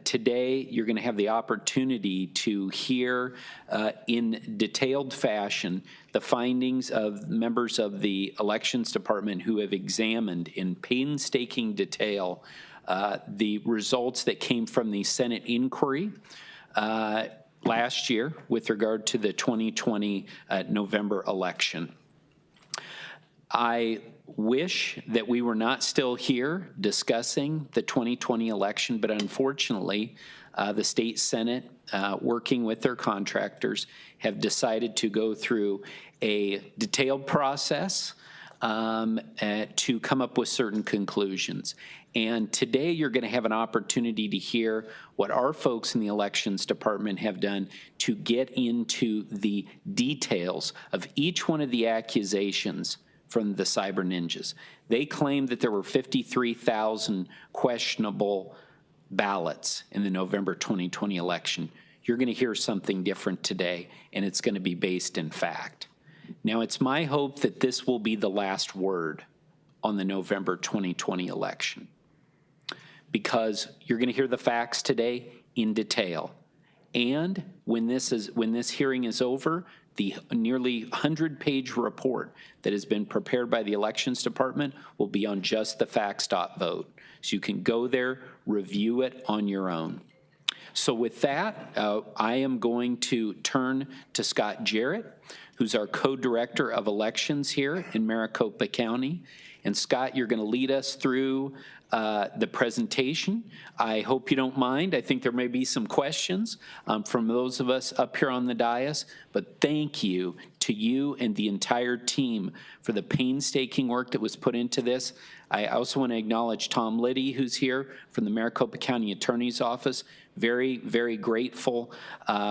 today you're going to have the opportunity to hear in detailed fashion the findings of members of the Elections Department who have examined in painstaking detail the results that came from the Senate inquiry last year with regard to the 2020 November election. I wish that we were not still here discussing the 2020 election, but unfortunately, the state Senate, working with their contractors, have decided to go through a detailed process to come up with certain conclusions. And today you're going to have an opportunity to hear what our folks in the Elections Department have done to get into the details of each one of the accusations from the cyber ninjas. They claim that there were 53,000 questionable ballots in the November 2020 election. You're going to hear something different today, and it's going to be based in fact. Now, it's my hope that this will be the last word on the November 2020 election, because you're going to hear the facts today in detail. And when this hearing is over, the nearly 100-page report that has been prepared by the Elections Department will be on justthefacts.vote. So you can go there, review it on your own. So with that, I am going to turn to Scott Jarrett, who's our co-director of elections here in Maricopa County. And Scott, you're going to lead us through the presentation. I hope you don't mind. I think there may be some questions from those of us up here on the dais, but thank you to you and the entire team for the painstaking work that was put into this. I also want to acknowledge Tom Liddy, who's here from the Maricopa County Attorney's Office. Very, very grateful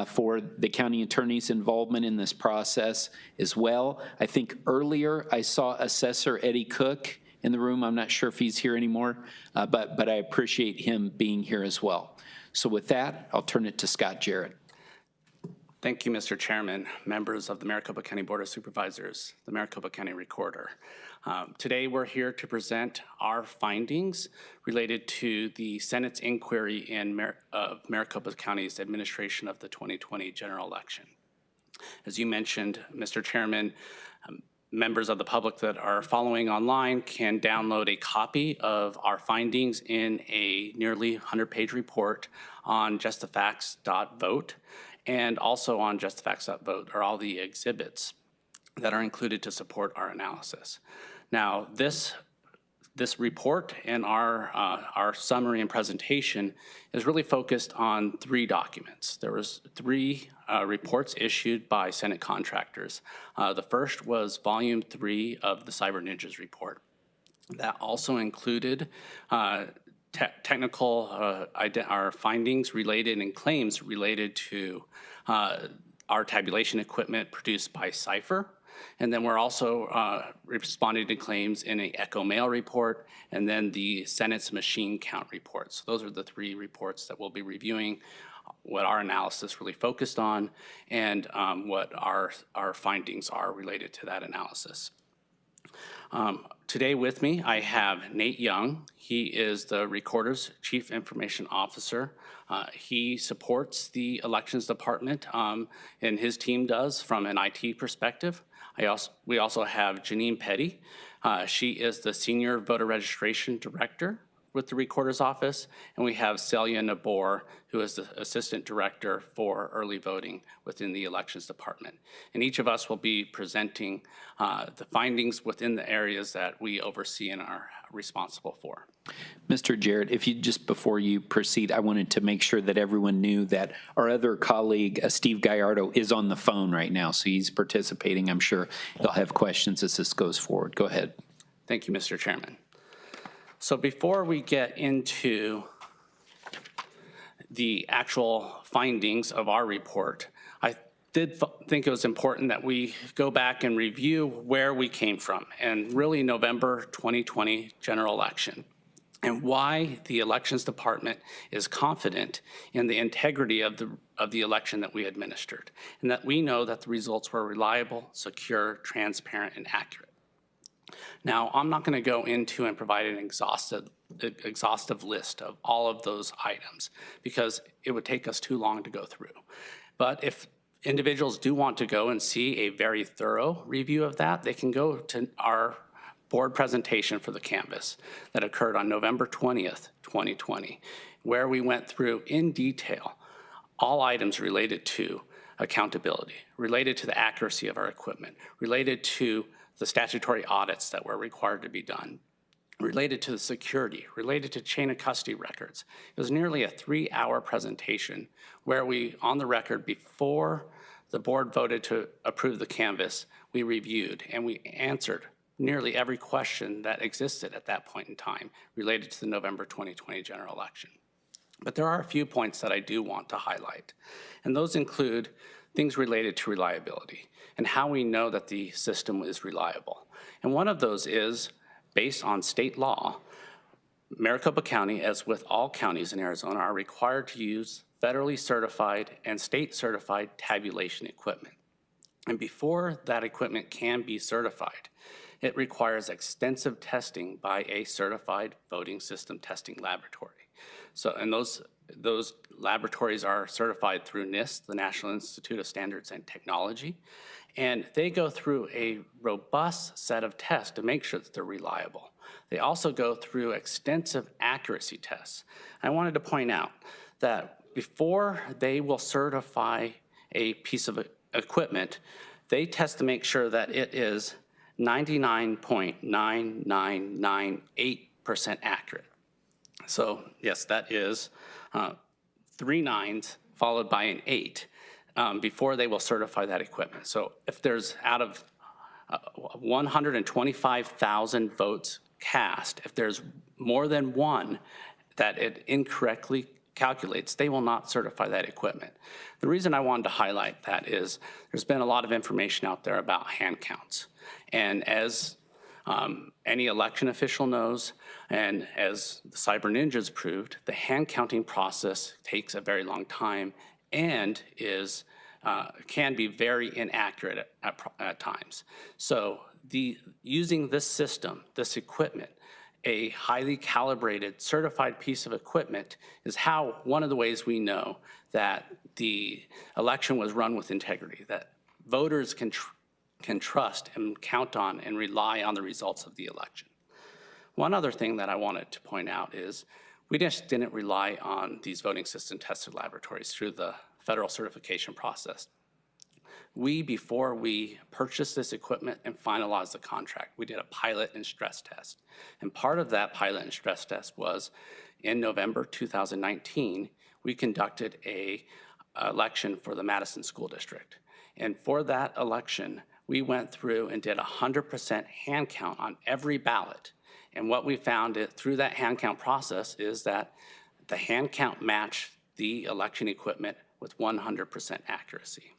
for the county attorney's involvement in this process as well. I think earlier I saw Assessor Eddie Cook in the room. I'm not sure if he's here anymore, but I appreciate him being here as well. So with that, I'll turn it to Scott Jarrett. Thank you, Mr. Chairman, members of the Maricopa County Board of Supervisors, the Maricopa County Recorder. Today we're here to present our findings related to the Senate's inquiry in Maricopa County's administration of the 2020 general election. As you mentioned, Mr. Chairman, members of the public that are following online can download a copy of our findings in a nearly 100-page report on justthefacts.vote, and also on justthefacts.vote are all the exhibits that are included to support our analysis. Now, this report and our summary and presentation is really focused on 3 documents. There was 3 reports issued by Senate contractors. The first was Volume 3 of the Cyber Ninjas report. That also included technical our findings related and claims related to our tabulation equipment produced by Cipher. And then we're also responding to claims in an Echo Mail report, and then the Senate's machine count report. So those are the 3 reports that we'll be reviewing, what our analysis really focused on, and what our findings are related to that analysis. Today with me, I have Nate Young. He is the Recorder's Chief Information Officer. He supports the Elections Department, and his team does from an IT perspective. We also have Janine Petty. She is the Senior Voter Registration Director with the Recorder's Office, and we have Celia Nabor, who is the Assistant Director for Early Voting within the Elections Department. And each of us will be presenting the findings within the areas that we oversee and are responsible for. Mr. Jarrett, if you just before you proceed, I wanted to make sure that everyone knew that our other colleague, Steve Gallardo, is on the phone right now, so he's participating. I'm sure he'll have questions as this goes forward. Go ahead. Thank you, Mr. Chairman. So before we get into the actual findings of our report, I did think it was important that we go back and review where we came from, and really November 2020 general election, and why the Elections Department is confident in the integrity of the election that we administered, and that we know that the results were reliable, secure, transparent, and accurate. Now, I'm not going to go into and provide an exhaustive list of all of those items because it would take us too long to go through. But if individuals do want to go and see a very thorough review of that, they can go to our board presentation for the Canvas that occurred on November 20th, 2020, where we went through in detail all items related to accountability, related to the accuracy of our equipment, related to the statutory audits that were required to be done, related to the security, related to chain of custody records. It was nearly a 3-hour presentation where we, on the record, before the board voted to approve the Canvas, we reviewed and we answered nearly every question that existed at that point in time related to the November 2020 general election. But there are a few points that I do want to highlight, and those include things related to reliability and how we know that the system is reliable. And one of those is, based on state law, Maricopa County, as with all counties in Arizona, are required to use federally certified and state certified tabulation equipment. And before that equipment can be certified, it requires extensive testing by a certified voting system testing laboratory. So, and those laboratories are certified through NIST, the National Institute of Standards and Technology, and they go through a robust set of tests to make sure that they're reliable. They also go through extensive accuracy tests. I wanted to point out that before they will certify a piece of equipment, they test to make sure that it is 99.9998% accurate. So yes, that is 3 nines followed by an 8 before they will certify that equipment. So if there's out of 125,000 votes cast, if there's more than one that it incorrectly calculates, they will not certify that equipment. The reason I wanted to highlight that is there's been a lot of information out there about hand counts. And as any election official knows, and as the Cyber Ninjas proved, the hand counting process takes a very long time and is can be very inaccurate at times. So using this system, this equipment, a highly calibrated, certified piece of equipment is one of the ways we know that the election was run with integrity, that voters can trust and count on and rely on the results of the election. One other thing that I wanted to point out is we just didn't rely on these voting system tested laboratories through the federal certification process. Before we purchased this equipment and finalized the contract, we did a pilot and stress test. And part of that pilot and stress test was in November 2019, we conducted an election for the Madison School District. And for that election, we went through and did 100% hand count on every ballot. And what we found through that hand count process is that the hand count matched the election equipment with 100% accuracy.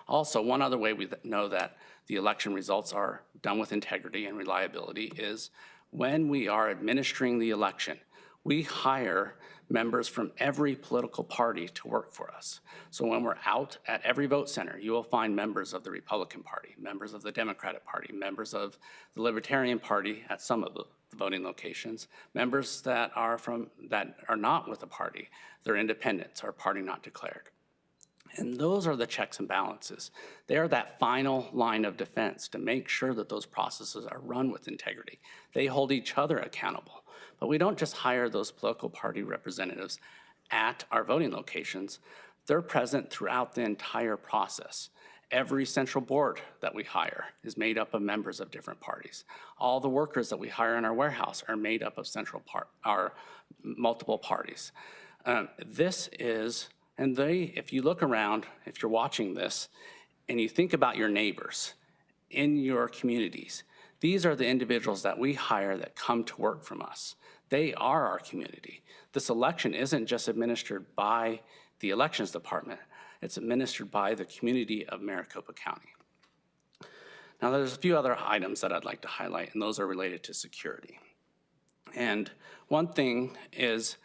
Also, one other way we know that the election results are done with integrity and reliability is when we are administering the election, we hire members from every political party to work for us. So when we're out at every vote center, you will find members of the Republican Party, members of the Democratic Party, members of the Libertarian Party at some of the voting locations, members that are not with the party. They're independents or party not declared. And those are the checks and balances. They're that final line of defense to make sure that those processes are run with integrity. They hold each other accountable. But we don't just hire those political party representatives at our voting locations. They're present throughout the entire process. Every central board that we hire is made up of members of different parties. All the workers that we hire in our warehouse are made up of multiple parties. If you look around, if you're watching this, and you think about your neighbors in your communities, these are the individuals that we hire that come to work from us. They are our community. This election isn't just administered by the elections department, it's administered by the community of Maricopa County. Now there's a few other items that I'd like to highlight, and those are related to security. And one thing is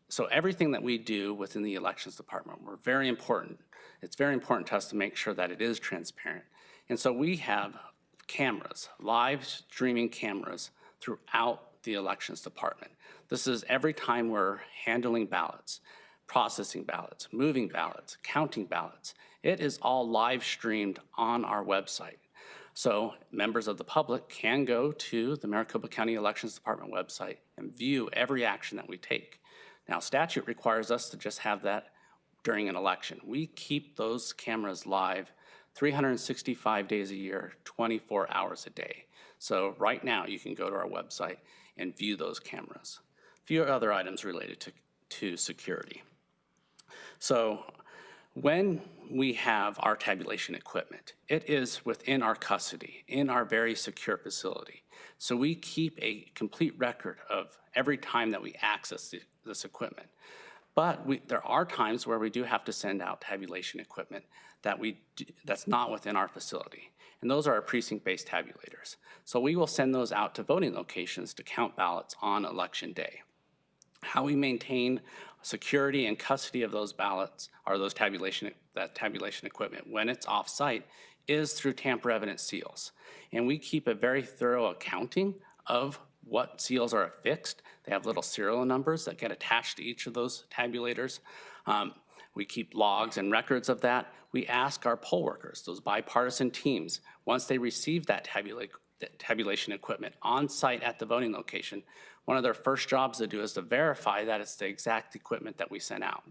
so everything that we do within the elections department, it's very important to us to make sure that it is transparent. And so we have cameras, live streaming cameras throughout the elections department. This is every time we're handling ballots, processing ballots, moving ballots, counting ballots. It is all live streamed on our website. So members of the public can go to the Maricopa County Elections Department website and view every action that we take. Now, statute requires us to just have that during an election. We keep those cameras live 365 days a year, 24 hours a day. So right now, you can go to our website and view those cameras. A few other items related to security. So when we have our tabulation equipment, it is within our custody, in our very secure facility. So we keep a complete record of every time that we access this equipment. But there are times where we do have to send out tabulation equipment that's not within our facility. And those are our precinct-based tabulators. So we will send those out to voting locations to count ballots on election day. How we maintain security and custody of those ballots or that tabulation equipment when it's off-site is through tamper evident seals. And we keep a very thorough accounting of what seals are affixed. They have little serial numbers that get attached to each of those tabulators. We keep logs and records of that. We ask our poll workers, those bipartisan teams, once they receive that tabulation equipment on site at the voting location, one of their first jobs to do is to verify that it's the exact equipment that we sent out,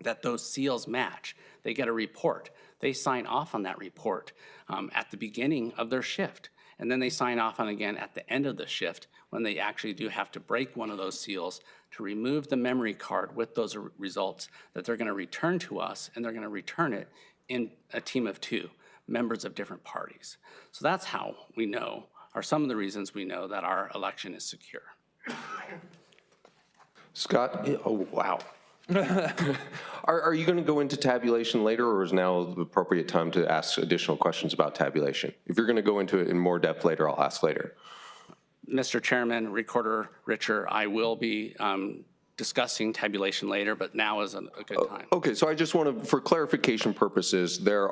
that those seals match. They get a report. They sign off on that report at the beginning of their shift. And then they sign off on again at the end of the shift when they actually do have to break one of those seals to remove the memory card with those results that they're going to return to us, and they're going to return it in a team of 2, members of different parties. So that's how we know, or some of the reasons we know that our election is secure. Scott? Oh, wow. Are you going to go into tabulation later, or is now the appropriate time to ask additional questions about tabulation? If you're going to go into it in more depth later, I'll ask later. Mr. Chairman, Recorder Richer, I will be discussing tabulation later, but now is a good time. Okay, so I just want to, for clarification purposes, there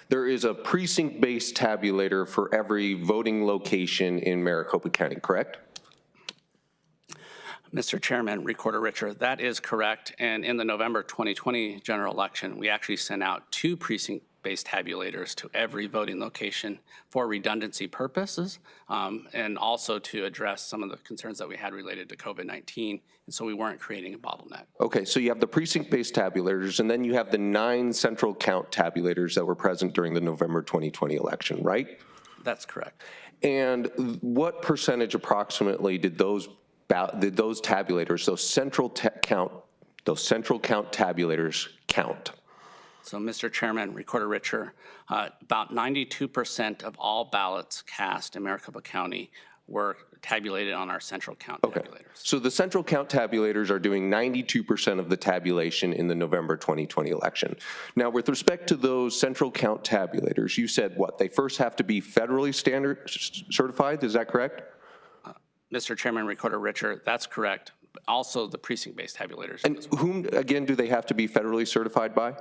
is a precinct-based tabulator for every voting location in Maricopa County, correct? Mr. Chairman, Recorder Richer, that is correct. And in the November 2020 general election, we actually sent out 2 precinct-based tabulators to every voting location for redundancy purposes, and also to address some of the concerns that we had related to COVID-19. And so we weren't creating a bottleneck. Okay, so you have the precinct-based tabulators, and then you have the 9 central count tabulators that were present during the November 2020 election, right? That's correct. And what percentage approximately did those tabulators, those central count tabulators count? So, Mr. Chairman, Recorder Richer, about 92% of all ballots cast in Maricopa County were tabulated on our central count tabulators. So the central count tabulators are doing 92% of the tabulation in the November 2020 election. Now, with respect to those central count tabulators, you said what? They first have to be federally certified, is that correct? Mr. Chairman, Recorder Richer, that's correct. Also, the precinct-based tabulators. And whom, again, do they have to be federally certified by?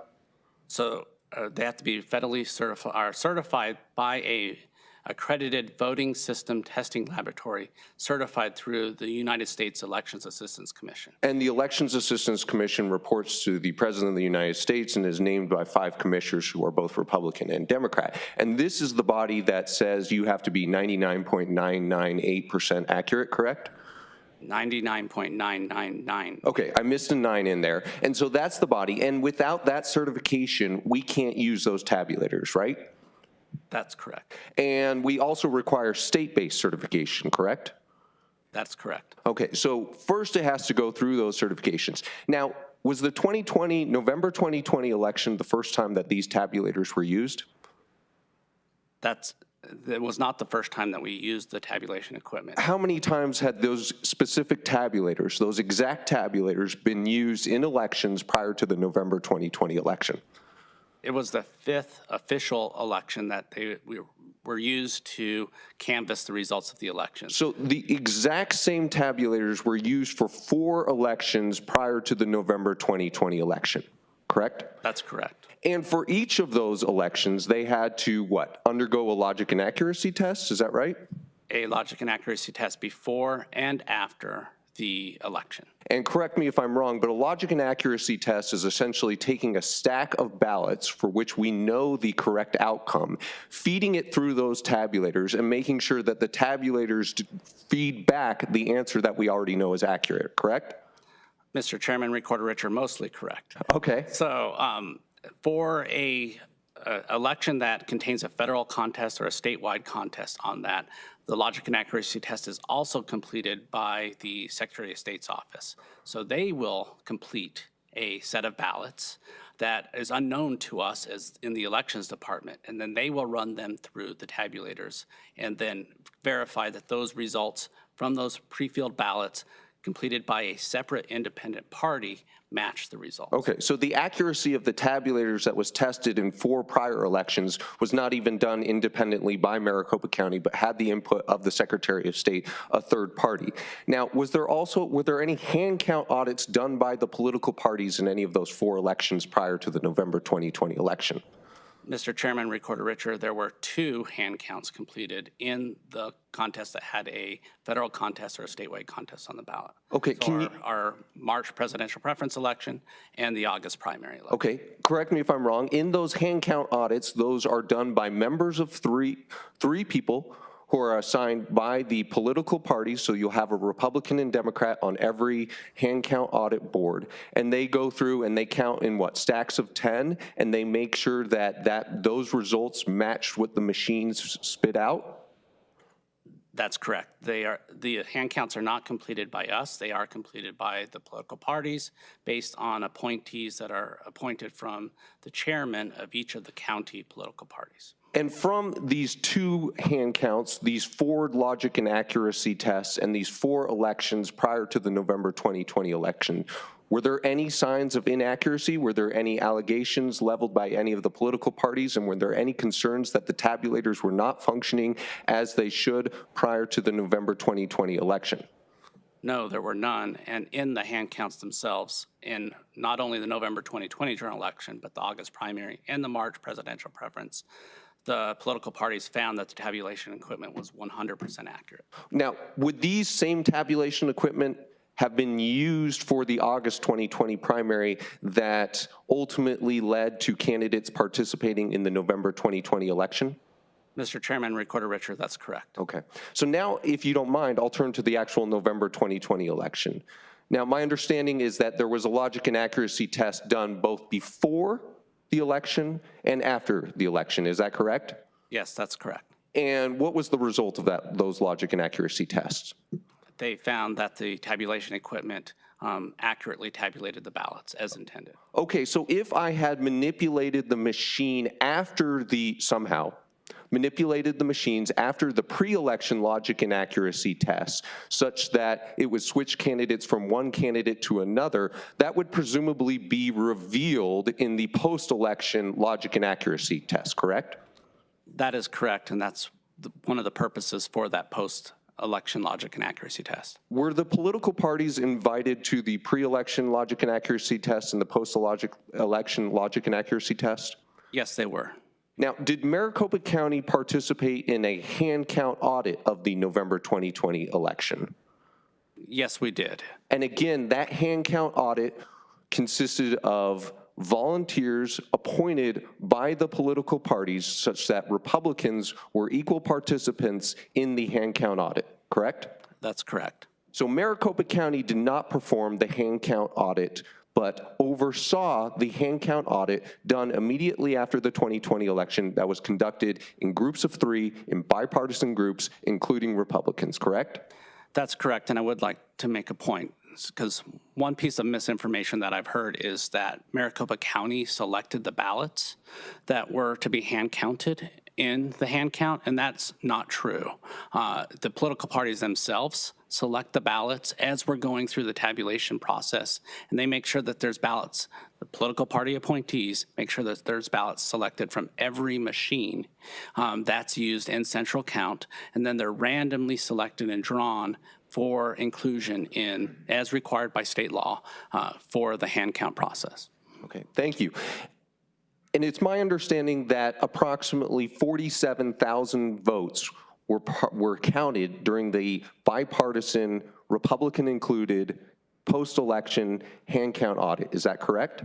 So they have to be federally certified by a accredited voting system testing laboratory certified through the United States Elections Assistance Commission. And the Elections Assistance Commission reports to the President of the United States and is named by 5 commissioners who are both Republican and Democrat. And this is the body that says you have to be 99.998% accurate, correct? 99.999. Okay, I missed a 9 in there. And so that's the body. And without that certification, we can't use those tabulators, right? That's correct. And we also require state-based certification, correct? That's correct. Okay, so first it has to go through those certifications. Now, was the November 2020 election the first time that these tabulators were used? It was not the first time that we used the tabulation equipment. How many times had those specific tabulators, those exact tabulators, been used in elections prior to the November 2020 election? It was the 5th official election that we were used to canvass the results of the election. So the exact same tabulators were used for 4 elections prior to the November 2020 election, correct? That's correct. And for each of those elections, they had to, what, undergo a logic and accuracy test, is that right? A logic and accuracy test before and after the election. And correct me if I'm wrong, but a logic and accuracy test is essentially taking a stack of ballots for which we know the correct outcome, feeding it through those tabulators and making sure that the tabulators feed back the answer that we already know is accurate, correct? Mr. Chairman, Recorder Rich, are mostly correct. Okay. So for a election that contains a federal contest or a statewide contest on that, the logic and accuracy test is also completed by the Secretary of State's office. So they will complete a set of ballots that is unknown to us as in the elections department, and then they will run them through the tabulators and then verify that those results from those pre-filled ballots completed by a separate independent party match the results. Okay, so the accuracy of the tabulators that was tested in 4 prior elections was not even done independently by Maricopa County, but had the input of the Secretary of State, a third party. Now, were there any hand count audits done by the political parties in any of those 4 elections prior to the November 2020 election? Mr. Chairman, Recorder Richard, there were 2 hand counts completed in the contest that had a federal contest or a statewide contest on the ballot. Okay, So our March presidential preference election and the August primary election. Okay, correct me if I'm wrong. In those hand count audits, those are done by members of three people who are assigned by the political parties, so you'll have a Republican and Democrat on every hand count audit board, and they go through and they count in what, stacks of 10, and they make sure that those results match what the machines spit out? That's correct. The hand counts are not completed by us. They are completed by the political parties based on appointees that are appointed from the chairman of each of the county political parties. And from these 2 hand counts, these 4 logic and accuracy tests, and these 4 elections prior to the November 2020 election, were there any signs of inaccuracy? Were there any allegations leveled by any of the political parties? And were there any concerns that the tabulators were not functioning as they should prior to the November 2020 election? No, there were none. And in the hand counts themselves, in not only the November 2020 general election, but the August primary and the March presidential preference, the political parties found that the tabulation equipment was 100% accurate. Now, would these same tabulation equipment have been used for the August 2020 primary that ultimately led to candidates participating in the November 2020 election? Mr. Chairman, Recorder Richard, that's correct. Okay. So now, if you don't mind, I'll turn to the actual November 2020 election. Now, my understanding is that there was a logic and accuracy test done both before the election and after the election. Is that correct? Yes, that's correct. And what was the result of those logic and accuracy tests? They found that the tabulation equipment accurately tabulated the ballots as intended. Okay, so if I had manipulated the machine somehow manipulated the machines after the pre-election logic and accuracy tests such that it would switch candidates from one candidate to another, that would presumably be revealed in the post-election logic and accuracy test, correct? That is correct, and that's one of the purposes for that post-election logic and accuracy test. Were the political parties invited to the pre-election logic and accuracy test and the post-election logic and accuracy test? Yes, they were. Now, did Maricopa County participate in a hand count audit of the November 2020 election? Yes, we did. And again, that hand count audit consisted of volunteers appointed by the political parties such that Republicans were equal participants in the hand count audit, correct? That's correct. So Maricopa County did not perform the hand count audit, but oversaw the hand count audit done immediately after the 2020 election that was conducted in groups of 3 in bipartisan groups, including Republicans, correct? That's correct, and I would like to make a point, because one piece of misinformation that I've heard is that Maricopa County selected the ballots that were to be hand counted in the hand count, and that's not true. The political parties themselves select the ballots as we're going through the tabulation process, and they make sure that there's ballots. The political party appointees make sure that there's ballots selected from every machine that's used in central count, and then they're randomly selected and drawn for inclusion in, as required by state law, for the hand count process. Okay, thank you. And it's my understanding that approximately 47,000 votes were counted during the bipartisan, Republican-included, post-election hand count audit. Is that correct?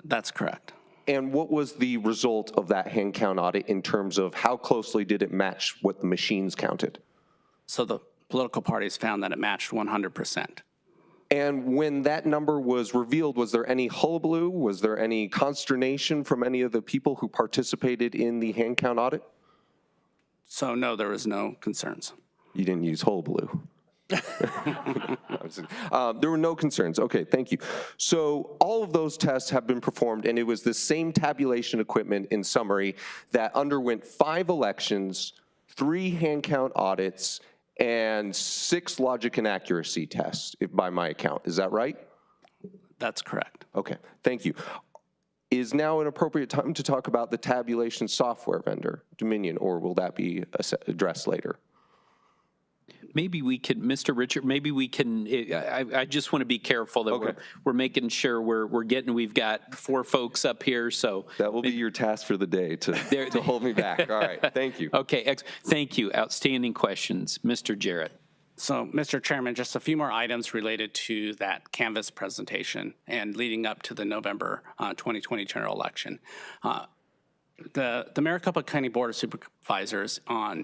That's correct. And what was the result of that hand count audit in terms of how closely did it match what the machines counted? So the political parties found that it matched 100%. And when that number was revealed, was there any hullabaloo? Was there any consternation from any of the people who participated in the hand count audit? So no, there was no concerns. You didn't use hullabaloo. There were no concerns. Okay, thank you. So all of those tests have been performed, and it was the same tabulation equipment, in summary, that underwent 5 elections, 3 hand count audits, and 6 logic and accuracy tests, by my account. Is that right? That's correct. Okay, thank you. Is now an appropriate time to talk about the tabulation software vendor, Dominion, or will that be addressed later? Maybe we could, Mr. Richard, maybe we can, I just want to be careful that we're making sure we've got 4 folks up here, so. That will be your task for the day, to hold me back. All right, thank you. Okay, thank you. Outstanding questions. Mr. Jarrett. So, Mr. Chairman, just a few more items related to that Canvas presentation and leading up to the November 2020 general election. The Maricopa County Board of Supervisors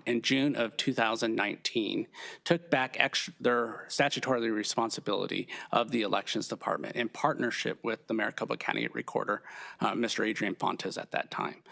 in June of 2019 took back their statutory responsibility of the Elections Department in partnership with the Maricopa County Recorder, Mr. Adrian Fontes at that time.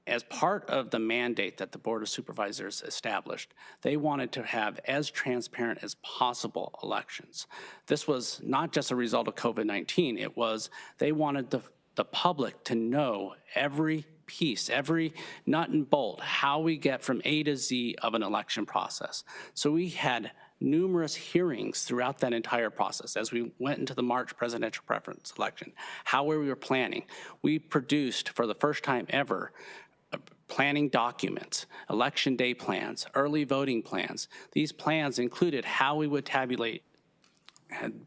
As part of the mandate that the Board of Supervisors established, they wanted to have as transparent as possible elections. This was not just a result of COVID-19, it was they wanted the public to know every piece, every nut and bolt, how we get from A to Z of an election process. So we had numerous hearings throughout that entire process as we went into the March presidential preference election, how we were planning. We produced, for the first time ever, planning documents, election day plans, early voting plans. These plans included how we would tabulate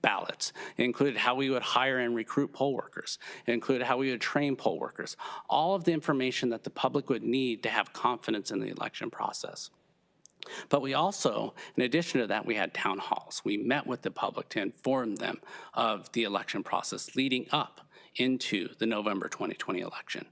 ballots. It included how we would hire and recruit poll workers. It included how we would train poll workers. All of the information that the public would need to have confidence in the election process. But we also, in addition to that, we had town halls. We met with the public to inform them of the election process leading up into the November 2020 election.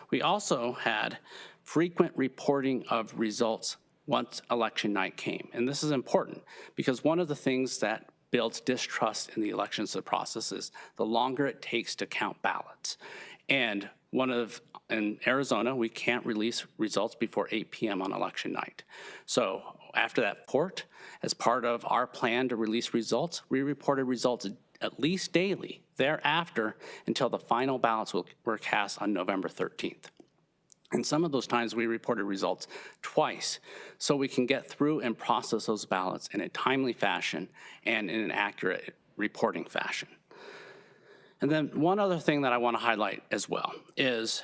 We also had frequent reporting of results once election night came. And this is important because one of the things that builds distrust in the elections process is the longer it takes to count ballots. And in Arizona, we can't release results before 8 p.m. on election night. So after that report, as part of our plan to release results, we reported results at least daily thereafter until the final ballots were cast on November 13th. And some of those times we reported results twice, so we can get through and process those ballots in a timely fashion and in an accurate reporting fashion. And then one other thing that I want to highlight as well is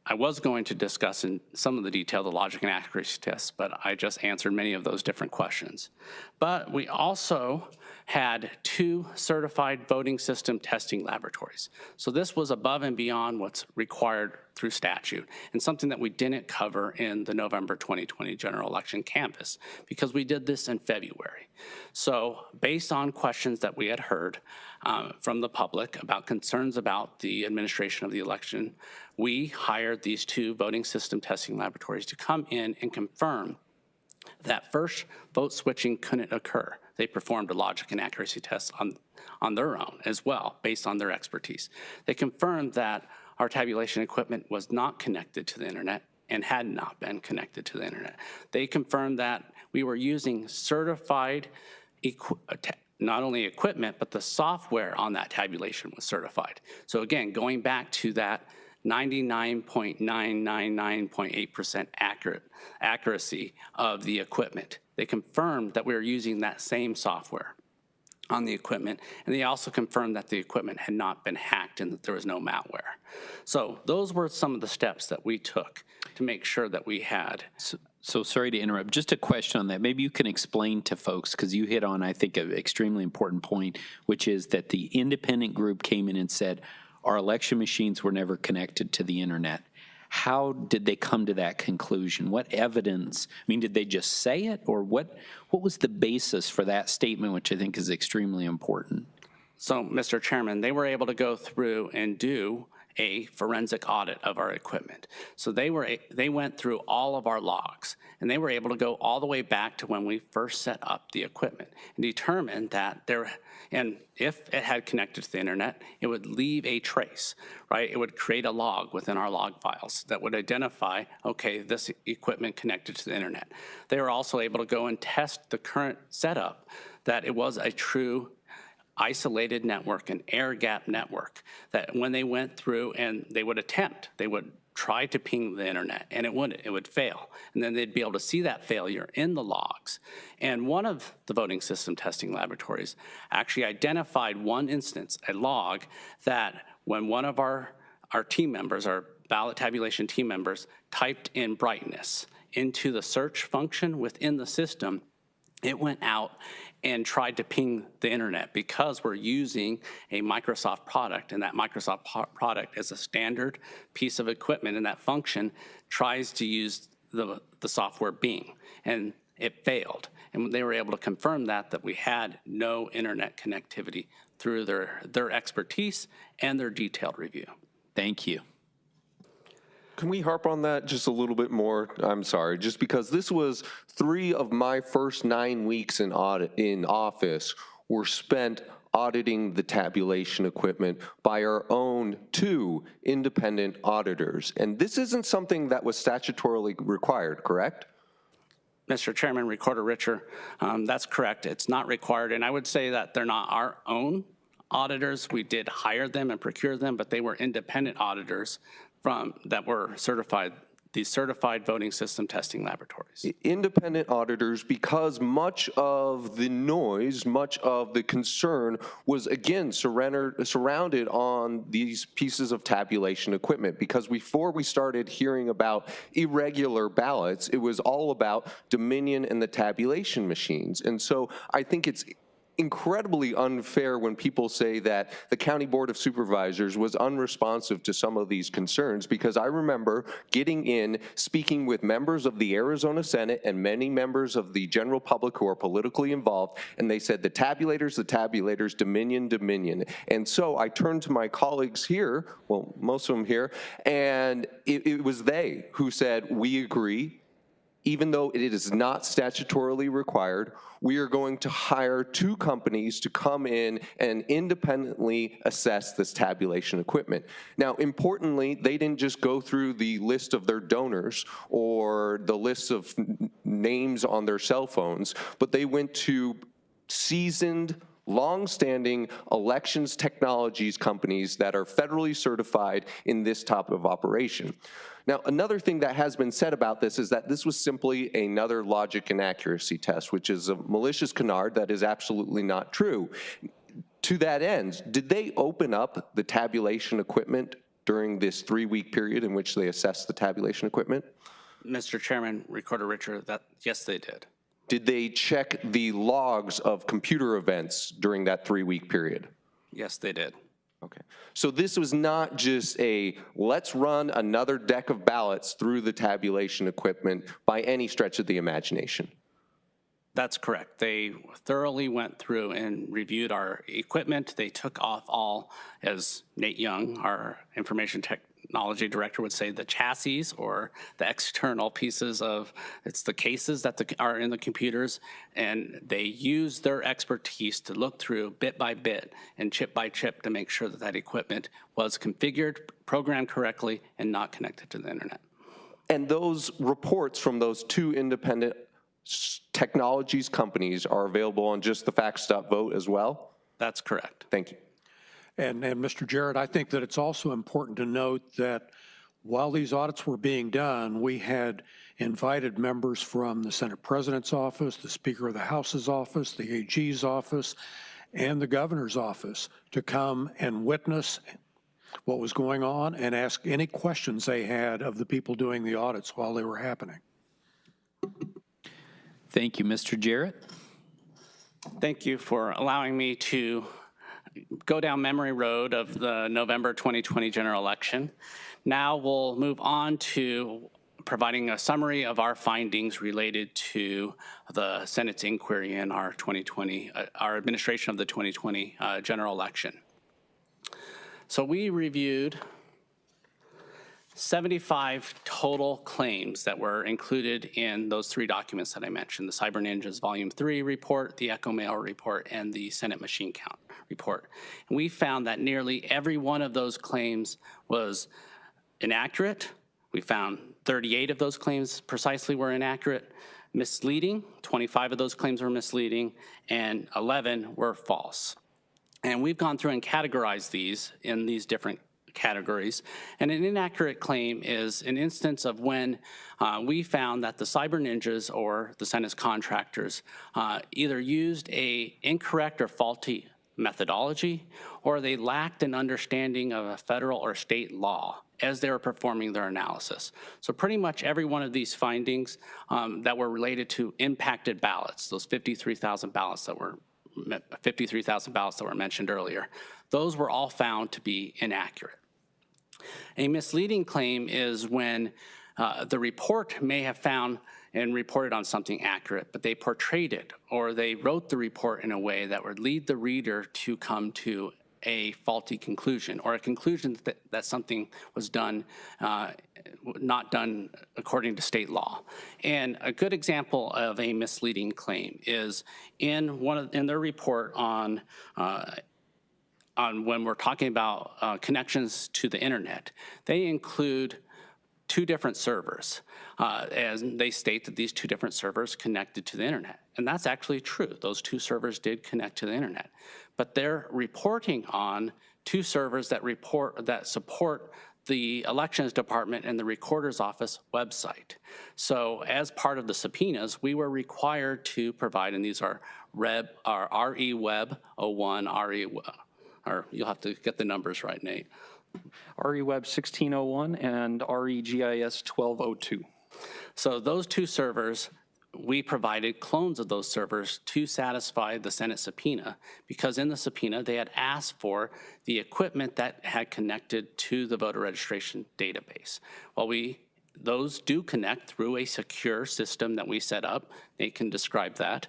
I was going to discuss in some of the detail the logic and accuracy tests, but I just answered many of those different questions. But we also had 2 certified voting system testing laboratories. So this was above and beyond what's required through statute and something that we didn't cover in the November 2020 general election canvass because we did this in February. So based on questions that we had heard from the public about concerns about the administration of the election, we hired these 2 voting system testing laboratories to come in and confirm that first vote switching couldn't occur. They performed a logic and accuracy test on their own as well, based on their expertise. They confirmed that our tabulation equipment was not connected to the internet and had not been connected to the internet. They confirmed that we were using certified not only equipment, but the software on that tabulation was certified. So again, going back to that 99.999.8% accuracy of the equipment. They confirmed that we were using that same software on the equipment, and they also confirmed that the equipment had not been hacked and that there was no malware. So those were some of the steps that we took to make sure that we had. So sorry to interrupt, just a question on that. Maybe you can explain to folks, because you hit on, I think, an extremely important point, which is that the independent group came in and said, our election machines were never connected to the internet. How did they come to that conclusion? What evidence? I mean, did they just say it, or what was the basis for that statement, which I think is extremely important? So, Mr. Chairman, they were able to go through and do a forensic audit of our equipment. So they went through all of our logs, and they were able to go all the way back to when we first set up the equipment and determine that and if it had connected to the internet, it would leave a trace, right? It would create a log within our log files that would identify, okay, this equipment connected to the internet. They were also able to go and test the current setup, that it was a true isolated network, an air gap network, that when they went through and they would try to ping the internet, and it would fail. And then they'd be able to see that failure in the logs. And one of the voting system testing laboratories actually identified one instance, a log, that when one of our team members, our ballot tabulation team members, typed in brightness into the search function within the system, it went out and tried to ping the internet because we're using a Microsoft product, and that Microsoft product is a standard piece of equipment, and that function tries to use the software Bing, and it failed. And they were able to confirm that we had no internet connectivity through their expertise and their detailed review. Thank you. Can we harp on that just a little bit more? I'm sorry, just because this was 3 of my first 9 weeks in office were spent auditing the tabulation equipment by our own 2 independent auditors. And this isn't something that was statutorily required, correct? Mr. Chairman, Recorder Richer, that's correct. It's not required, and I would say that they're not our own auditors. We did hire them and procure them, but they were independent auditors that were certified, these certified voting system testing laboratories. Independent auditors, because much of the noise, much of the concern was, again, surrounded on these pieces of tabulation equipment. Because before we started hearing about irregular ballots, it was all about Dominion and the tabulation machines. And so I think it's incredibly unfair when people say that the County Board of Supervisors was unresponsive to some of these concerns, because I remember getting in, speaking with members of the Arizona Senate and many members of the general public who are politically involved, and they said the tabulators, Dominion. And so I turned to my colleagues here, well, most of them here, and it was they who said, we agree. Even though it is not statutorily required, we are going to hire 2 companies to come in and independently assess this tabulation equipment. Now, importantly, they didn't just go through the list of their donors or the list of names on their cell phones, but they went to seasoned, long-standing elections technologies companies that are federally certified in this type of operation. Now, another thing that has been said about this is that this was simply another logic and accuracy test, which is a malicious canard that is absolutely not true. To that end, did they open up the tabulation equipment during this 3-week period in which they assessed the tabulation equipment? Mr. Chairman, Recorder Richer, yes, they did. Did they check the logs of computer events during that 3-week period? Yes, they did. Okay. So this was not just let's run another deck of ballots through the tabulation equipment by any stretch of the imagination. That's correct. They thoroughly went through and reviewed our equipment. They took off all, as Nate Young, our information technology director, would say, the chassis or the external pieces of, it's the cases that are in the computers, and they used their expertise to look through bit by bit and chip by chip to make sure that that equipment was configured, programmed correctly, and not connected to the internet. And those reports from those 2 independent technologies companies are available on just the facts.vote as well? That's correct. Thank you. And Mr. Jarrett, I think that it's also important to note that while these audits were being done, we had invited members from the Senate President's office, the Speaker of the House's office, the AG's office, and the governor's office to come and witness what was going on and ask any questions they had of the people doing the audits while they were happening. Thank you, Mr. Jarrett. Thank you for allowing me to go down memory road of the November 2020 general election. Now we'll move on to providing a summary of our findings related to the Senate's inquiry in our 2020, our administration of the 2020 general election. So we reviewed 75 total claims that were included in those 3 documents that I mentioned, the Cyber Ninjas Volume 3 report, the Echo Mail report, and the Senate machine count report. And we found that nearly every one of those claims was inaccurate. We found 38 of those claims precisely were inaccurate. Misleading, 25 of those claims were misleading, and 11 were false. And we've gone through and categorized these in these different categories. And an inaccurate claim is an instance of when we found that the Cyber Ninjas or the Senate's contractors either used a incorrect or faulty methodology, or they lacked an understanding of a federal or state law as they were performing their analysis. So pretty much every one of these findings that were related to impacted ballots, those 53,000 ballots that were mentioned earlier, those were all found to be inaccurate. A misleading claim is when the report may have found and reported on something accurate, but they portrayed it or they wrote the report in a way that would lead the reader to come to a faulty conclusion or a conclusion that something was done, not done according to state law. And a good example of a misleading claim is in their report on when we're talking about connections to the internet, they include 2 different servers, and they state that these 2 different servers connected to the internet. And that's actually true. Those 2 servers did connect to the internet. But they're reporting on 2 servers that support the elections department and the recorder's office website. So as part of the subpoenas, we were required to provide, and these are RE Web 01, or you'll have to get the numbers right, Nate. RE Web 1601 and REGIS 1202. So those 2 servers, we provided clones of those servers to satisfy the Senate subpoena, because in the subpoena they had asked for the equipment that had connected to the voter registration database. Well, those do connect through a secure system that we set up. Nate can describe that.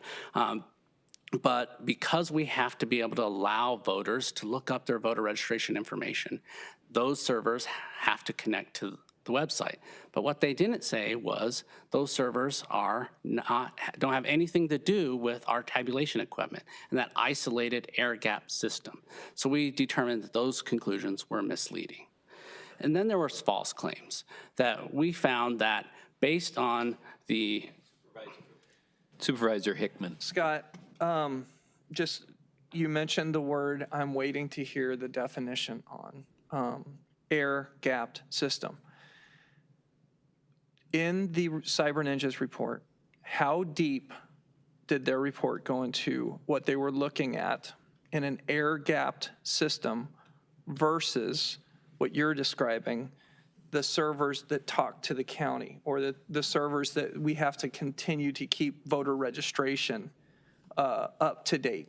But because we have to be able to allow voters to look up their voter registration information, those servers have to connect to the website. But what they didn't say was those servers don't have anything to do with our tabulation equipment and that isolated air gap system. So we determined that those conclusions were misleading. And then there were false claims that we found that based on the Supervisor Hickman. Scott, you mentioned the word I'm waiting to hear the definition on, air-gapped system. In the Cyber Ninjas report, how deep did their report go into what they were looking at in an air-gapped system versus what you're describing, the servers that talk to the county or the servers that we have to continue to keep voter registration up to date?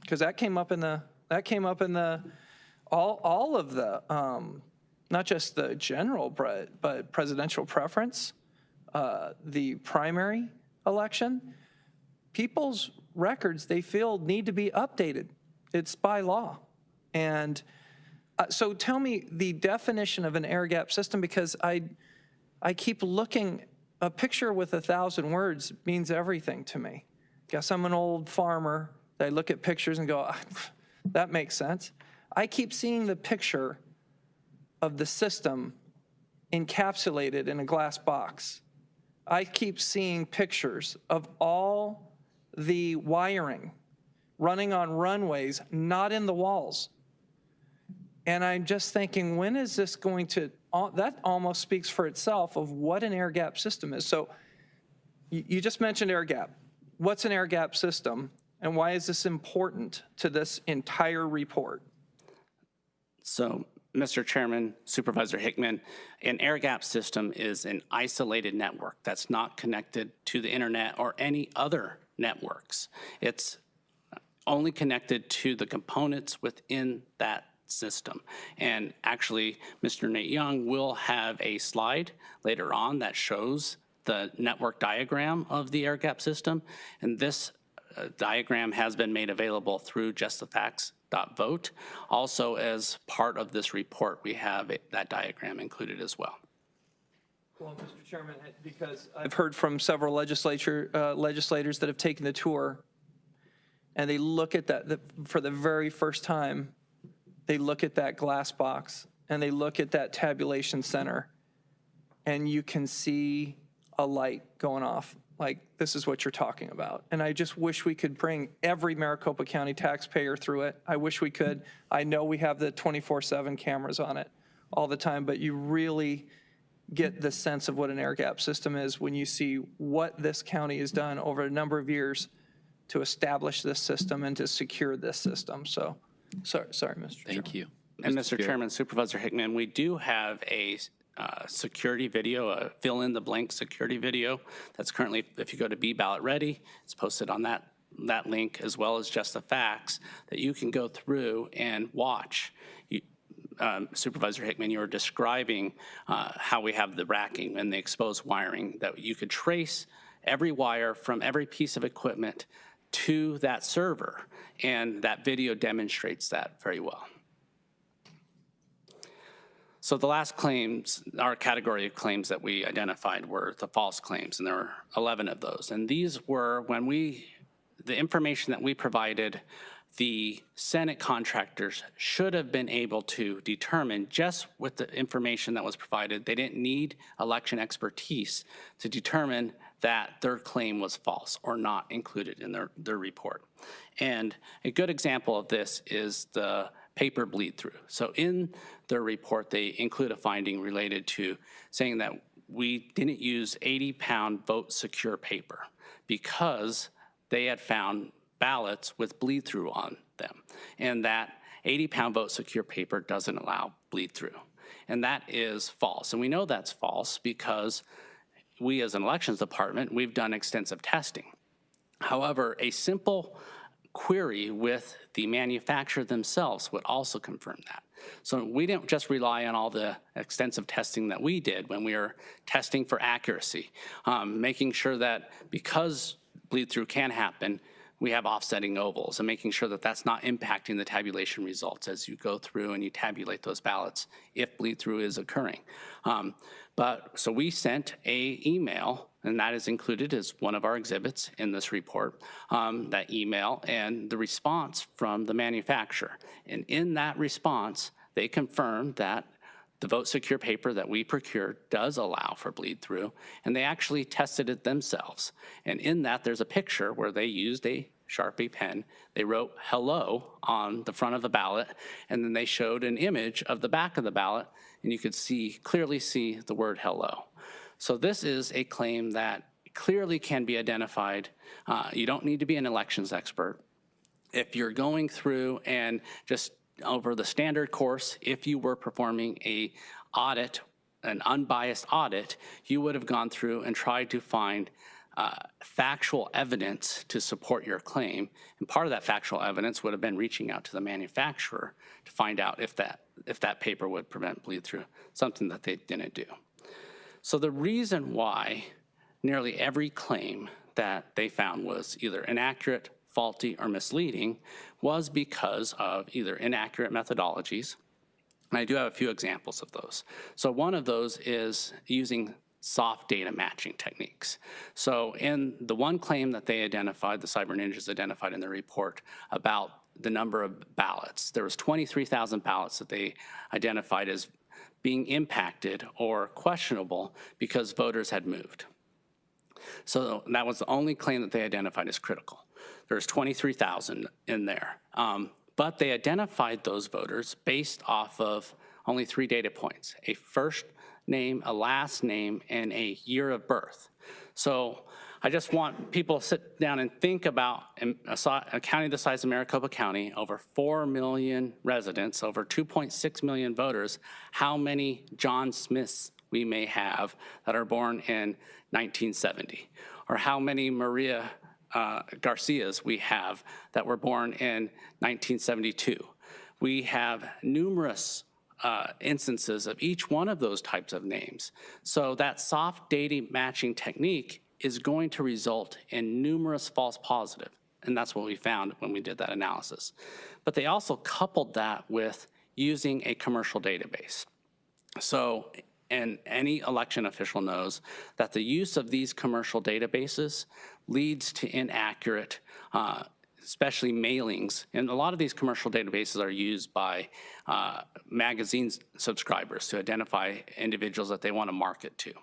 Because that came up in the all of the not just the general but presidential preference, the primary election. People's records, they feel, need to be updated. It's by law. And so tell me the definition of an air gap system, because I keep looking, a picture with 1,000 words means everything to me. Guess I'm an old farmer. I look at pictures and go, that makes sense. I keep seeing the picture of the system encapsulated in a glass box. I keep seeing pictures of all the wiring running on runways, not in the walls. And I'm just thinking, when is this going to, that almost speaks for itself of what an air gap system is. So you just mentioned air gap. What's an air gap system, and why is this important to this entire report? So, Mr. Chairman, Supervisor Hickman, an air gap system is an isolated network that's not connected to the internet or any other networks. It's only connected to the components within that system. And actually, Mr. Nate Young will have a slide later on that shows the network diagram of the air gap system. And this diagram has been made available through justthefacts.vote. Also, as part of this report, we have that diagram included as well. Well, Mr. Chairman, because I've heard from several legislators that have taken the tour, and they look at that for the very first time. They look at that glass box and they look at that tabulation center, and you can see a light going off. Like, this is what you're talking about. And I just wish we could bring every Maricopa County taxpayer through it. I wish we could. I know we have the 24/7 cameras on it all the time, but you really get the sense of what an air gap system is when you see what this county has done over a number of years to establish this system and to secure this system. So, sorry, Mr. Chairman. Thank you. And Mr. Chairman, Supervisor Hickman, we do have a security video, a fill-in-the-blank security video that's currently, if you go to Be Ballot Ready, it's posted on that link, as well as Just the Facts, that you can go through and watch. Supervisor Hickman, you were describing how we have the racking and the exposed wiring, that you could trace every wire from every piece of equipment to that server, and that video demonstrates that very well. So the last claims, our category of claims that we identified were the false claims, and there were 11 of those. And these were when the information that we provided, the Senate contractors should have been able to determine just with the information that was provided. They didn't need election expertise to determine that their claim was false or not included in their report. And a good example of this is the paper bleed through. So in their report, they include a finding related to saying that we didn't use 80-pound vote secure paper because they had found ballots with bleed through on them. And that 80-pound vote secure paper doesn't allow bleed through. And that is false. And we know that's false because we as an elections department, we've done extensive testing. However, a simple query with the manufacturer themselves would also confirm that. So we didn't just rely on all the extensive testing that we did when we were testing for accuracy, making sure that because bleed through can happen, we have offsetting ovals and making sure that that's not impacting the tabulation results as you go through and you tabulate those ballots if bleed through is occurring. So we sent an email, and that is included as one of our exhibits in this report, that email and the response from the manufacturer. And in that response, they confirmed that the vote secure paper that we procured does allow for bleed through, and they actually tested it themselves. And in that, there's a picture where they used a Sharpie pen. They wrote hello on the front of the ballot, and then they showed an image of the back of the ballot, and you could clearly see the word hello. So this is a claim that clearly can be identified. You don't need to be an elections expert. If you're going through and just over the standard course, if you were performing an audit, an unbiased audit, you would have gone through and tried to find factual evidence to support your claim. And part of that factual evidence would have been reaching out to the manufacturer to find out if that paper would prevent bleed through, something that they didn't do. So the reason why nearly every claim that they found was either inaccurate, faulty, or misleading was because of either inaccurate methodologies, and I do have a few examples of those. So one of those is using soft data matching techniques. So in the one claim that they identified, the Cyber Ninjas identified in their report about the number of ballots, there was 23,000 ballots that they identified as being impacted or questionable because voters had moved. So that was the only claim that they identified as critical. There's 23,000 in there. But they identified those voters based off of only 3 data points: a first name, a last name, and a year of birth. So I just want people to sit down and think about a county the size of Maricopa County, over 4 million residents, over 2.6 million voters, how many John Smiths we may have that are born in 1970, or how many Maria Garcias we have that were born in 1972. We have numerous instances of each one of those types of names. So that soft data matching technique is going to result in numerous false positives. And that's what we found when we did that analysis. But they also coupled that with using a commercial database. So, and any election official knows that the use of these commercial databases leads to inaccurate, especially mailings. And a lot of these commercial databases are used by magazine subscribers to identify individuals that they want to market to.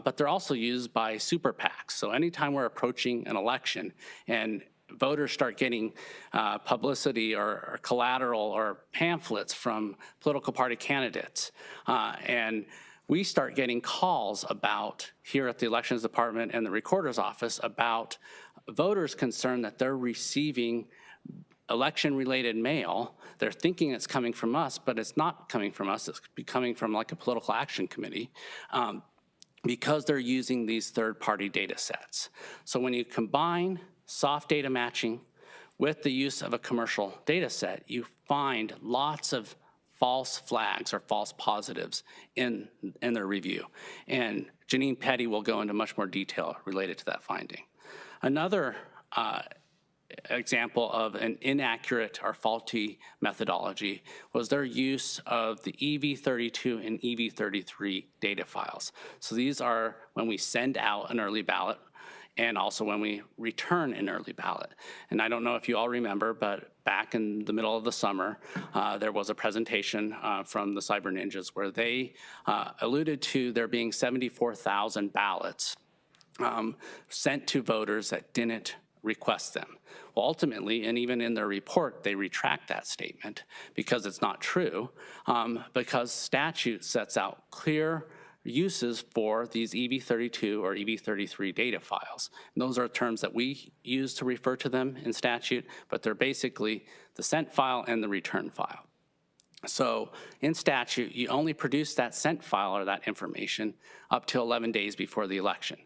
But they're also used by super PACs. So anytime we're approaching an election and voters start getting publicity or collateral or pamphlets from political party candidates, and we start getting calls about, here at the Elections Department and the Recorder's Office, about voters concerned that they're receiving election-related mail. They're thinking it's coming from us, but it's not coming from us. It's coming from like a political action committee, because they're using these third-party data sets. So when you combine soft data matching with the use of a commercial data set, you find lots of false flags or false positives in their review. And Janine Petty will go into much more detail related to that finding. Another example of an inaccurate or faulty methodology was their use of the EV32 and EV33 data files. So these are when we send out an early ballot and also when we return an early ballot. And I don't know if you all remember, but back in the middle of the summer, there was a presentation from the Cyber Ninjas where they alluded to there being 74,000 ballots sent to voters that didn't request them. Well, ultimately, and even in their report, they retract that statement because it's not true, because statute sets out clear uses for these EV32 or EV33 data files. And those are terms that we use to refer to them in statute, but they're basically the sent file and the return file. So in statute, you only produce that sent file or that information up to 11 days before the election.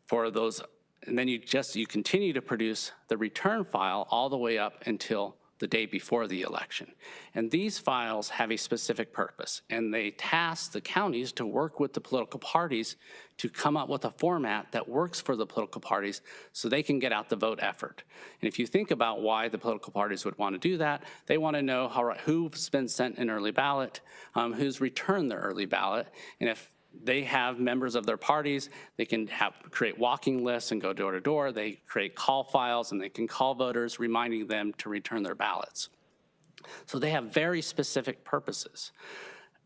For those, and then you continue to produce the return file all the way up until the day before the election. And these files have a specific purpose, and they task the counties to work with the political parties to come up with a format that works for the political parties so they can get out the vote effort. And if you think about why the political parties would want to do that, they want to know who's been sent an early ballot, who's returned their early ballot, and if they have members of their parties, they can create walking lists and go door to door. They create call files and they can call voters, reminding them to return their ballots. So they have very specific purposes.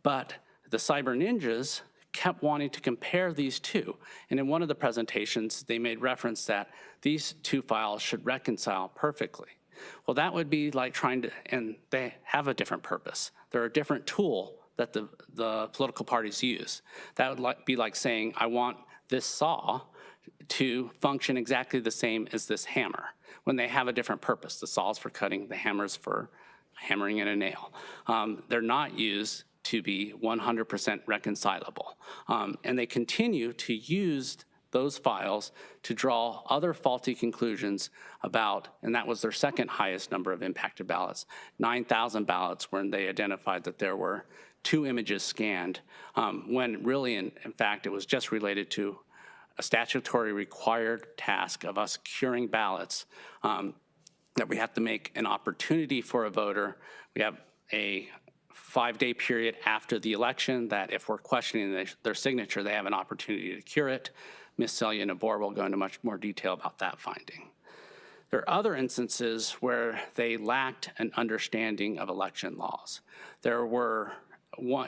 But the Cyber Ninjas kept wanting to compare these two. And in one of the presentations, they made reference that these two files should reconcile perfectly. Well, that would be like trying to, and they have a different purpose. They're a different tool that the political parties use. That would be like saying, I want this saw to function exactly the same as this hammer, when they have a different purpose. The saw's for cutting, the hammer's for hammering in a nail. They're not used to be 100% reconcilable. And they continue to use those files to draw other faulty conclusions about, and that was their second highest number of impacted ballots, 9,000 ballots when they identified that there were 2 images scanned, when really, in fact, it was just related to a statutory required task of us curing ballots, that we have to make an opportunity for a voter. We have a 5-day period after the election that if we're questioning their signature, they have an opportunity to cure it. Ms. Celia Nabor will go into much more detail about that finding. There are other instances where they lacked an understanding of election laws. There were,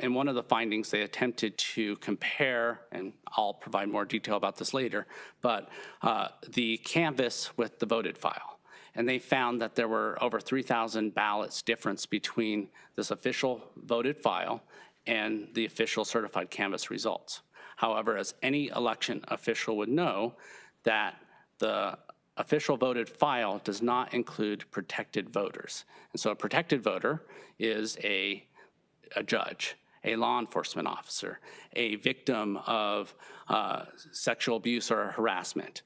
in one of the findings, they attempted to compare, and I'll provide more detail about this later, but the canvas with the voted file. And they found that there were over 3,000 ballots difference between this official voted file and the official certified canvas results. However, as any election official would know, that the official voted file does not include protected voters. And so a protected voter is a judge, a law enforcement officer, a victim of sexual abuse or harassment,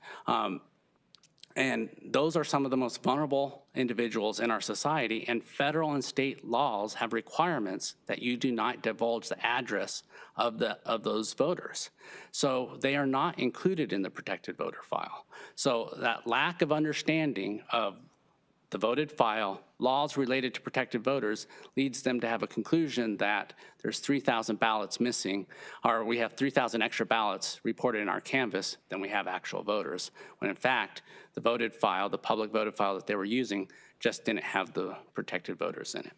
And those are some of the most vulnerable individuals in our society, and federal and state laws have requirements that you do not divulge the address of those voters. So they are not included in the protected voter file. So that lack of understanding of the voted file, laws related to protected voters, leads them to have a conclusion that there's 3,000 ballots missing, or we have 3,000 extra ballots reported in our canvas than we have actual voters, when in fact, the voted file, the public voted file that they were using, just didn't have the protected voters in it.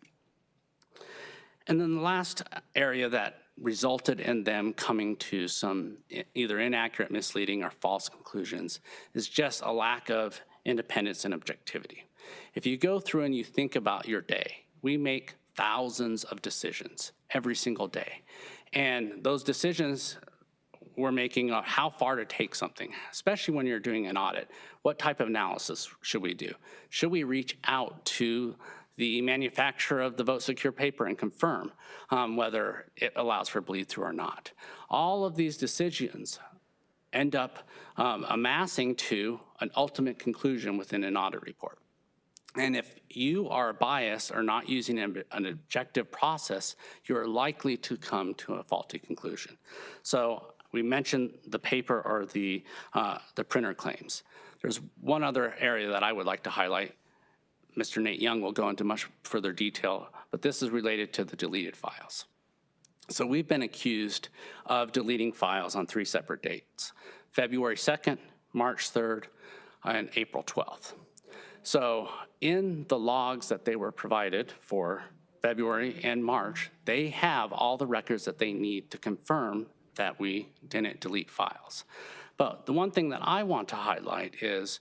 And then the last area that resulted in them coming to some either inaccurate, misleading, or false conclusions is just a lack of independence and objectivity. If you go through and you think about your day, we make thousands of decisions every single day. And those decisions we're making are how far to take something, especially when you're doing an audit. What type of analysis should we do? Should we reach out to the manufacturer of the vote secure paper and confirm whether it allows for bleed through or not? All of these decisions end up amassing to an ultimate conclusion within an audit report. And if you are biased or not using an objective process, you're likely to come to a faulty conclusion. So we mentioned the paper or the printer claims. There's one other area that I would like to highlight. Mr. Nate Young will go into much further detail, but this is related to the deleted files. So we've been accused of deleting files on 3 separate dates: February 2nd, March 3rd, and April 12th. So in the logs that they were provided for February and March, they have all the records that they need to confirm that we didn't delete files. But the one thing that I want to highlight is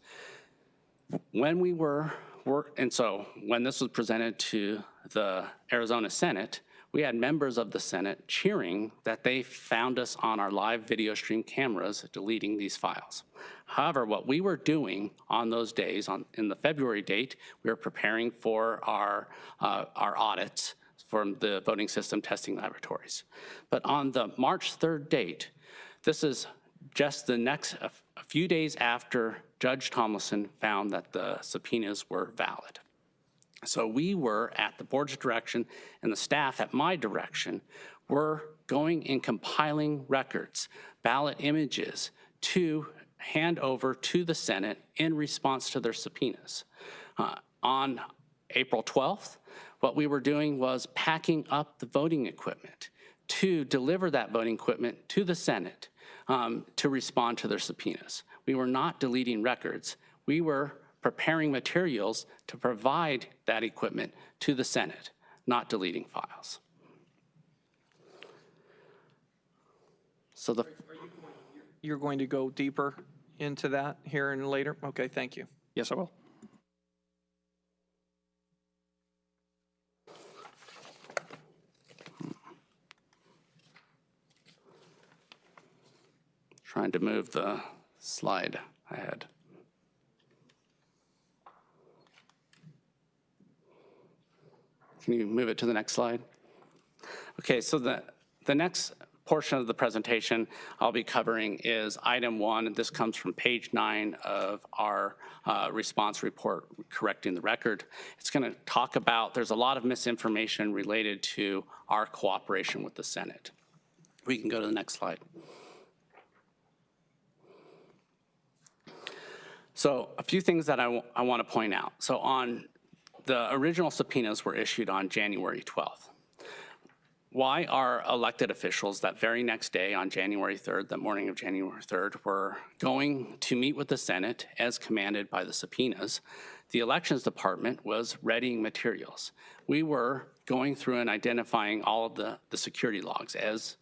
when we when this was presented to the Arizona Senate, we had members of the Senate cheering that they found us on our live video stream cameras deleting these files. However, what we were doing on those days, in the February date, we were preparing for our audits from the voting system testing laboratories. But on the March 3rd date, this is just a few days after Judge Tomlinson found that the subpoenas were valid. So we were, at the board's direction and the staff at my direction, were going and compiling records, ballot images, to hand over to the Senate in response to their subpoenas. On April 12th, what we were doing was packing up the voting equipment to deliver that voting equipment to the Senate to respond to their subpoenas. We were not deleting records. We were preparing materials to provide that equipment to the Senate, not deleting files. So You're going to go deeper into that here and later? Okay, thank you. Yes, I will. Trying to move the slide ahead. Can you move it to the next slide? Okay, so the next portion of the presentation I'll be covering is item 1. This comes from page 9 of our response report, Correcting the Record. It's going to talk about, there's a lot of misinformation related to our cooperation with the Senate. We can go to the next slide. So a few things that I want to point out. So the original subpoenas were issued on January 12th. Why our elected officials that very next day on January 3rd, the morning of January 3rd, were going to meet with the Senate as commanded by the subpoenas? The Elections Department was readying materials. We were going through and identifying all of the security logs as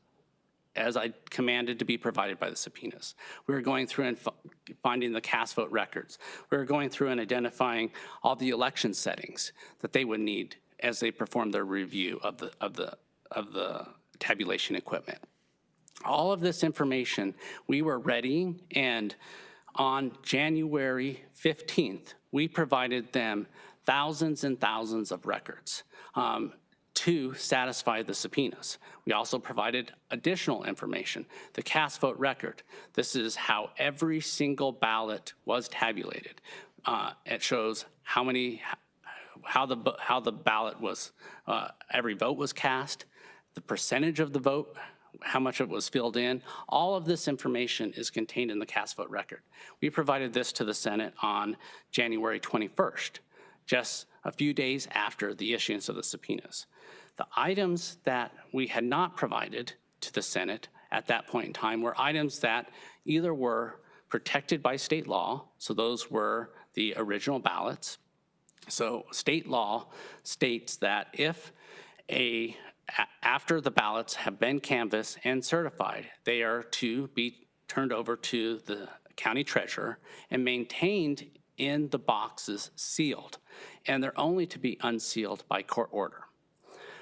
I commanded to be provided by the subpoenas. We were going through and finding the cast vote records. We were going through and identifying all the election settings that they would need as they performed their review of the tabulation equipment. All of this information we were readying, and on January 15th, we provided them thousands and thousands of records to satisfy the subpoenas. We also provided additional information, the cast vote record. This is how every single ballot was tabulated. It shows how the ballot was, every vote was cast, the percentage of the vote, how much it was filled in. All of this information is contained in the cast vote record. We provided this to the Senate on January 21st, just a few days after the issuance of the subpoenas. The items that we had not provided to the Senate at that point in time were items that either were protected by state law, so those were the original ballots. So state law states that if after the ballots have been canvassed and certified, they are to be turned over to the county treasurer and maintained in the boxes sealed, and they're only to be unsealed by court order.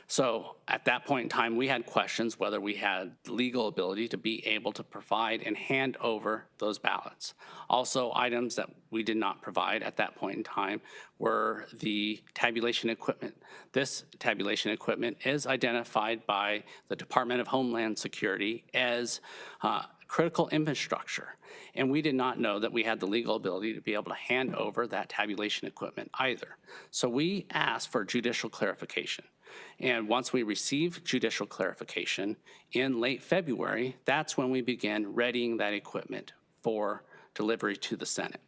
So at that point in time, we had questions whether we had the legal ability to be able to provide and hand over those ballots. Also, items that we did not provide at that point in time were the tabulation equipment. This tabulation equipment is identified by the Department of Homeland Security as critical infrastructure, and we did not know that we had the legal ability to be able to hand over that tabulation equipment either. So we asked for judicial clarification. And once we received judicial clarification in late February, that's when we began readying that equipment for delivery to the Senate.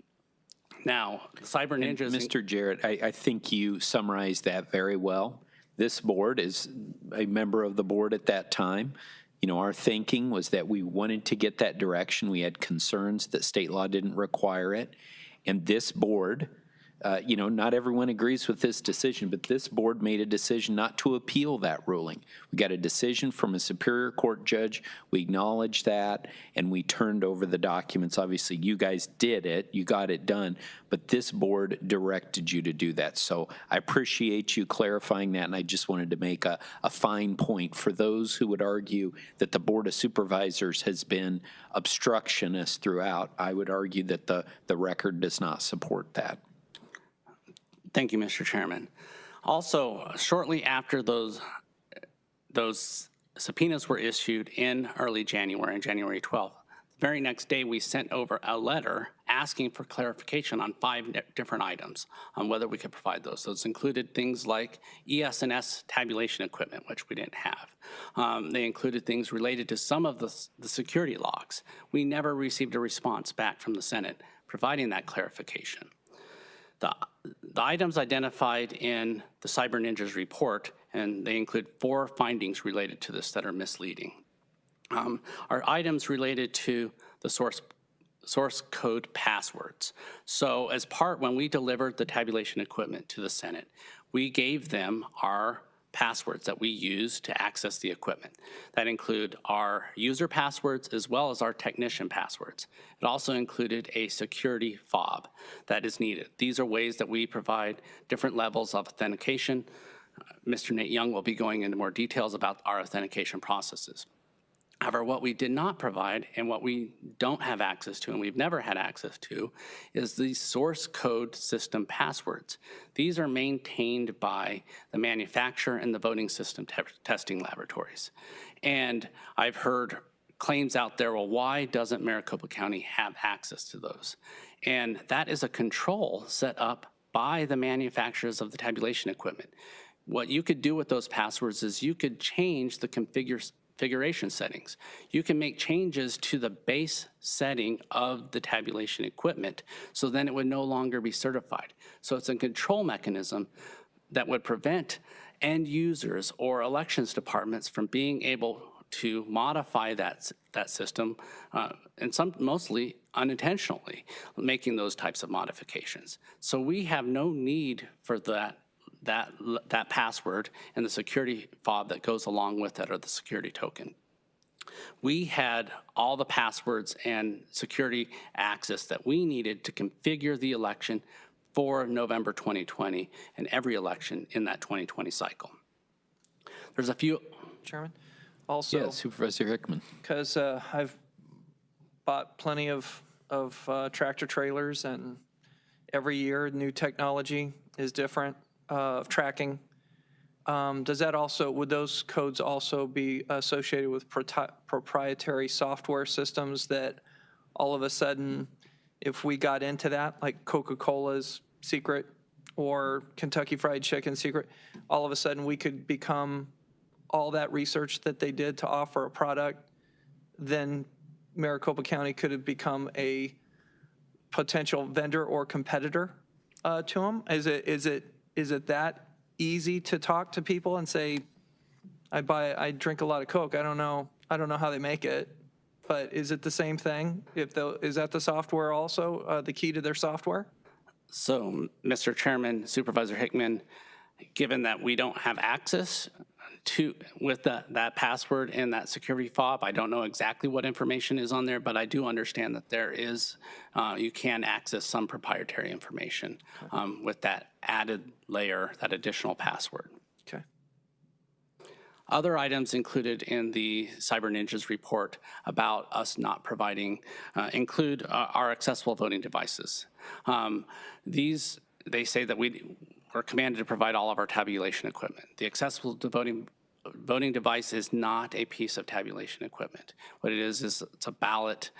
Now, the Cyber Ninjas— Mr. Jarrett, I think you summarized that very well. This board is a member of the board at that time. You know, our thinking was that we wanted to get that direction. We had concerns that state law didn't require it. And this board, you know, not everyone agrees with this decision, but this board made a decision not to appeal that ruling. We got a decision from a Superior Court judge. We acknowledged that, and we turned over the documents. Obviously, you guys did it. You got it done, but this board directed you to do that. So I appreciate you clarifying that, and I just wanted to make a fine point for those who would argue that the Board of Supervisors has been obstructionist throughout. I would argue that the record does not support that. Thank you, Mr. Chairman. Also, shortly after those subpoenas were issued in early January, on January 12th, the very next day we sent over a letter asking for clarification on 5 different items on whether we could provide those. Those included things like ES&S tabulation equipment, which we didn't have. They included things related to some of the security logs. We never received a response back from the Senate providing that clarification. The items identified in the Cyber Ninjas report, and they include 4 findings related to this that are misleading, are items related to the source code passwords. So as part, when we delivered the tabulation equipment to the Senate, we gave them our passwords that we use to access the equipment. That include our user passwords as well as our technician passwords. It also included a security fob that is needed. These are ways that we provide different levels of authentication. Mr. Nate Young will be going into more details about our authentication processes. However, what we did not provide and what we don't have access to and we've never had access to is the source code system passwords. These are maintained by the manufacturer and the voting system testing laboratories. And I've heard claims out there, well, why doesn't Maricopa County have access to those? And that is a control set up by the manufacturers of the tabulation equipment. What you could do with those passwords is you could change the configuration settings. You can make changes to the base setting of the tabulation equipment, so then it would no longer be certified. So it's a control mechanism that would prevent end users or elections departments from being able to modify that system, and mostly unintentionally making those types of modifications. So we have no need for that password and the security fob that goes along with it, or the security token. We had all the passwords and security access that we needed to configure the election for November 2020 and every election in that 2020 cycle. There's a few. Chairman? Also, Yeah, Supervisor Hickman. because I've bought plenty of tractor trailers, and every year new technology is different of tracking. does that also, would those codes also be associated with proprietary software systems that all of a sudden, if we got into that, like Coca-Cola's secret or Kentucky Fried Chicken secret, all of a sudden we could become all that research that they did to offer a product, then Maricopa County could have become a potential vendor or competitor to them? Is it that easy to talk to people and say, I drink a lot of Coke, I don't know how they make it, but is it the same thing? Is that the software also, the key to their software? So, Mr. Chairman, Supervisor Hickman, given that we don't have access to, with that password and that security fob, I don't know exactly what information is on there, but I do understand that there is, you can access some proprietary information with that added layer, that additional password. Okay. Other items included in the Cyber Ninjas report about us not providing include our accessible voting devices. They say that we are commanded to provide all of our tabulation equipment. The accessible to voting device is not a piece of tabulation equipment. What it is it's a ballot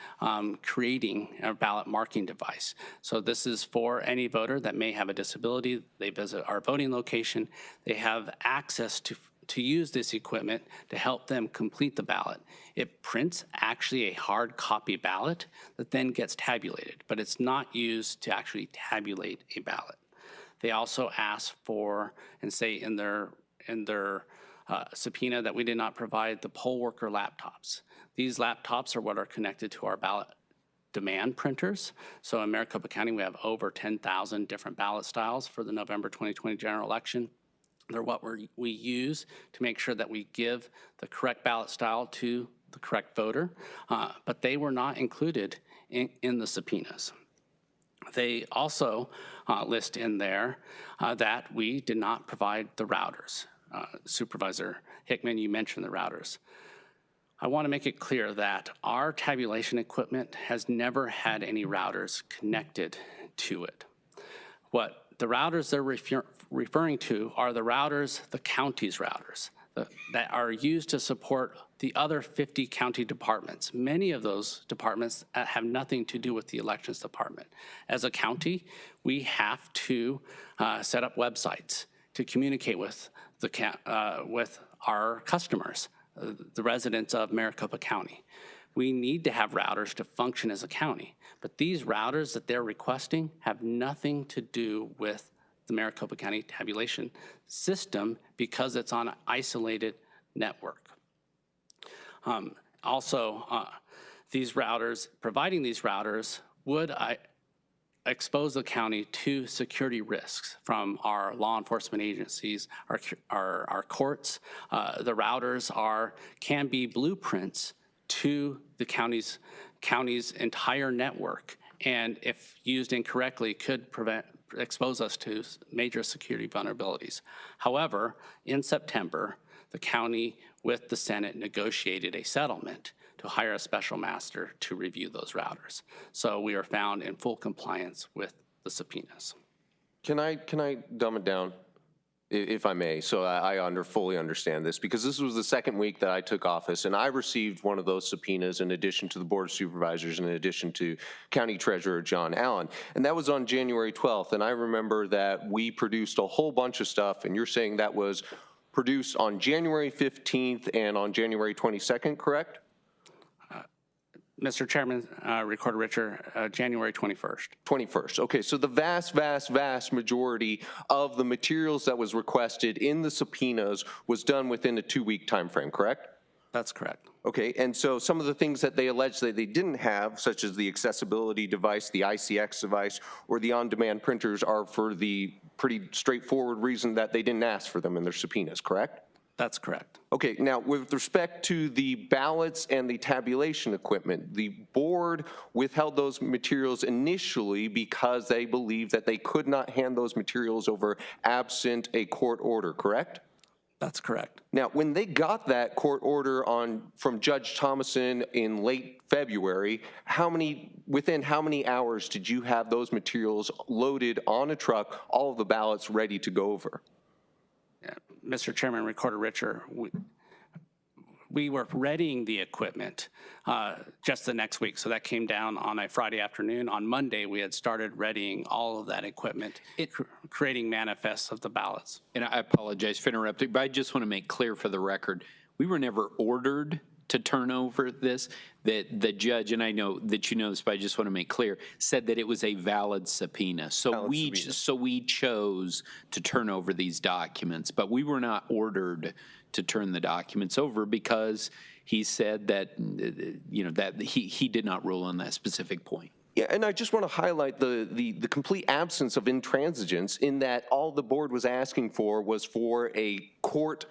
creating a ballot marking device. So this is for any voter that may have a disability. They visit our voting location. They have access to use this equipment to help them complete the ballot. It prints actually a hard copy ballot that then gets tabulated, but it's not used to actually tabulate a ballot. They also ask for, and say in their subpoena, that we did not provide the poll worker laptops. These laptops are what are connected to our ballot demand printers. So in Maricopa County, we have over 10,000 different ballot styles for the November 2020 general election. They're what we use to make sure that we give the correct ballot style to the correct voter, but they were not included in the subpoenas. They also list in there that we did not provide the routers. Supervisor Hickman, you mentioned the routers. I want to make it clear that our tabulation equipment has never had any routers connected to it. What the routers they're referring to are the routers, the county's routers, that are used to support the other 50 county departments. Many of those departments have nothing to do with the elections department. As a county, we have to set up websites to communicate with our customers, the residents of Maricopa County. We need to have routers to function as a county, but these routers that they're requesting have nothing to do with the Maricopa County tabulation system because it's on an isolated network. These routers, providing these routers would expose the county to security risks from our law enforcement agencies, our courts. The routers can be blueprints to the county's entire network, and if used incorrectly, could expose us to major security vulnerabilities. However, in September, the county with the Senate negotiated a settlement to hire a special master to review those routers. So we are found in full compliance with the subpoenas. Can I dumb it down, if I may, so I fully understand this? Because this was the second week that I took office, and I received one of those subpoenas in addition to the Board of Supervisors, in addition to County Treasurer John Allen. And that was on January 12th, and I remember that we produced a whole bunch of stuff, and you're saying that was produced on January 15th and on January 22nd, correct? Mr. Chairman, Recorder Richard, January 21st. 21st. Okay, so the vast majority of the materials that was requested in the subpoenas was done within a 2-week time frame, correct? That's correct. Okay, and so some of the things that they allege that they didn't have, such as the accessibility device, the ICX device, or the on-demand printers, are for the pretty straightforward reason that they didn't ask for them in their subpoenas, correct? That's correct. Okay, now with respect to the ballots and the tabulation equipment, the board withheld those materials initially because they believed that they could not hand those materials over absent a court order, correct? That's correct. Now, when they got that court order from Judge Thomason in late February, within how many hours did you have those materials loaded on a truck, all of the ballots ready to go over? Yeah. Mr. Chairman, Recorder Richer, we were readying the equipment just the next week. So that came down on a Friday afternoon. On Monday, we had started readying all of that equipment, creating manifests of the ballots. And I apologize for interrupting, but I just want to make clear for the record, we were never ordered to turn over this. That the judge, and I know that you know this, but I just want to make clear, said that it was a valid subpoena. So we chose to turn over these documents, but we were not ordered to turn the documents over because he said that, that he did not rule on that specific point. Yeah, and I just want to highlight the complete absence of intransigence in that all the board was asking for was for a court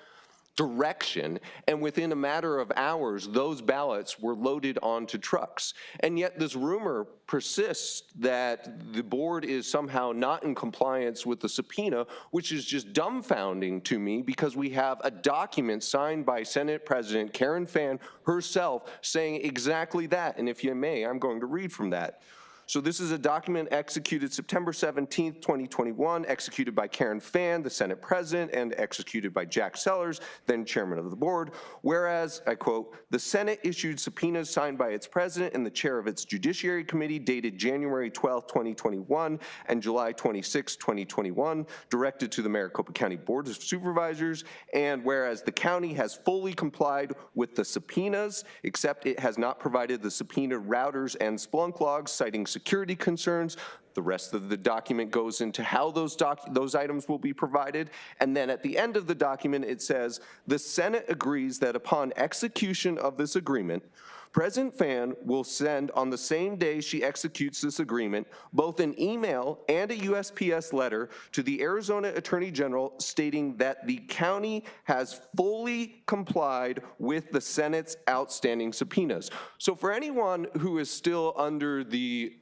direction, and within a matter of hours, those ballots were loaded onto trucks. And yet this rumor persists that the board is somehow not in compliance with the subpoena, which is just dumbfounding to me because we have a document signed by Senate President Karen Fann herself saying exactly that. And if you may, I'm going to read from that. So this is a document executed September 17th, 2021, executed by Karen Fann, the Senate President, and executed by Jack Sellers, then Chairman of the Board. Whereas, I quote, the Senate issued subpoenas signed by its President and the Chair of its Judiciary Committee dated January 12, 2021 and July 26, 2021, directed to the Maricopa County Board of Supervisors. And whereas the county has fully complied with the subpoenas, except it has not provided the subpoena routers and Splunk logs, citing security concerns. The rest of the document goes into how those items will be provided. And then at the end of the document, it says, the Senate agrees that upon execution of this agreement, President Fann will send on the same day she executes this agreement, both an email and a USPS letter to the Arizona Attorney General stating that the county has fully complied with the Senate's outstanding subpoenas. So for anyone who is still under the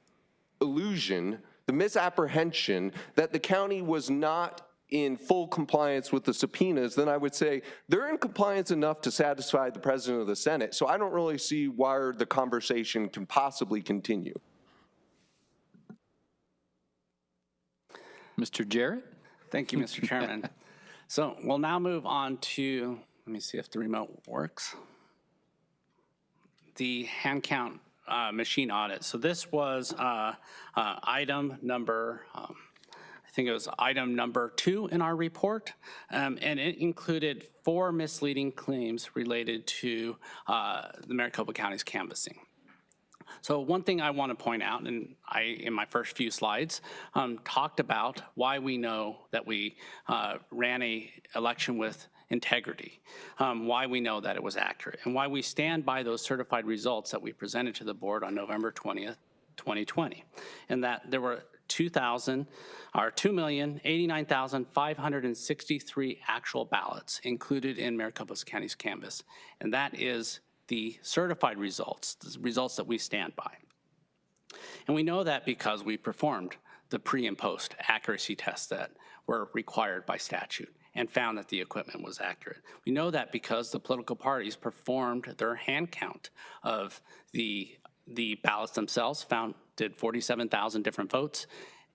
illusion, the misapprehension that the county was not in full compliance with the subpoenas, then I would say they're in compliance enough to satisfy the President of the Senate. So I don't really see why the conversation can possibly continue. Mr. Jarrett? Thank you, Mr. Chairman. So we'll now move on to, let me see if the remote works. The hand count machine audit. So this was item number, I think it was item number 2 in our report, and it included 4 misleading claims related to the Maricopa County's canvassing. So one thing I want to point out, and I, in my first few slides, talked about why we know that we ran a election with integrity, why we know that it was accurate, and why we stand by those certified results that we presented to the board on November 20th, 2020, and that there were 2,089,563 actual ballots included in Maricopa County's canvass, and that is the certified results, the results that we stand by. And we know that because we performed the pre and post accuracy tests that were required by statute and found that the equipment was accurate. We know that because the political parties performed their hand count of the ballots themselves, did 47,000 different votes.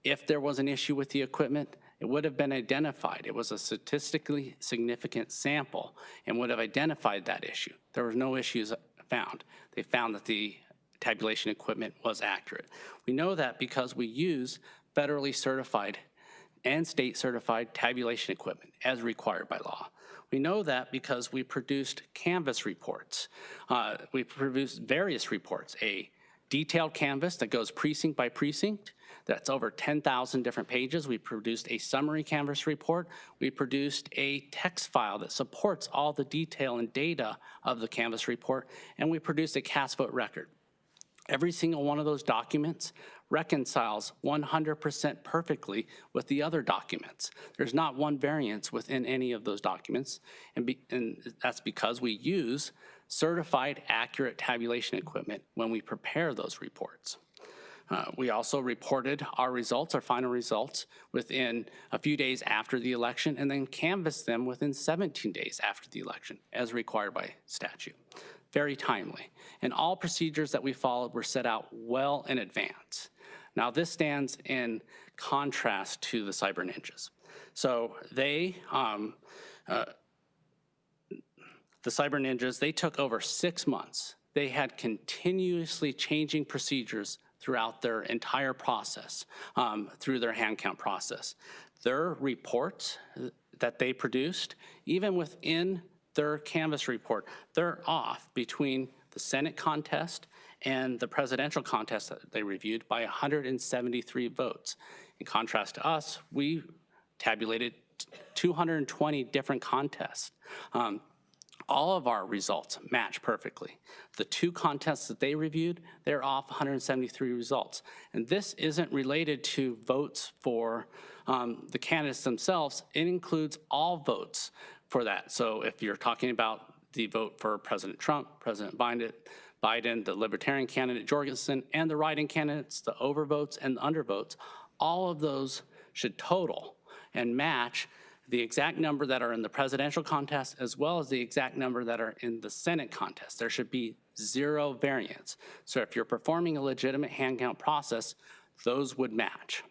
If there was an issue with the equipment, it would have been identified. It was a statistically significant sample and would have identified that issue. There were no issues found. They found that the tabulation equipment was accurate. We know that because we use federally certified and state certified tabulation equipment as required by law. We know that because we produced canvas reports. We produced various reports, a detailed canvas that goes precinct by precinct, that's over 10,000 different pages. We produced a summary canvas report. We produced a text file that supports all the detail and data of the canvas report, and we produced a cast vote record. Every single one of those documents reconciles 100% perfectly with the other documents. There's not one variance within any of those documents, and that's because we use certified accurate tabulation equipment when we prepare those reports. We also reported our results, our final results, within a few days after the election, and then canvassed them within 17 days after the election, as required by statute. Very timely. And all procedures that we followed were set out well in advance. Now, this stands in contrast to the cyber ninjas. So they the Cyber Ninjas, they took over 6 months. They had continuously changing procedures throughout their entire process, through their hand count process. Their reports that they produced, even within their Canvas report, they're off between the Senate contest and the presidential contest that they reviewed by 173 votes. In contrast to us, we tabulated 220 different contests. All of our results match perfectly. The 2 contests that they reviewed, they're off 173 results. And this isn't related to votes for the candidates themselves. It includes all votes for that. So if you're talking about the vote for President Trump, President Biden, the Libertarian candidate Jorgensen, and the write-in candidates, the overvotes and the undervotes, all of those should total and match the exact number that are in the presidential contest as well as the exact number that are in the Senate contest. There should be 0 variance. So if you're performing a legitimate hand count process, those would match.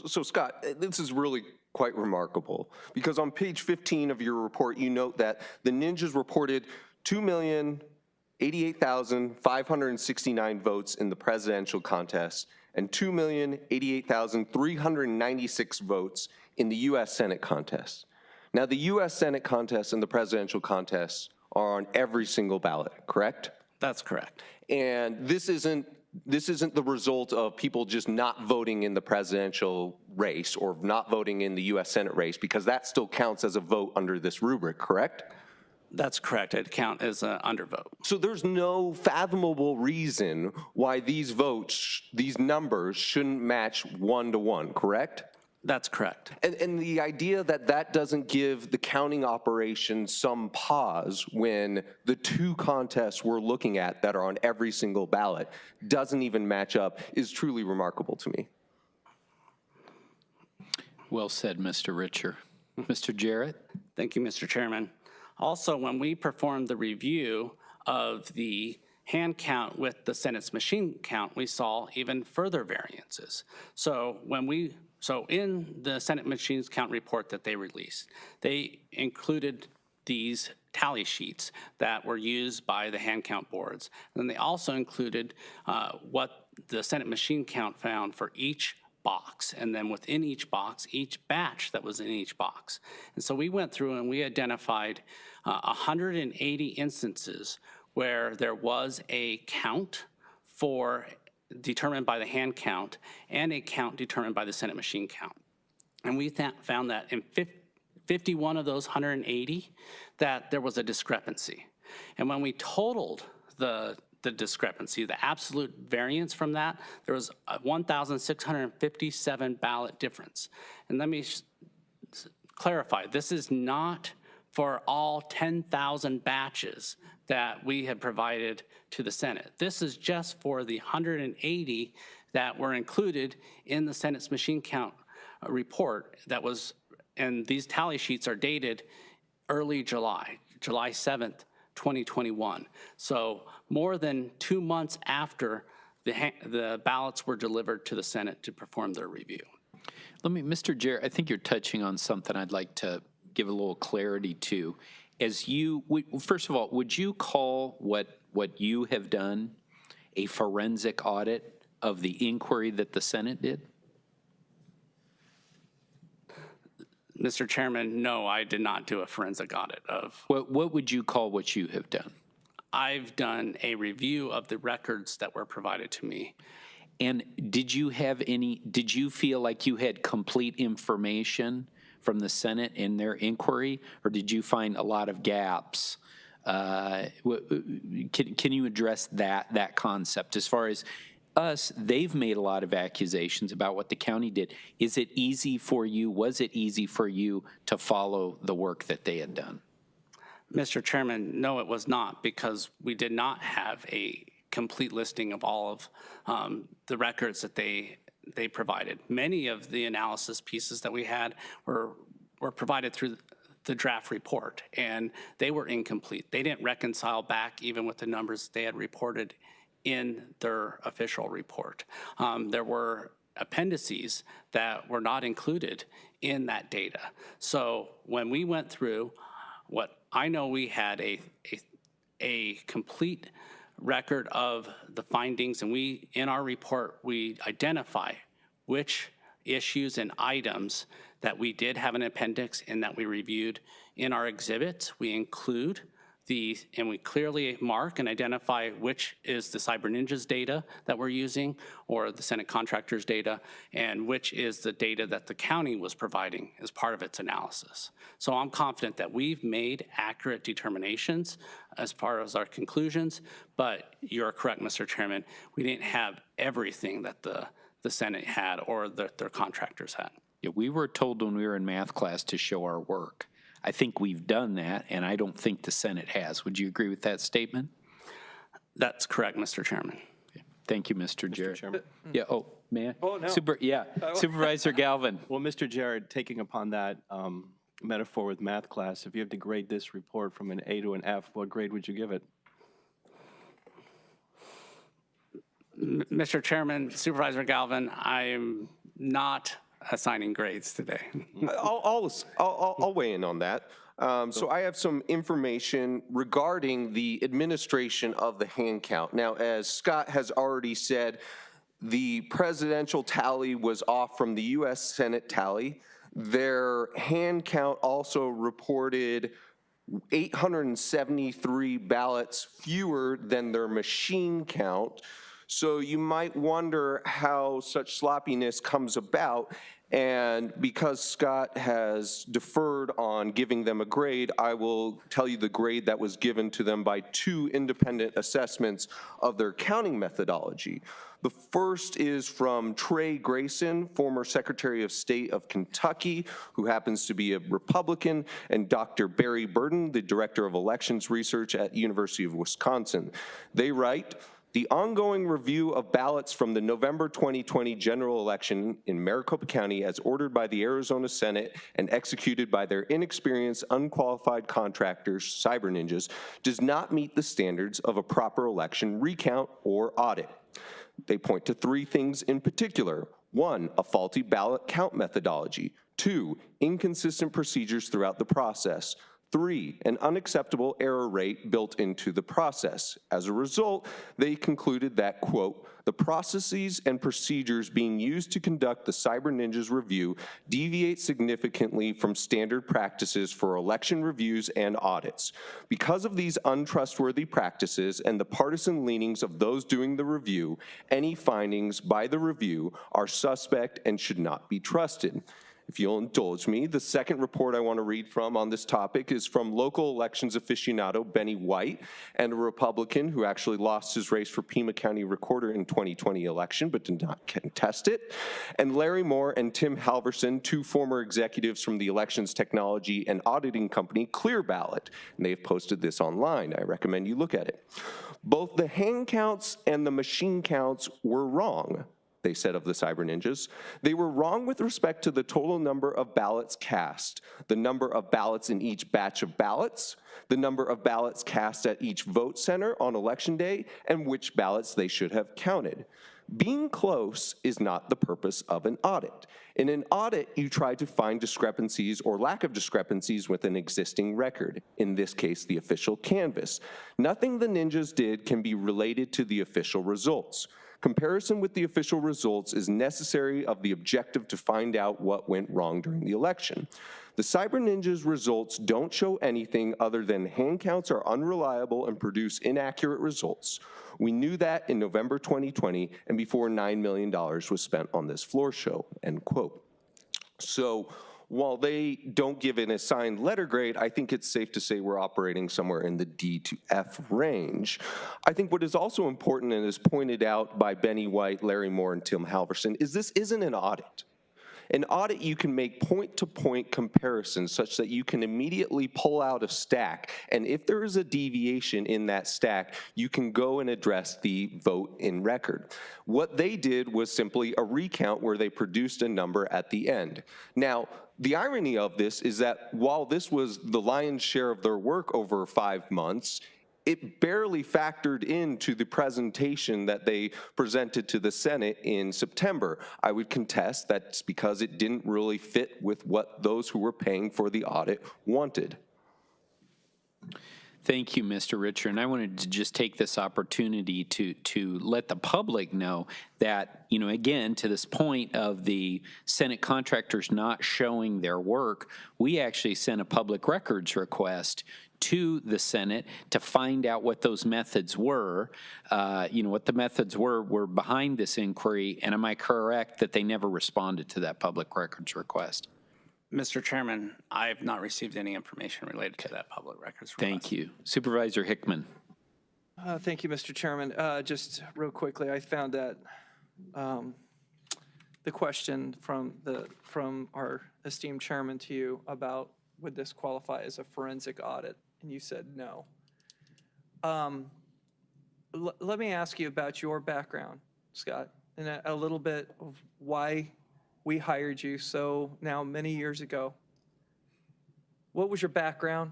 So Scott, this is really quite remarkable because on page 15 of your report, you note that the Ninjas reported 2,088,569 votes in the presidential contest and 2,088,396 votes in the U.S. Senate contest. Now, the U.S. Senate contest and the presidential contest are on every single ballot, correct? That's correct. And this isn't the result of people just not voting in the presidential race or not voting in the U.S. Senate race, because that still counts as a vote under this rubric, correct? That's correct. It'd count as an undervote. So there's no fathomable reason why these votes, these numbers shouldn't match 1-to-1, correct? That's correct. And the idea that that doesn't give the counting operation some pause when the 2 contests we're looking at that are on every single ballot doesn't even match up is truly remarkable to me. Well said, Mr. Richer. Mr. Jarrett? Thank you, Mr. Chairman. Also, when we performed the review of the hand count with the Senate's machine count, we saw even further variances. So in the Senate machines count report that they released, they included these tally sheets that were used by the hand count boards. And then they also included what the Senate machine count found for each box, and then within each box, each batch that was in each box. And so we went through and we identified 180 instances where there was a count determined by the hand count and a count determined by the Senate machine count. And we found that in 51 of those 180 that there was a discrepancy. And when we totaled the discrepancy, the absolute variance from that, there was a 1,657 ballot difference. And let me clarify, this is not for all 10,000 batches that we had provided to the Senate. This is just for the 180 that were included in the Senate's machine count report that was, and these tally sheets are dated early July 7th, 2021. So more than 2 months after the ballots were delivered to the Senate to perform their review. Mr. Jarrett, I think you're touching on something I'd like to give a little clarity to. First of all, would you call what you have done a forensic audit of the inquiry that the Senate did? Mr. Chairman, no, I did not do a forensic audit of. What would you call what you have done? I've done a review of the records that were provided to me. And did you feel like you had complete information from the Senate in their inquiry, or did you find a lot of gaps? Can you address that concept? As far as us, they've made a lot of accusations about what the county did. Was it easy for you to follow the work that they had done? Mr. Chairman, no, it was not, because we did not have a complete listing of all of the records that they provided. Many of the analysis pieces that we had were provided through the draft report, and they were incomplete. They didn't reconcile back even with the numbers they had reported in their official report. There were appendices that were not included in that data. So when we went through what I know, we had a complete record of the findings, and in our report, we identify which issues and items that we did have an appendix and that we reviewed in our exhibits. We include and we clearly mark and identify which is the Cyber Ninjas data that we're using, or the Senate contractors data, and which is the data that the county was providing as part of its analysis. So I'm confident that we've made accurate determinations as far as our conclusions, but you're correct, Mr. Chairman, we didn't have everything that the Senate had or that their contractors had. Yeah, we were told when we were in math class to show our work. I think we've done that, and I don't think the Senate has. Would you agree with that statement? That's correct, Mr. Chairman. Okay. Thank you, Mr. Jarrett. Chairman. Yeah, oh, man. Oh, no. Supervisor Galvin. Well, Mr. Jarrett, taking upon that metaphor with math class, if you have to grade this report from an A to an F, what grade would you give it? Mr. Chairman, Supervisor Galvin, I am not assigning grades today. I'll weigh in on that. So I have some information regarding the administration of the hand count. Now, as Scott has already said, the presidential tally was off from the U.S. Senate tally. Their hand count also reported 873 ballots fewer than their machine count. So you might wonder how such sloppiness comes about. And because Scott has deferred on giving them a grade, I will tell you the grade that was given to them by two independent assessments of their counting methodology. The first is from Trey Grayson, former Secretary of State of Kentucky, who happens to be a Republican, and Dr. Barry Burden, the Director of Elections Research at University of Wisconsin. They write, the ongoing review of ballots from the November 2020 general election in Maricopa County as ordered by the Arizona Senate and executed by their inexperienced, unqualified contractors, Cyber Ninjas, does not meet the standards of a proper election recount or audit. They point to three things in particular. 1, a faulty ballot count methodology. 2, inconsistent procedures throughout the process. 3, an unacceptable error rate built into the process. As a result, they concluded that, quote, the processes and procedures being used to conduct the Cyber Ninjas review deviate significantly from standard practices for election reviews and audits. Because of these untrustworthy practices and the partisan leanings of those doing the review, any findings by the review are suspect and should not be trusted. If you'll indulge me, the second report I want to read from on this topic is from local elections aficionado Benny White, and a Republican who actually lost his race for Pima County Recorder in 2020 election but did not contest it, and Larry Moore and Tim Halverson, two former executives from the elections technology and auditing company Clear Ballot, and they've posted this online. I recommend you look at it. Both the hand counts and the machine counts were wrong, they said of the Cyber Ninjas. They were wrong with respect to the total number of ballots cast, the number of ballots in each batch of ballots, the number of ballots cast at each vote center on election day, and which ballots they should have counted. Being close is not the purpose of an audit. In an audit, you try to find discrepancies or lack of discrepancies with an existing record, in this case, the official canvas. Nothing the Ninjas did can be related to the official results. Comparison with the official results is necessary of the objective to find out what went wrong during the election. The Cyber Ninjas results don't show anything other than hand counts are unreliable and produce inaccurate results. We knew that in November 2020 and before $9 million was spent on this floor show, end quote. So while they don't give an assigned letter grade, I think it's safe to say we're operating somewhere in the D to F range. I think what is also important and is pointed out by Benny White, Larry Moore, and Tim Halverson is this isn't an audit. An audit, you can make point-to-point comparisons such that you can immediately pull out a stack, and if there is a deviation in that stack, you can go and address the vote in record. What they did was simply a recount where they produced a number at the end. Now, the irony of this is that while this was the lion's share of their work over 5 months, it barely factored into the presentation that they presented to the Senate in September. I would contest that's because it didn't really fit with what those who were paying for the audit wanted. Thank you, Mr. Richer. And I wanted to just take this opportunity to let the public know that, you know, again, to this point of the Senate contractors not showing their work, we actually sent a public records request to the Senate to find out what those methods were, what the methods were behind this inquiry. And am I correct that they never responded to that public records request? Mr. Chairman, I have not received any information related to that public records request. Thank you. Supervisor Hickman. Thank you, Mr. Chairman. Just real quickly, I found that the question from our esteemed chairman to you about would this qualify as a forensic audit, and you said no. Let me ask you about your background, Scott, and a little bit of why we hired you so now many years ago. What was your background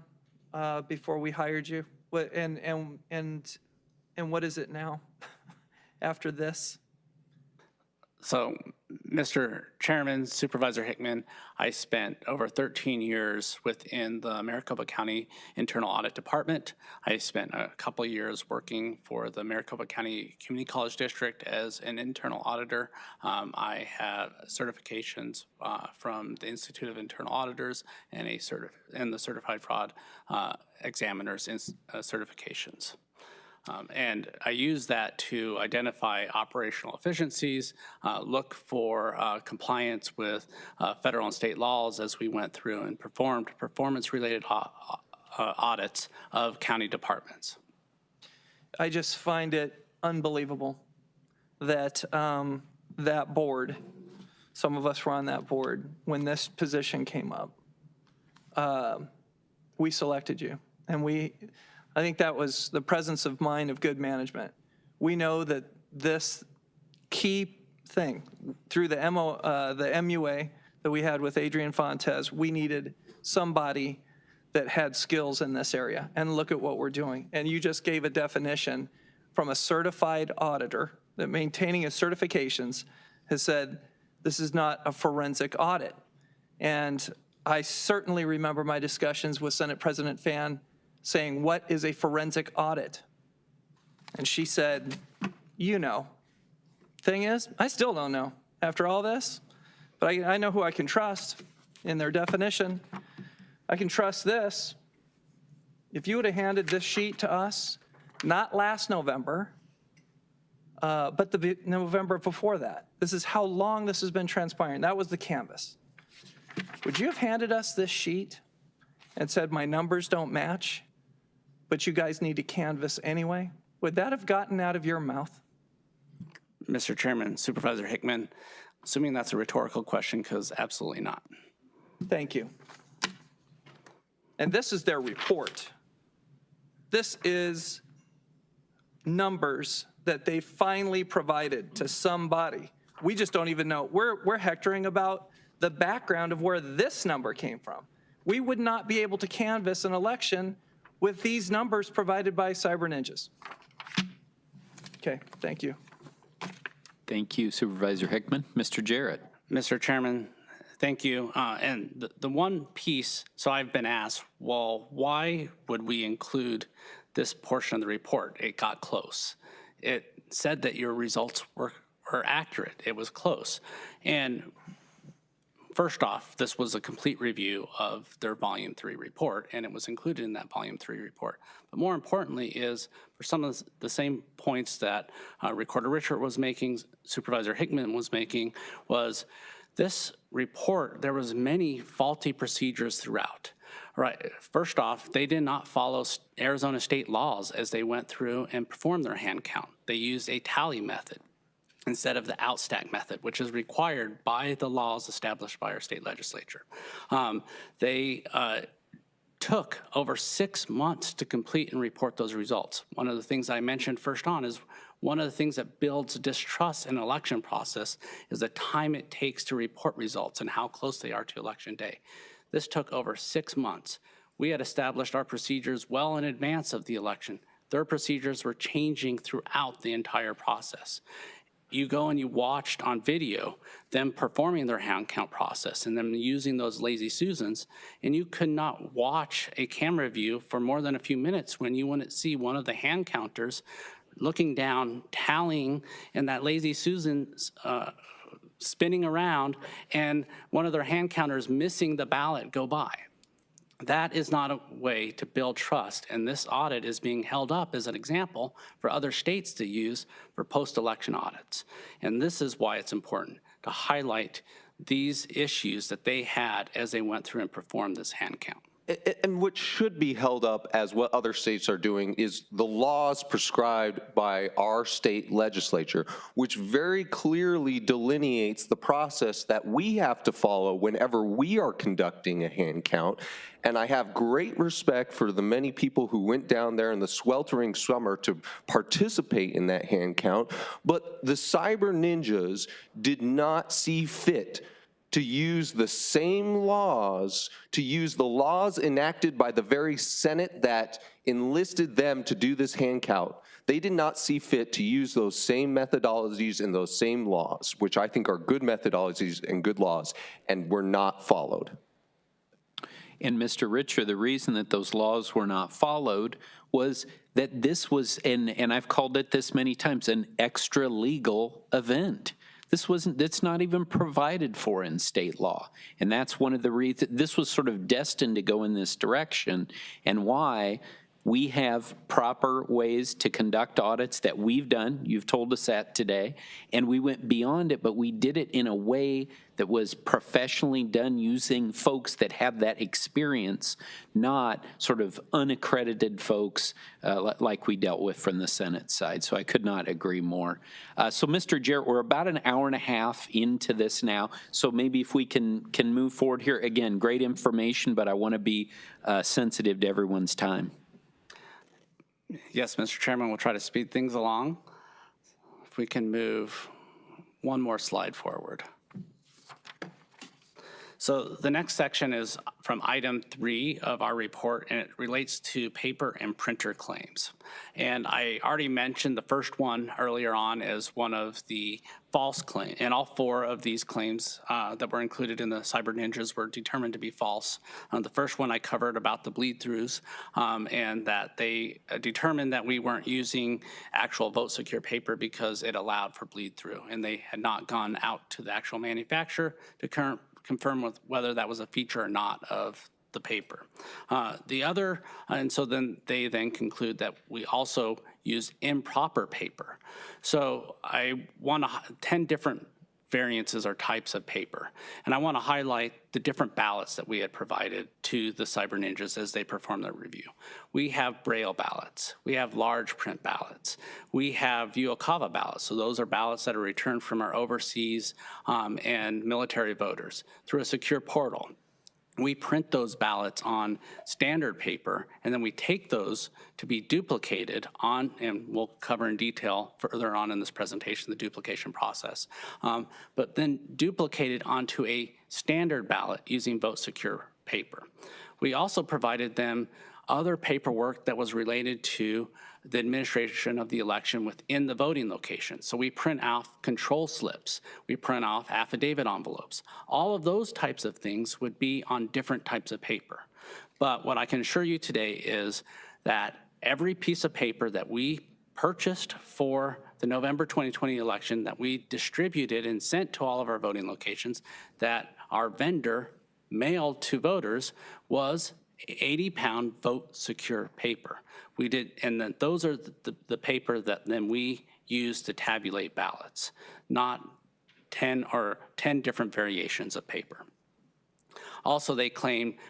before we hired you? And what is it now after this? So, Mr. Chairman, Supervisor Hickman, I spent over 13 years within the Maricopa County Internal Audit Department. I spent a couple of years working for the Maricopa County Community College District as an internal auditor. I have certifications from the Institute of Internal Auditors and the Certified Fraud Examiners certifications. And I use that to identify operational efficiencies, look for compliance with federal and state laws as we went through and performed performance-related audits of county departments. I just find it unbelievable that that board, some of us were on that board, when this position came up, we selected you. And I think that was the presence of mind of good management. We know that this key thing, through the MUA that we had with Adrian Fontes, we needed somebody that had skills in this area. And look at what we're doing. And you just gave a definition from a certified auditor that maintaining his certifications has said this is not a forensic audit. And I certainly remember my discussions with Senate President Fan saying, what is a forensic audit? And she said, you know. Thing is, I still don't know after all this, but I know who I can trust in their definition. I can trust this. If you would have handed this sheet to us, not last November, but the November before that, this is how long this has been transpiring. That was the canvas. Would you have handed us this sheet and said, my numbers don't match, but you guys need to canvass anyway? Would that have gotten out of your mouth? Mr. Chairman, Supervisor Hickman, assuming that's a rhetorical question, because absolutely not. Thank you. And this is their report. This is numbers that they finally provided to somebody. We just don't even know. We're hectoring about the background of where this number came from. We would not be able to canvass an election with these numbers provided by Cyber Ninjas. Okay, thank you. Thank you, Supervisor Hickman. Mr. Jarrett. Mr. Chairman, thank you. And the one piece, so I've been asked, well, why would we include this portion of the report? It got close. It said that your results were accurate. It was close. And first off, this was a complete review of their Volume 3 report, and it was included in that Volume 3 report. But more importantly is, for some of the same points that Recorder Richard was making, Supervisor Hickman was making, was this report, there was many faulty procedures throughout. Right. First off, they did not follow Arizona state laws as they went through and performed their hand count. They used a tally method instead of the outstack method, which is required by the laws established by our state legislature. They took over 6 months to complete and report those results. One of the things I mentioned first on is one of the things that builds distrust in an election process is the time it takes to report results and how close they are to election day. This took over 6 months. We had established our procedures well in advance of the election. Their procedures were changing throughout the entire process. You go and you watched on video them performing their hand count process and them using those lazy Susans, and you could not watch a camera view for more than a few minutes when you wouldn't see one of the hand counters looking down, tallying, and that lazy Susan spinning around, and one of their hand counters missing the ballot go by. That is not a way to build trust, and this audit is being held up as an example for other states to use for post-election audits. And this is why it's important to highlight these issues that they had as they went through and performed this hand count. And what should be held up as what other states are doing is the laws prescribed by our state legislature, which very clearly delineates the process that we have to follow whenever we are conducting a hand count. And I have great respect for the many people who went down there in the sweltering summer to participate in that hand count, but the cyber ninjas did not see fit to use the same laws, to use the laws enacted by the very Senate that enlisted them to do this hand count. They did not see fit to use those same methodologies and those same laws, which I think are good methodologies and good laws, and were not followed. And Mr. Richer, the reason that those laws were not followed was that this was, and I've called it this many times, an extra legal event. That's not even provided for in state law. And that's one of the reasons, this was sort of destined to go in this direction, and why we have proper ways to conduct audits that we've done. You've told us that today. And we went beyond it, but we did it in a way that was professionally done using folks that have that experience, not sort of unaccredited folks like we dealt with from the Senate side. So I could not agree more. So Mr. Jarrett, we're about an hour and a half into this now. So maybe if we can move forward here. Again, great information, but I want to be sensitive to everyone's time. Yes, Mr. Chairman, we'll try to speed things along. If we can move one more slide forward. So the next section is from item 3 of our report, and it relates to paper and printer claims. And I already mentioned the first one earlier on as one of the false claims, and all 4 of these claims that were included in the Cyber Ninjas were determined to be false. The first one I covered about the bleed-throughs, and that they determined that we weren't using actual vote-secure paper because it allowed for bleed-through, and they had not gone out to the actual manufacturer to confirm with whether that was a feature or not of the paper. And so then they conclude that we also use improper paper. So I want 10 different variances or types of paper. And I want to highlight the different ballots that we had provided to the Cyber Ninjas as they perform their review. We have Braille ballots. We have large print ballots. We have Viocava ballots. So those are ballots that are returned from our overseas and military voters through a secure portal. We print those ballots on standard paper, and then we take those to be duplicated on, and we'll cover in detail further on in this presentation, the duplication process, but then duplicated onto a standard ballot using vote secure paper. We also provided them other paperwork that was related to the administration of the election within the voting location. So we print off control slips, we print off affidavit envelopes. All of those types of things would be on different types of paper. But what I can assure you today is that every piece of paper that we purchased for the November 2020 election, that we distributed and sent to all of our voting locations, that our vendor mailed to voters, was 80-pound vote secure paper. We did, and then those are the paper that then we use to tabulate ballots, not 10 different variations of paper. Also, they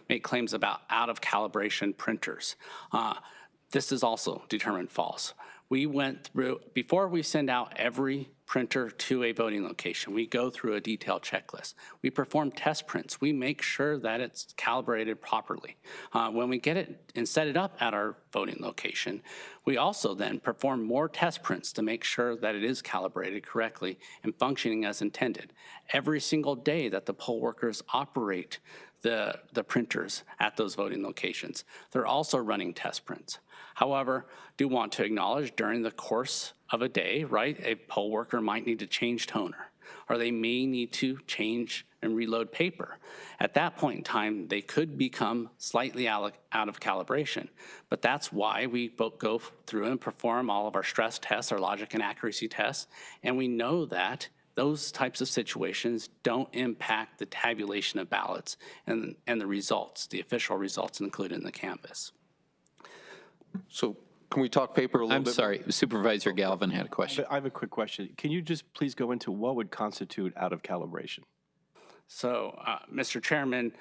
make claims about out of calibration printers. This is also determined false. We went through, before we send out every printer to a voting location, we go through a detailed checklist. We perform test prints. We make sure that it's calibrated properly. When we get it and set it up at our voting location, we also then perform more test prints to make sure that it is calibrated correctly and functioning as intended. Every single day that the poll workers operate the printers at those voting locations, they're also running test prints. However, do want to acknowledge during the course of a day, right, a poll worker might need to change toner, or they may need to change and reload paper. At that point in time, they could become slightly out of calibration. But that's why we both go through and perform all of our stress tests, our logic and accuracy tests, and we know that those types of situations don't impact the tabulation of ballots and the results, the official results included in the canvas. So can we talk paper a little I'm bit? sorry, Supervisor Galvin had a question. I have a quick question. Can you just please go into what would constitute out of calibration? So, Mr. Chairman,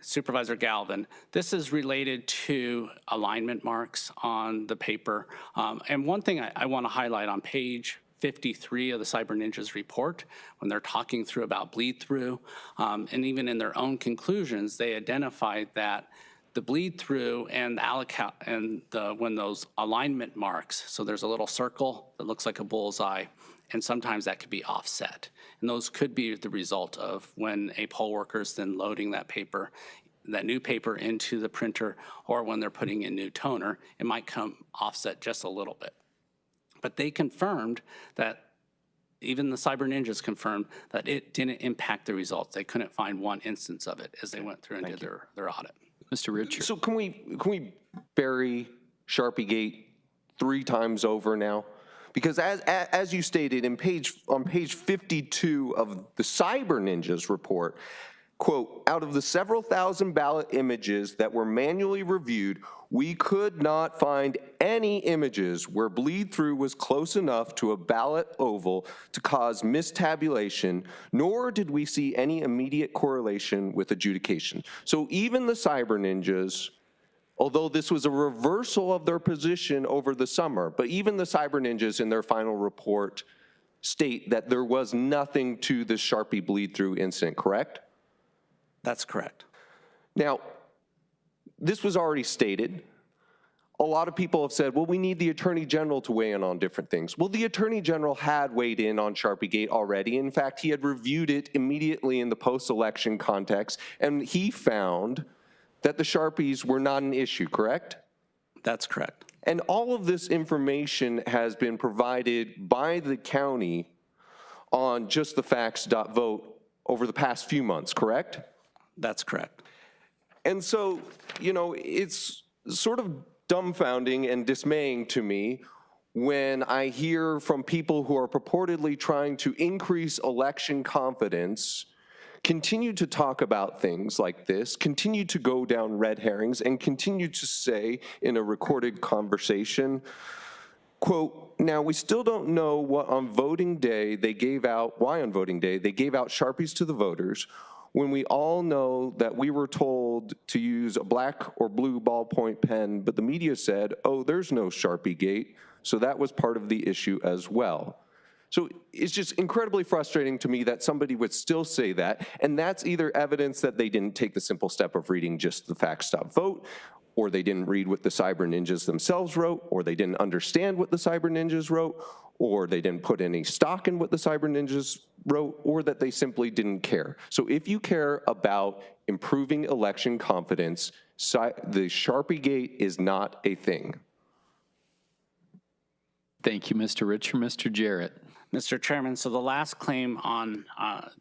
Supervisor Galvin, this is related to alignment marks on the paper. And one thing I want to highlight on page 53 of the Cyber Ninjas report, when they're talking through about bleed through, and even in their own conclusions, they identified that the bleed through and when those alignment marks, so there's a little circle that looks like a bullseye, and sometimes that could be offset. And those could be the result of when a poll worker is then loading that paper, that new paper into the printer, or when they're putting in new toner, it might come offset just a little bit. But they confirmed that, even the Cyber Ninjas confirmed that it didn't impact the results. They couldn't find one instance of it as they went through and did their audit. Mr. Richard. So can we bury Sharpie Gate 3 times over now? Because as you stated on page 52 of the Cyber Ninjas report, quote, out of the several thousand ballot images that were manually reviewed, we could not find any images where bleed through was close enough to a ballot oval to cause mistabulation, nor did we see any immediate correlation with adjudication. So even the Cyber Ninjas, although this was a reversal of their position over the summer, but even the Cyber Ninjas in their final report state that there was nothing to the Sharpie bleed through incident, correct? That's correct. Now, this was already stated. A lot of people have said, well, we need the Attorney General to weigh in on different things. Well, the Attorney General had weighed in on Sharpie Gate already. In fact, he had reviewed it immediately in the post-election context, and he found that the Sharpies were not an issue, correct? That's correct. And all of this information has been provided by the county on justthefacts.vote over the past few months, correct? That's correct. And so, you know, it's sort of dumbfounding and dismaying to me when I hear from people who are purportedly trying to increase election confidence continue to talk about things like this, continue to go down red herrings, and continue to say in a recorded conversation, quote, now we still don't know what on voting day they gave out, why on voting day they gave out Sharpies to the voters, when we all know that we were told to use a black or blue ballpoint pen, but the media said, oh, there's no Sharpie Gate, so that was part of the issue as well. So it's just incredibly frustrating to me that somebody would still say that, and that's either evidence that they didn't take the simple step of reading just the facts.vote, or they didn't read what the Cyber Ninjas themselves wrote, or they didn't understand what the Cyber Ninjas wrote, or they didn't put any stock in what the Cyber Ninjas wrote, or that they simply didn't care. So if you care about improving election confidence, the Sharpie Gate is not a thing. Thank you, Mr. Richard. Mr. Jarrett. Mr. Chairman, so the last claim on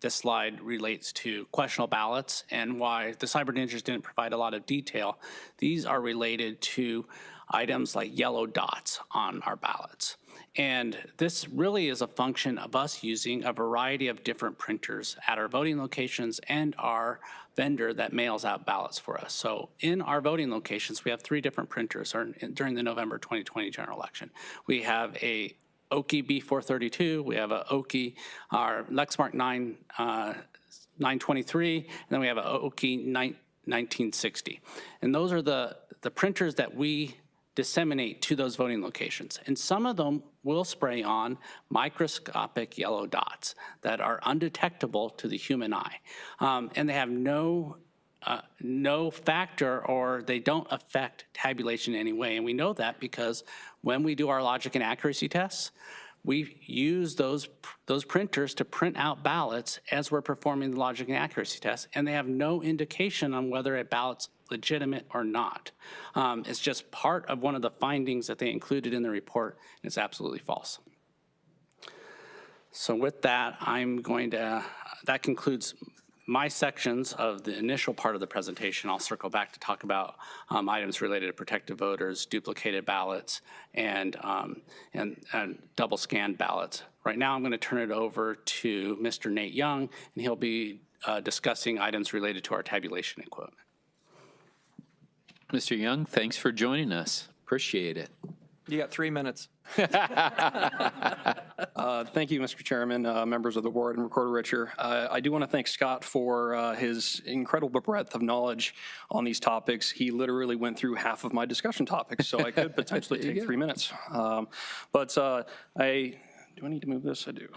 this slide relates to questionable ballots and why the Cyber Ninjas didn't provide a lot of detail. These are related to items like yellow dots on our ballots. And this really is a function of us using a variety of different printers at our voting locations and our vendor that mails out ballots for us. So in our voting locations, we have 3 different printers during the November 2020 general election. We have a Oki B432, we have a Oki, our Lexmark 923, and then we have a Oki 1960. And those are the printers that we disseminate to those voting locations. And some of them will spray on microscopic yellow dots that are undetectable to the human eye. And they have no factor, or they don't affect tabulation in any way. And we know that because when we do our logic and accuracy tests, we use those printers to print out ballots as we're performing the logic and accuracy test, and they have no indication on whether a ballot's legitimate or not. It's just part of one of the findings that they included in the report, and it's absolutely false. So with that, that concludes my sections of the initial part of the presentation. I'll circle back to talk about items related to protected voters, duplicated ballots, and double scanned ballots. Right now, I'm going to turn it over to Mr. Nate Young, and he'll be discussing items related to our tabulation equipment. Mr. Young, thanks for joining us. Appreciate it. You got 3 minutes. Thank you, Mr. Chairman, members of the board, and Recorder Richer. I do want to thank Scott for his incredible breadth of knowledge on these topics. He literally went through half of my discussion topics, so I could potentially take 3 minutes. Do I need to move this? I do.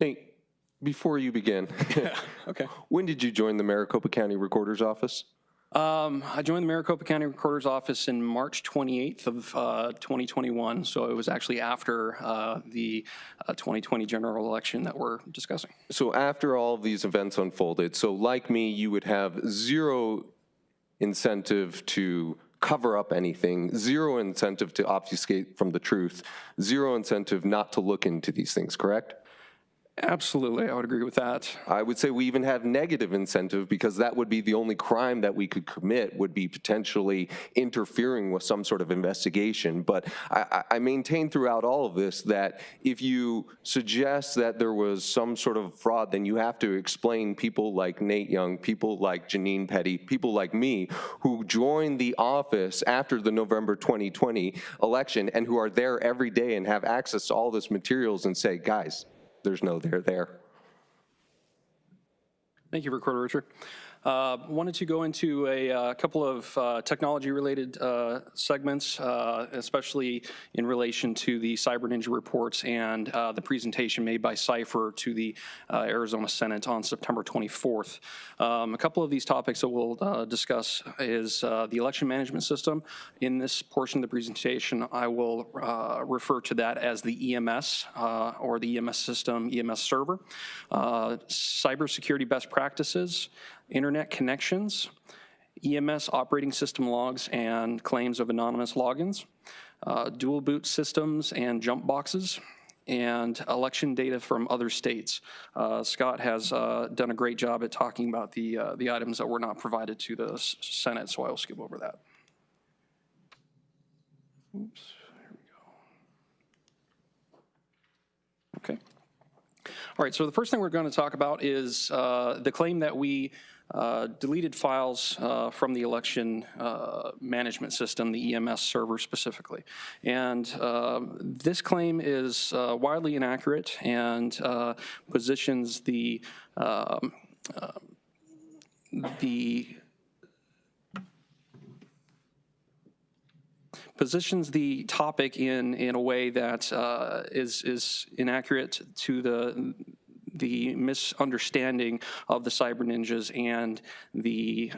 Nate, before you begin, Okay. when did you join the Maricopa County Recorder's Office? I joined the Maricopa County Recorder's Office in March 28th of 2021, so it was actually after the 2020 general election that we're discussing. So after all of these events unfolded, so like me, you would have zero incentive to cover up anything, zero incentive to obfuscate from the truth, zero incentive not to look into these things, correct? Absolutely, I would agree with that. I would say we even have negative incentive because that would be the only crime that we could commit would be potentially interfering with some sort of investigation. But I maintain throughout all of this that if you suggest that there was some sort of fraud, then you have to explain people like Nate Young, people like Janine Petty, people like me who joined the office after the November 2020 election and who are there every day and have access to all this materials and say, guys, there's no there. Thank you, Recorder Richard. Wanted to go into a couple of technology-related segments, especially in relation to the Cyber Ninja reports and the presentation made by Cypher to the Arizona Senate on September 24th. A couple of these topics that we'll discuss is the election management system. In this portion of the presentation, I will refer to that as the EMS or the EMS system, EMS server, cybersecurity best practices, internet connections, EMS operating system logs and claims of anonymous logins, dual boot systems and jump boxes, and election data from other states. Scott has done a great job at talking about the items that were not provided to the Senate, so I will skip over that. Oops, here we go. Okay. All right, so the first thing we're going to talk about is the claim that we deleted files from the election management system, the EMS server specifically. And this claim is widely inaccurate and positions the topic in a way that is inaccurate to the misunderstanding of the Cyber Ninjas and the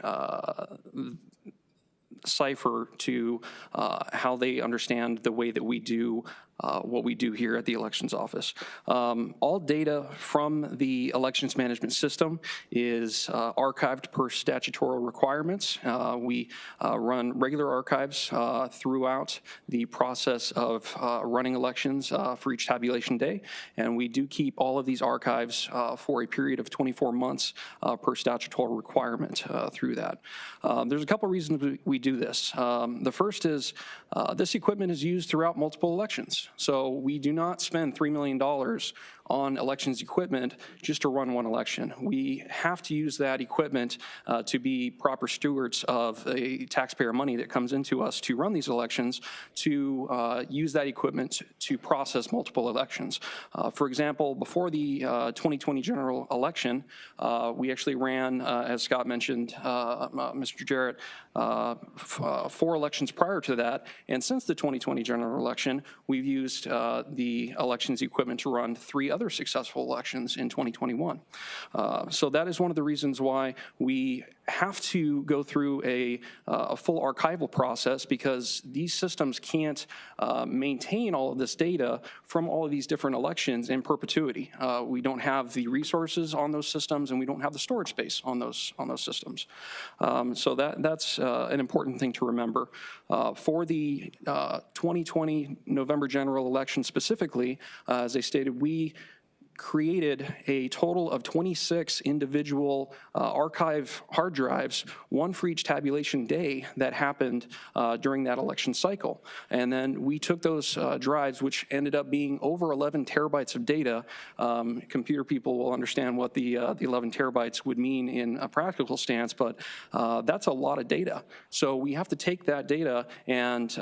Cypher to how they understand the way that we do what we do here at the Elections Office. All data from the elections management system is archived per statutory requirements. We run regular archives throughout the process of running elections for each tabulation day, and we do keep all of these archives for a period of 24 months per statutory requirement through that. There's a couple reasons we do this. The first is this equipment is used throughout multiple elections. So we do not spend $3 million on elections equipment just to run one election. We have to use that equipment to be proper stewards of the taxpayer money that comes into us to run these elections, to use that equipment to process multiple elections. For example, before the 2020 general election, we actually ran, as Scott mentioned, Mr. Jarrett, 4 elections prior to that, and since the 2020 general election, we've used the elections equipment to run 3 other other successful elections in 2021. So that is one of the reasons why we have to go through a full archival process, because these systems can't maintain all of this data from all of these different elections in perpetuity. We don't have the resources on those systems, and we don't have the storage space on those systems. So that's an important thing to remember. For the 2020 November general election specifically, as I stated, we created a total of 26 individual archive hard drives, one for each tabulation day that happened during that election cycle. And then we took those drives, which ended up being over 11 terabytes of data. Computer people will understand what the 11 terabytes would mean in a practical stance, but that's a lot of data. So we have to take that data and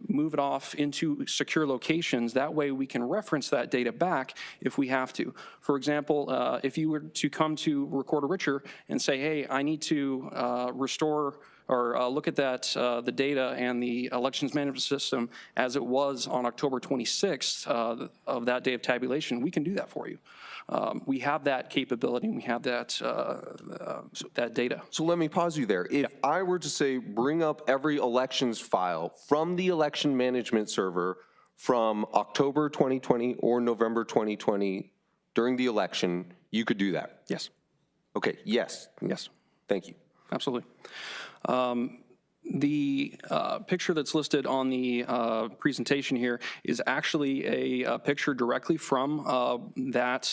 move it off into secure locations. That way we can reference that data back if we have to. For example, if you were to come to Recorder Richer and say, hey, I need to restore or look at that, the data and the elections management system as it was on October 26th of that day of tabulation, we can do that for you. We have that capability, and we have that, that data. So let me pause you there. If I were to say, bring up every elections file from the election management server from October 2020 or November 2020 during the election, you could do that? Yes. Okay, yes. Yes. Thank you. Absolutely. The picture that's listed on the presentation here is actually a picture directly from that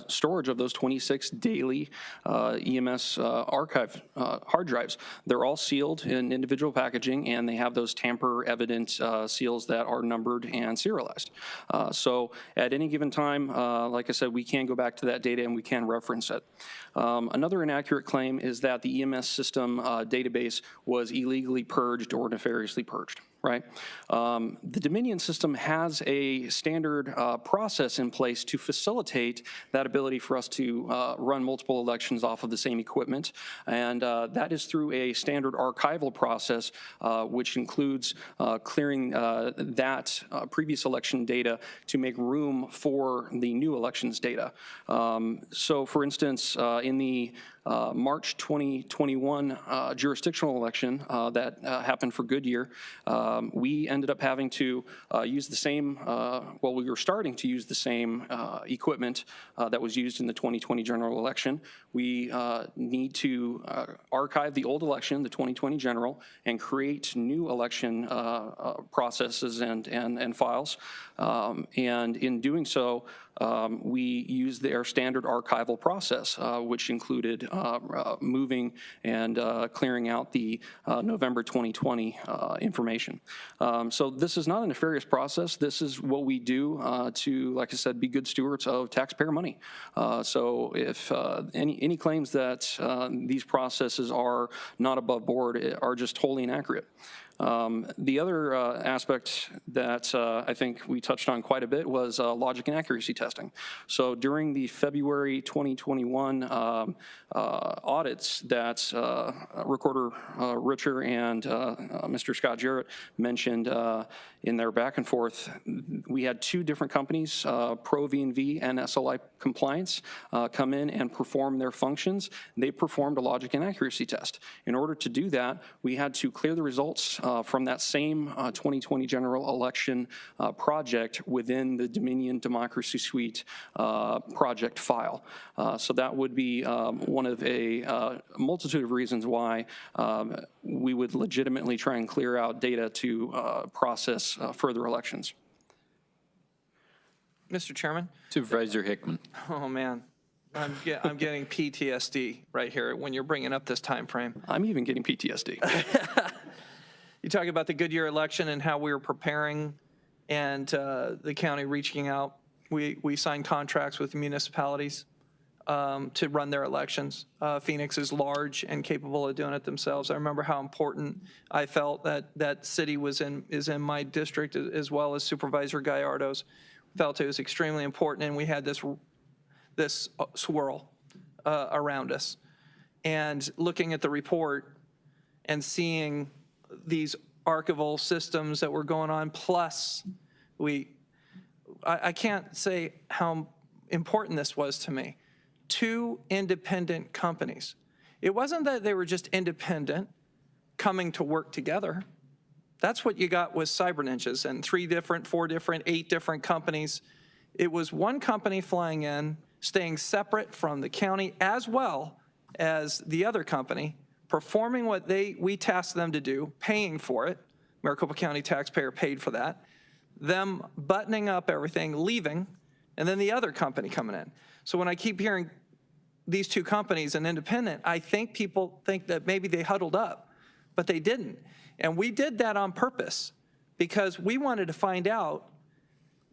storage of those 26 daily EMS archive hard drives. They're all sealed in individual packaging, and they have those tamper-evident seals that are numbered and serialized. So at any given time, like I said, we can go back to that data and we can reference it. Another inaccurate claim is that the EMS system database was illegally purged or nefariously purged, right? The Dominion system has a standard process in place to facilitate that ability for us to run multiple elections off of the same equipment, and that is through a standard archival process, which includes clearing that previous election data to make room for the new elections data. So for instance, in the March 2021 jurisdictional election that happened for Goodyear, we ended up having to use the same, well, we were starting to use the same equipment that was used in the 2020 general election. We need to archive the old election, the 2020 general, and create new election processes and files. And in doing so, we used their standard archival process, which included moving and clearing out the November 2020 information. So this is not a nefarious process. This is what we do to, like I said, be good stewards of taxpayer money. So if any claims that these processes are not above board are just wholly inaccurate. The other aspect that I think we touched on quite a bit was logic and accuracy testing. So during the February 2021 audits that Recorder Richer and Mr. Scott Jarrett mentioned in their back and forth, we had two different companies, Pro V&V and SLI Compliance, come in and perform their functions. They performed a logic and accuracy test. In order to do that, we had to clear the results from that same 2020 general election project within the Dominion Democracy Suite project file. So that would be one of a multitude of reasons why we would legitimately try and clear out data to process further elections. Mr. Chairman? Supervisor Hickman. Oh, man. I'm getting PTSD right here when you're bringing up this time frame. I'm even getting PTSD. You talk about the Goodyear election and how we were preparing and the county reaching out. We signed contracts with municipalities to run their elections. Phoenix is large and capable of doing it themselves. I remember how important I felt that city is in my district, as well as Supervisor Gallardo's. Felt it was extremely important, and we had this swirl around us. And looking at the report and seeing these archival systems that were going on, plus I can't say how important this was to me. 2 independent companies. It wasn't that they were just independent coming to work together. That's what you got with Cyber Ninjas and 3 different, 4 different, 8 different companies. It was one company flying in, staying separate from the county as well as the other company, performing what we tasked them to do, paying for it. Maricopa County taxpayer paid for that. Them buttoning up everything, leaving, and then the other company coming in. So when I keep hearing these 2 companies and independent, I think people think that maybe they huddled up, but they didn't. And we did that on purpose because we wanted to find out,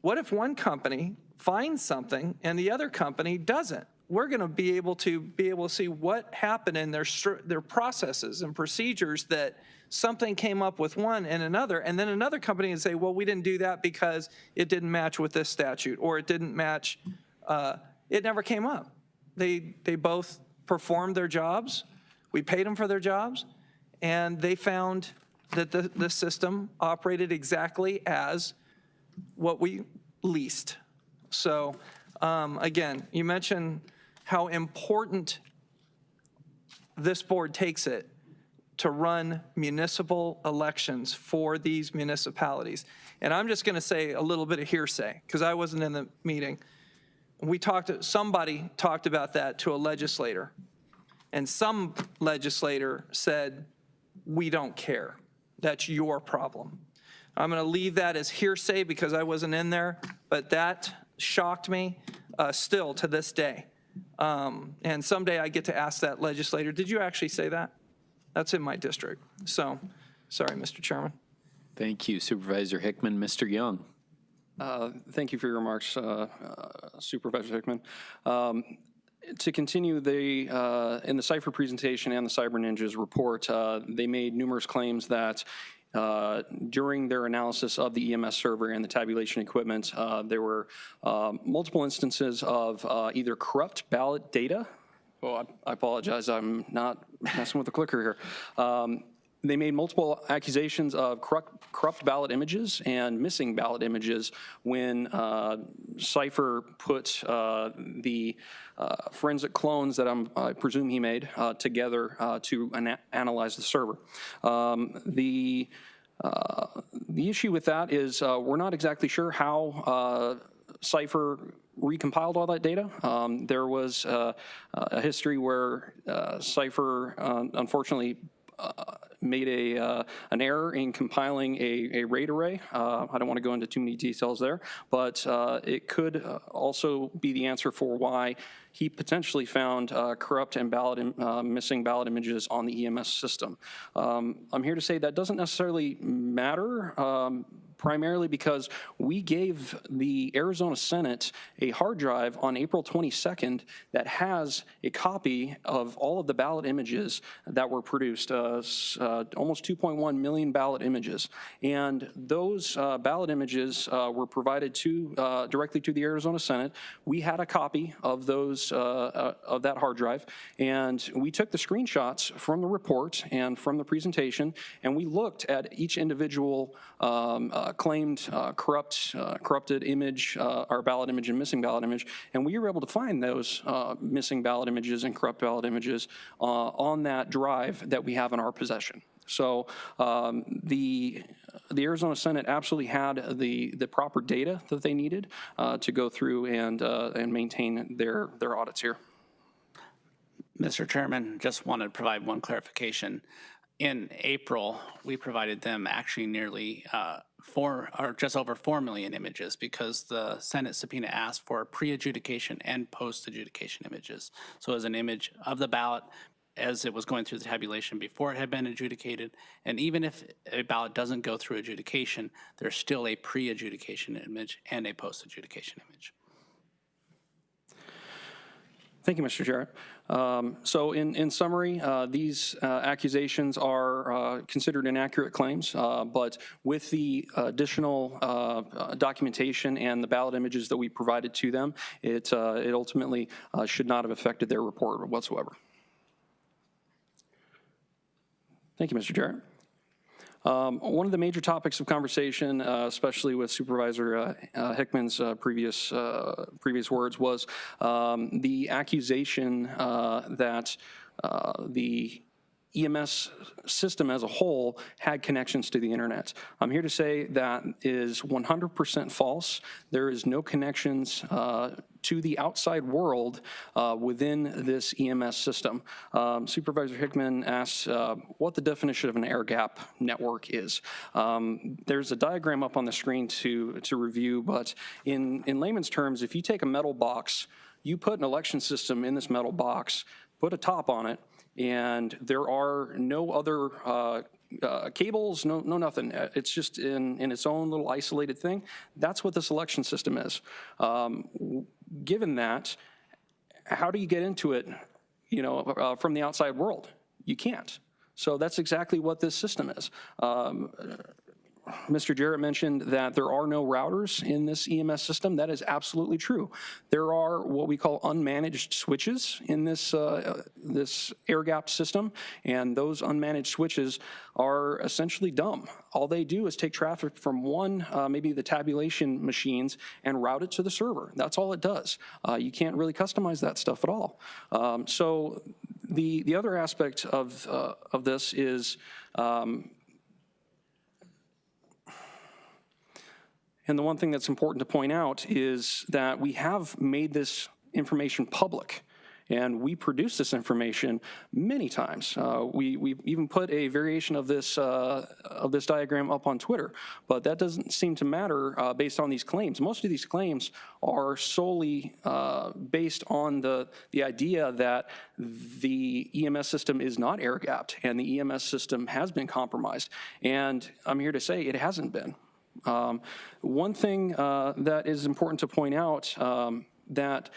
what if one company finds something and the other company doesn't? We're going to be able to see what happened in their processes and procedures, that something came up with one and another, and then another company would say, well, we didn't do that because it didn't match with this statute, or it didn't match, it never came up. They both performed their jobs, we paid them for their jobs, and they found that the system operated exactly as what we leased. So again, you mentioned how important this board takes it to run municipal elections for these municipalities. And I'm just going to say a little bit of hearsay because I wasn't in the meeting. Somebody talked about that to a legislator, and some legislator said, we don't care. That's your problem. I'm going to leave that as hearsay because I wasn't in there, but that shocked me still to this day. And someday I get to ask that legislator, did you actually say that? That's in my district. So, sorry, Mr. Chairman. Thank you, Supervisor Hickman. Mr. Young. Thank you for your remarks, Supervisor Hickman. To continue, in the Cipher presentation and the Cyber Ninjas report, they made numerous claims that during their analysis of the EMS server and the tabulation equipment, there were multiple instances of either corrupt ballot data. Oh, I apologize, I'm not messing with the clicker here. They made multiple accusations of corrupt ballot images and missing ballot images when Cipher put the forensic clones that I presume he made together to analyze the server. The issue with that is we're not exactly sure how Cipher recompiled all that data. There was a history where Cipher unfortunately made an error in compiling a RAID array. I don't want to go into too many details there, but it could also be the answer for why he potentially found corrupt and missing ballot images on the EMS system. I'm here to say that doesn't necessarily matter, primarily because we gave the Arizona Senate a hard drive on April 22nd that has a copy of all of the ballot images that were produced, almost 2.1 million ballot images. And those ballot images were provided directly to the Arizona Senate. We had a copy of those, of that hard drive, and we took the screenshots from the report and from the presentation, and we looked at each individual claimed corrupted image, our ballot image and missing ballot image, and we were able to find those missing ballot images and corrupt ballot images on that drive that we have in our possession. So the Arizona Senate absolutely had the proper data that they needed to go through and maintain their audits here. Mr. Chairman, just wanted to provide one clarification. In April, we provided them actually nearly just over 4 million images because the Senate subpoena asked for pre-adjudication and post-adjudication images. So as an image of the ballot as it was going through the tabulation before it had been adjudicated, and even if a ballot doesn't go through adjudication, there's still a pre-adjudication image and a post-adjudication image. Thank you, Mr. Jarrett. So in summary, these accusations are considered inaccurate claims, but with the additional documentation and the ballot images that we provided to them, it ultimately should not have affected their report whatsoever. Thank you, Mr. Jarrett. One of the major topics of conversation, especially with Supervisor Hickman's previous words, was the accusation that the EMS system as a whole had connections to the internet. I'm here to say that is 100% false. There is no connections to the outside world within this EMS system. Supervisor Hickman asked what the definition of an air gap network is. There's a diagram up on the screen to review, but in layman's terms, if you take a metal box, you put an election system in this metal box, put a top on it, and there are no other cables, no nothing. It's just in its own little isolated thing. That's what this election system is. Given that, how do you get into it, from the outside world? You can't. So that's exactly what this system is. Mr. Jarrett mentioned that there are no routers in this EMS system. That is absolutely true. There are what we call unmanaged switches in this air gap system, and those unmanaged switches are essentially dumb. All they do is take traffic from one, maybe the tabulation machines, and route it to the server. That's all it does. You can't really customize that stuff at all. So the other aspect of this is and the one thing that's important to point out is that we have made this information public, and we produce this information many times. We even put a variation of this diagram up on Twitter, but that doesn't seem to matter based on these claims. Most of these claims are solely based on the idea that the EMS system is not air-gapped and the EMS system has been compromised. And I'm here to say it hasn't been. One thing that is important to point out that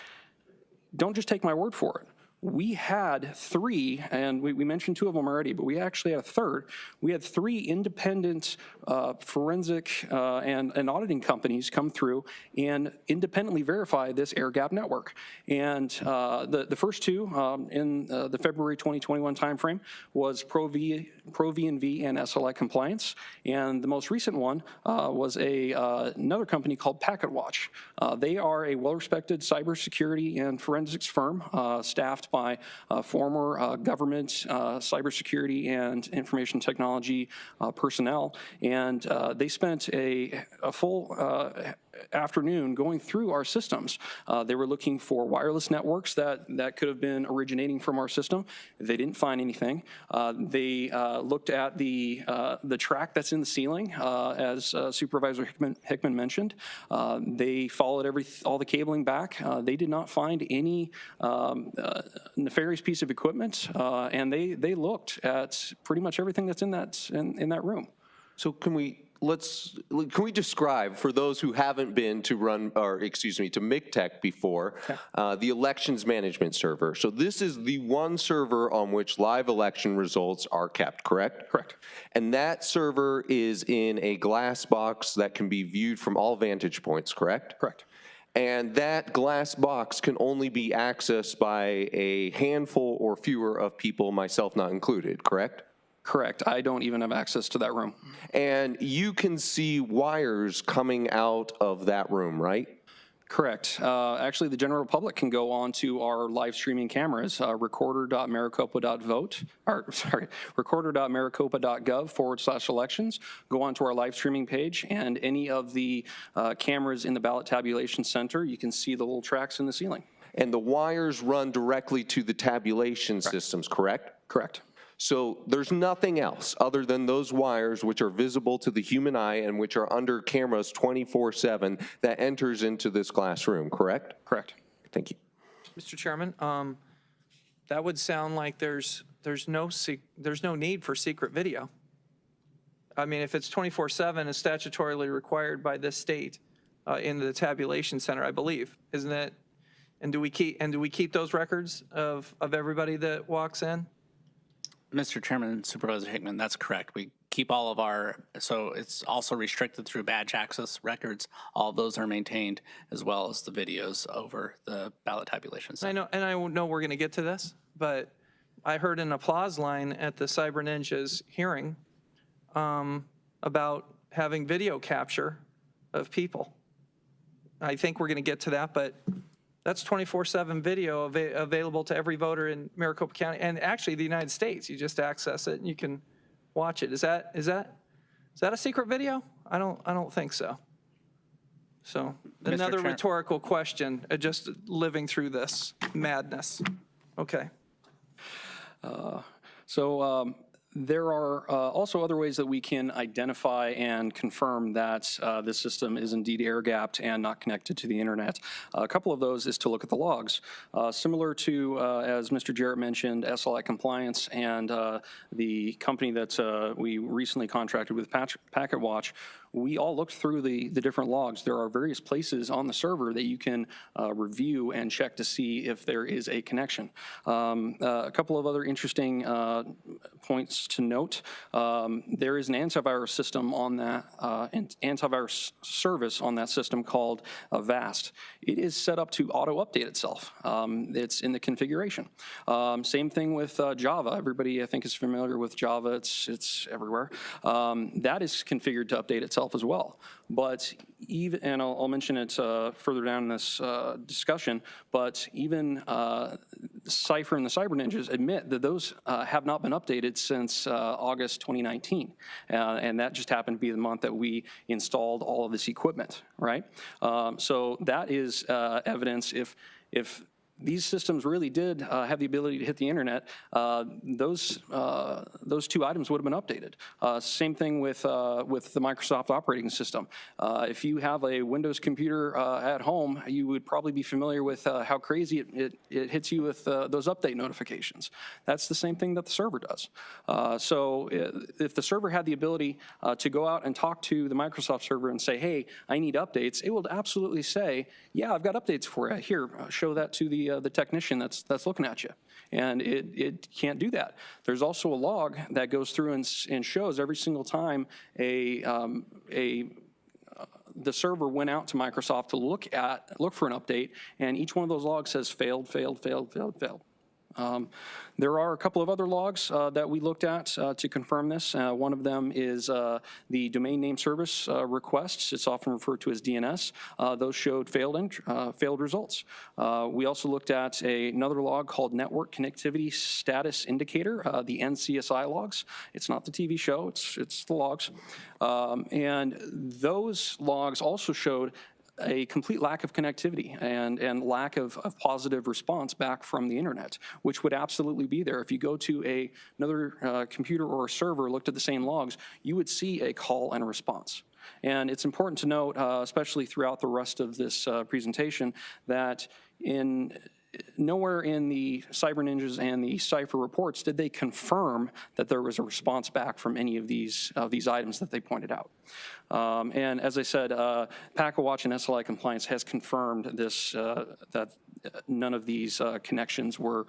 don't just take my word for it. We had three, and we mentioned two of them already, but we actually had a third. We had three independent forensic and auditing companies come through and independently verify this air gap network. And the first two in the February 2021 timeframe was ProV&V and SLI Compliance. And the most recent one was another company called PacketWatch. They are a well-respected cybersecurity and forensics firm staffed by former government cybersecurity and information technology personnel. And they spent a full afternoon going through our systems. They were looking for wireless networks that could have been originating from our system. They didn't find anything. They looked at the track that's in the ceiling, as Supervisor Hickman mentioned. They followed all the cabling back. They did not find any nefarious piece of equipment, and they looked at pretty much everything that's in that room. So can we describe, for those who haven't been to MIGTech before, the elections management server? So this is the one server on which live election results are kept, correct? Correct. And that server is in a glass box that can be viewed from all vantage points, correct? Correct. And that glass box can only be accessed by a handful or fewer of people, myself not included, correct? Correct. I don't even have access to that room. And you can see wires coming out of that room, right? Correct. Actually, the general public can go on to our live streaming cameras, recorder.maricopa.gov/elections. Go on to our live streaming page, and any of the cameras in the ballot tabulation center, you can see the little tracks in the ceiling. And the wires run directly to the tabulation systems, correct? Correct. So there's nothing else other than those wires which are visible to the human eye and which are under cameras 24/7 that enters into this glass room, correct? Correct. Thank you. Mr. Chairman, that would sound like there's no need for secret video. I mean, if it's 24/7, it's statutorily required by this state in the tabulation center, I believe, isn't it? And do we keep those records of everybody that walks in? Mr. Chairman, Supervisor Hickman, that's correct. We keep all of so it's also restricted through badge access records. All of those are maintained, as well as the videos over the ballot tabulation center. I know we're going to get to this, but I heard an applause line at the Cyber Ninjas hearing about having video capture of people. I think we're going to get to that, but that's 24/7 video available to every voter in Maricopa County and actually the United States. You just access it and you can watch it. Is that a secret video? I don't think so. So another rhetorical question, just living through this madness. Okay. There are also other ways that we can identify and confirm that this system is indeed air-gapped and not connected to the internet. A couple of those is to look at the logs. Similar to, as Mr. Jarrett mentioned, SLI Compliance and the company that we recently contracted with Packet Watch, we all looked through the different logs. There are various places on the server that you can review and check to see if there is a connection. A couple of other interesting points to note. There is an antivirus system on that, antivirus service on that system called Avast. It is set up to auto-update itself. It's in the configuration. Same thing with Java. Everybody, I think, is familiar with Java. It's everywhere. That is configured to update itself as well. But even, and I'll mention it further down in this discussion, but even Cypher and the Cyber Ninjas admit that those have not been updated since August 2019. And that just happened to be the month that we installed all of this equipment, right? So that is evidence if these systems really did have the ability to hit the internet, those two items would have been updated. Same thing with the Microsoft operating system. If you have a Windows computer at home, you would probably be familiar with how crazy it hits you with those update notifications. That's the same thing that the server does. So if the server had the ability to go out and talk to the Microsoft server and say, hey, I need updates, it will absolutely say, yeah, I've got updates for you. Here, show that to the technician that's looking at you. And it can't do that. There's also a log that goes through and shows every single time the server went out to Microsoft to look for an update, and each one of those logs says failed, failed, failed, failed, failed. There are a couple of other logs that we looked at to confirm this. One of them is the domain name service requests. It's often referred to as DNS. Those showed failed results. We also looked at another log called Network Connectivity Status Indicator, the NCSI logs. It's not the TV show, it's the logs. And those logs also showed a complete lack of connectivity and lack of positive response back from the internet, which would absolutely be there. If you go to another computer or a server, looked at the same logs, you would see a call and a response. And it's important to note, especially throughout the rest of this presentation, that nowhere in the Cyber Ninjas and the Cypher reports did they confirm that there was a response back from any of these items that they pointed out. And as I said, Packet Watch and SLI Compliance has confirmed this, that none of these connections were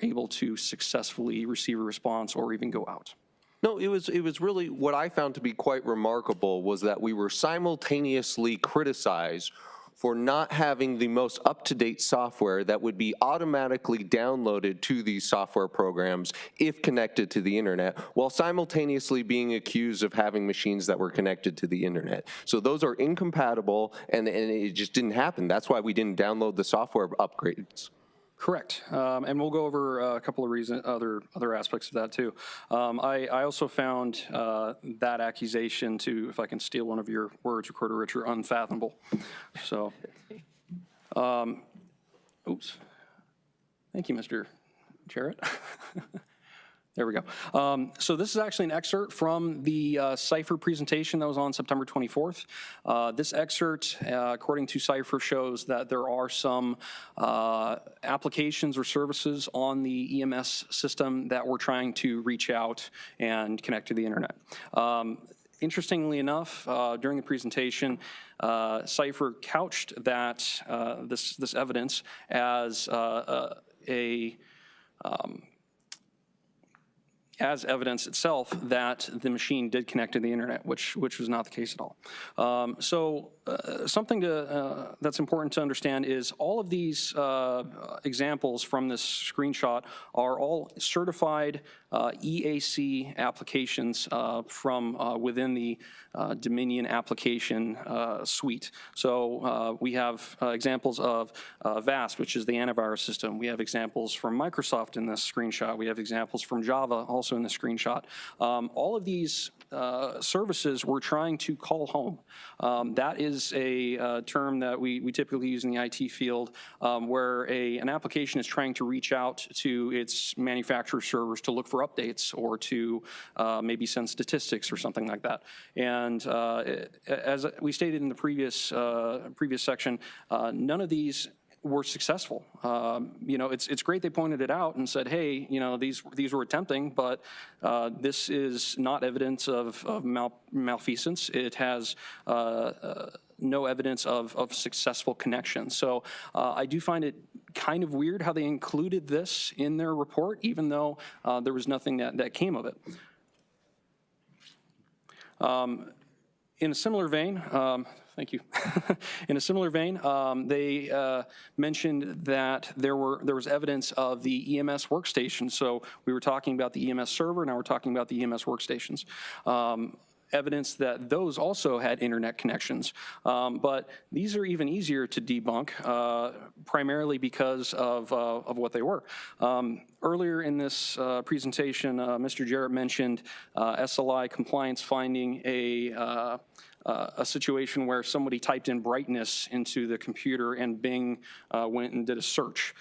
able to successfully receive a response or even go out. No, it was really what I found to be quite remarkable was that we were simultaneously criticized for not having the most up-to-date software that would be automatically downloaded to these software programs if connected to the internet, while simultaneously being accused of having machines that were connected to the internet. So those are incompatible, and it just didn't happen. That's why we didn't download the software upgrades. Correct, and we'll go over a couple of other aspects of that too. I also found that accusation to, if I can steal one of your words, Recorder Richard, unfathomable. So, oops. Thank you, Mr. Jarrett. There we go. So this is actually an excerpt from the Cypher presentation that was on September 24th. This excerpt, according to Cypher, shows that there are some applications or services on the EMS system that we're trying to reach out and connect to the internet. Interestingly enough, during the presentation, Cypher couched that this evidence as as evidence itself that the machine did connect to the internet, which was not the case at all. So something that's important to understand is all of these examples from this screenshot are all certified EAC applications from within the Dominion application suite. So we have examples of VAST, which is the antivirus system. We have examples from Microsoft in this screenshot. We have examples from Java also in the screenshot. All of these services we're trying to call home. That is a term that we typically use in the IT field where an application is trying to reach out to its manufacturer servers to look for updates or to maybe send statistics or something like that. And as we stated in the previous section, none of these were successful. It's great they pointed it out and said, hey, these were attempting, but this is not evidence of malfeasance. It has no evidence of successful connection. So I do find it kind of weird how they included this in their report, even though there was nothing that came of it. In a similar vein, thank you. In a similar vein, they mentioned that there was evidence of the EMS workstation. So we were talking about the EMS server, now we're talking about the EMS workstations. Evidence that those also had internet connections. But these are even easier to debunk, primarily because of what they were. Earlier in this presentation, Mr. Jarrett mentioned SLI compliance finding a situation where somebody typed in brightness into the computer and Bing went and did a search.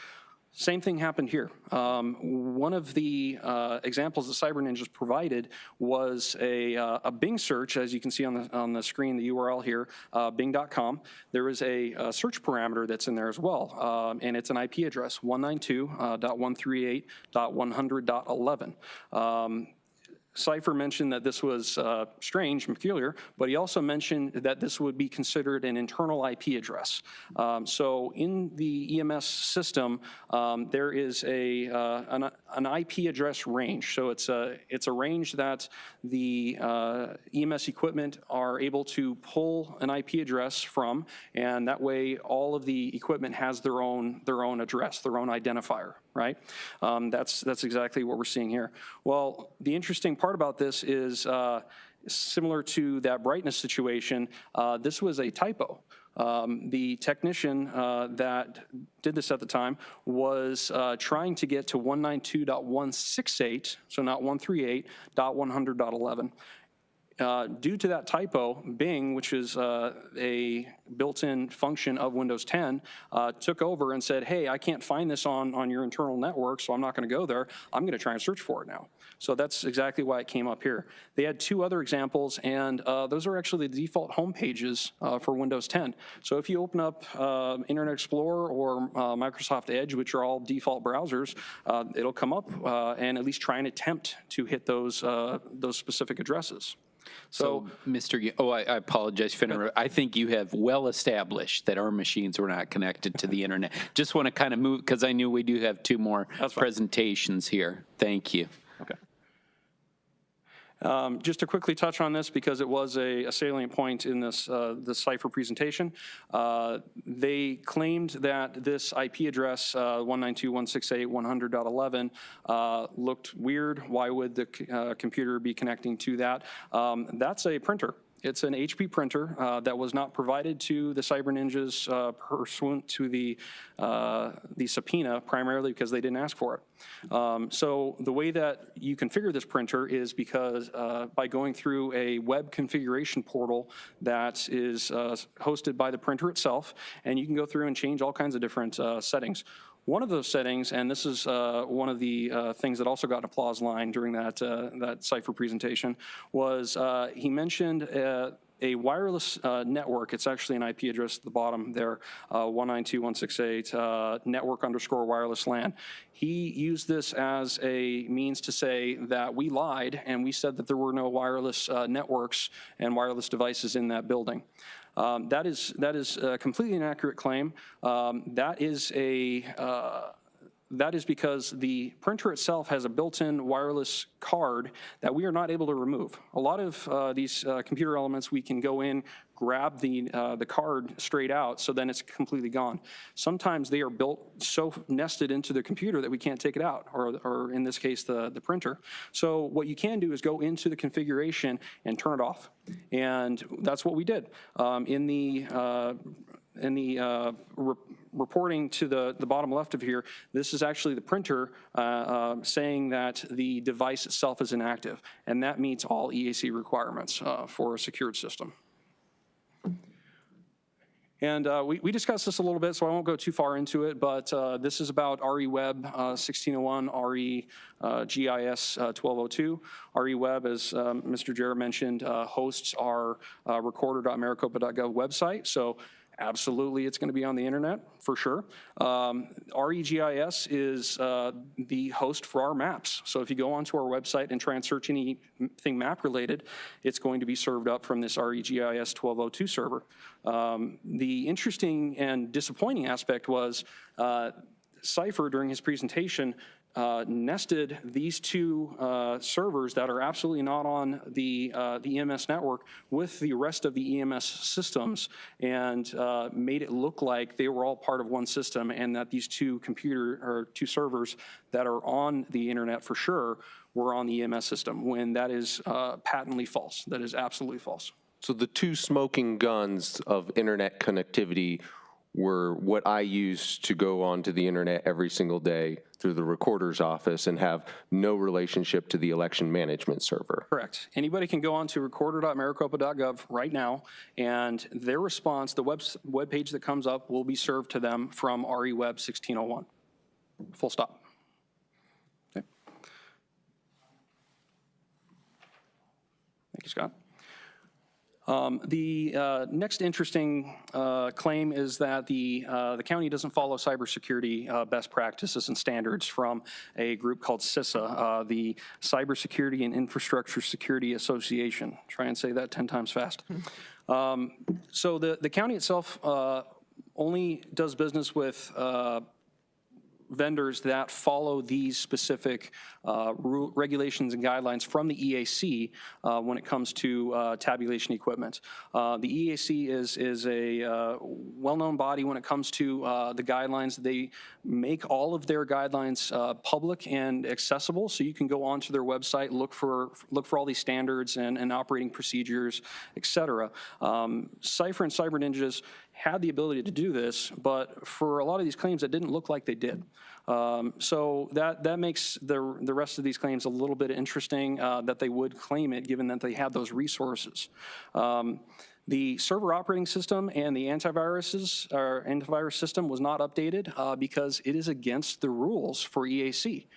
Same thing happened here. One of the examples that Cyber Ninjas provided was a Bing search, as you can see on the screen, the URL here, bing.com. There is a search parameter that's in there as well, and it's an IP address, 192.138.100.11. Cypher mentioned that this was strange and peculiar, but he also mentioned that this would be considered an internal IP address. So in the EMS system, there is an IP address range. So it's a range that the EMS equipment are able to pull an IP address from, and that way all of the equipment has their own address, their own identifier. Right? That's exactly what we're seeing here. Well, the interesting part about this is similar to that brightness situation, this was a typo. The technician that did this at the time was trying to get to 192.168, so not 138.100.11. Due to that typo, Bing, which is a built-in function of Windows 10, took over and said, hey, I can't find this on your internal network, so I'm not going to go there. I'm going to try and search for it now. So that's exactly why it came up here. They had two other examples, and those are actually the default home pages for Windows 10. So if you open up Internet Explorer or Microsoft Edge, which are all default browsers, it'll come up and at least try and attempt to hit those specific addresses. So, Mr. I apologize for interrupting. I think you have well established that our machines were not connected to the internet. Just want to kind of move, because I knew we do have two more presentations here. Thank you. Okay. Just to quickly touch on this, because it was a salient point in this Cypher presentation, they claimed that this IP address, 192.168.100.11, looked weird. Why would the computer be connecting to that? That's a printer. It's an HP printer that was not provided to the Cyber Ninjas pursuant to the subpoena, primarily because they didn't ask for it. So the way that you configure this printer is because by going through a web configuration portal that is hosted by the printer itself, and you can go through and change all kinds of different settings. One of those settings, and this is one of the things that also got an applause line during that Cypher presentation, was he mentioned a wireless network. It's actually an IP address at the bottom there, 192.168 network_wireless LAN. He used this as a means to say that we lied and we said that there were no wireless networks and wireless devices in that building. That is a completely inaccurate claim. That is that is because the printer itself has a built-in wireless card that we are not able to remove. A lot of these computer elements, we can go in, grab the card straight out, so then it's completely gone. Sometimes they are built so nested into the computer that we can't take it out, or in this case, the printer. So what you can do is go into the configuration and turn it off. And that's what we did. In the reporting to the bottom left of here, this is actually the printer saying that the device itself is inactive, and that meets all EAC requirements for a secured system. And we discussed this a little bit, so I won't go too far into it, but this is about RE Web 1601, RE GIS 1202. RE Web, as Mr. Jarrett mentioned, hosts our recorder.maricopa.gov website, so absolutely, it's going to be on the internet for sure. REGIS is the host for our maps. So if you go onto our website and try and search anything map related, it's going to be served up from this REGIS 1202 server. The interesting and disappointing aspect was Cypher, during his presentation, nested these two servers that are absolutely not on the EMS network with the rest of the EMS systems, and made it look like they were all part of one system, and that these two servers that are on the internet for sure were on the EMS system, when that is patently false. That is absolutely false. So the two smoking guns of internet connectivity were what I use to go onto the internet every single day through the recorder's office and have no relationship to the election management server. Correct. Anybody can go on to recorder.maricopa.gov right now, and their response, the web page that comes up, will be served to them from RE Web 1601. Full stop. Okay. Thank you, Scott. The next interesting claim is that the county doesn't follow cybersecurity best practices and standards from a group called CISA, the Cybersecurity and Infrastructure Security Association. Try and say that 10 times fast. So the county itself only does business with vendors that follow these specific regulations and guidelines from the EAC when it comes to tabulation equipment. The EAC is a well-known body when it comes to the guidelines. They make all of their guidelines public and accessible, so you can go onto their website, look for all these standards and operating procedures, et cetera. Cypher and Cyber Ninjas had the ability to do this, but for a lot of these claims, it didn't look like they did. So that makes the rest of these claims a little bit interesting, that they would claim it, given that they had those resources. The server operating system and the antivirus system was not updated because it is against the rules for EAC.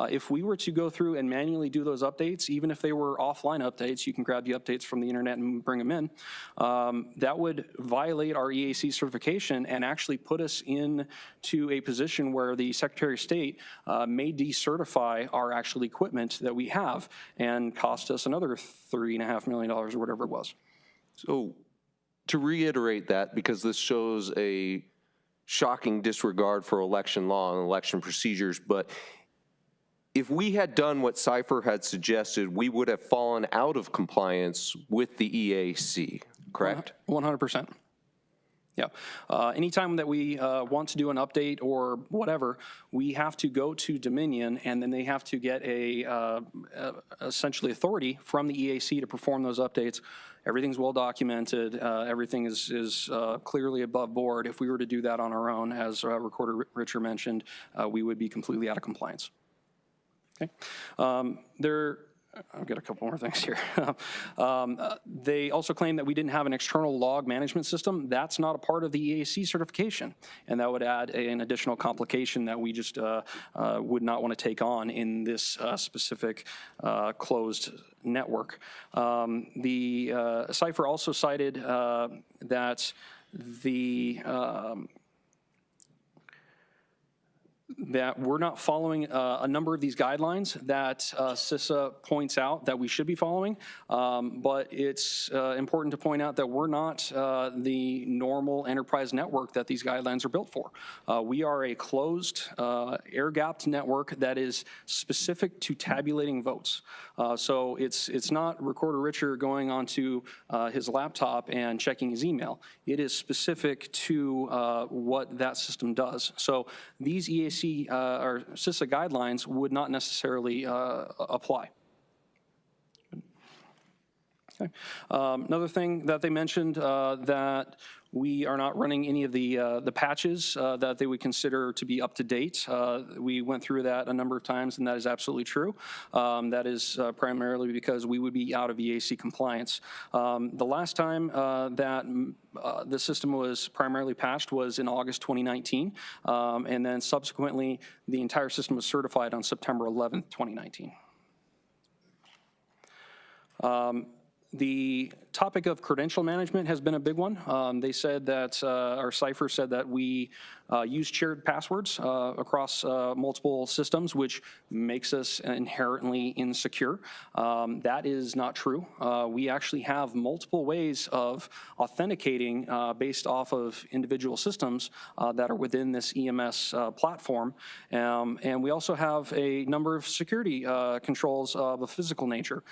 If we were to go through and manually do those updates, even if they were offline updates, you can grab the updates from the internet and bring them in, that would violate our EAC certification and actually put us into a position where the Secretary of State may decertify our actual equipment that we have and cost us another $3.5 million or whatever it was. So to reiterate that, because this shows a shocking disregard for election law and election procedures, but if we had done what Cypher had suggested, we would have fallen out of compliance with the EAC, correct? 100%. Yeah. Anytime that we want to do an update or whatever, we have to go to Dominion, and then they have to get essentially authority from the EAC to perform those updates. Everything's well documented. Everything is clearly above board. If we were to do that on our own, as Recorder Richard mentioned, we would be completely out of compliance. Okay. I've got a couple more things here. They also claim that we didn't have an external log management system. That's not a part of the EAC certification, and that would add an additional complication that we just would not want to take on in this specific closed network. The Cypher also cited that that we're not following a number of these guidelines that CISA points out that we should be following, but it's important to point out that we're not the normal enterprise network that these guidelines are built for. We are a closed, air-gapped network that is specific to tabulating votes. So it's not Recorder Richard going onto his laptop and checking his email. It is specific to what that system does. So these EAC or CISA guidelines would not necessarily apply. Okay. Another thing that they mentioned that we are not running any of the patches that they would consider to be up to date. We went through that a number of times, and that is absolutely true. That is primarily because we would be out of EAC compliance. The last time that the system was primarily patched was in August 2019, and then subsequently the entire system was certified on September 11th, 2019. The topic of credential management has been a big one. They said that, our cipher said that we use shared passwords across multiple systems, which makes us inherently insecure. That is not true. We actually have multiple ways of authenticating based off of individual systems that are within this EMS platform. And we also have a number of security controls of a physical nature.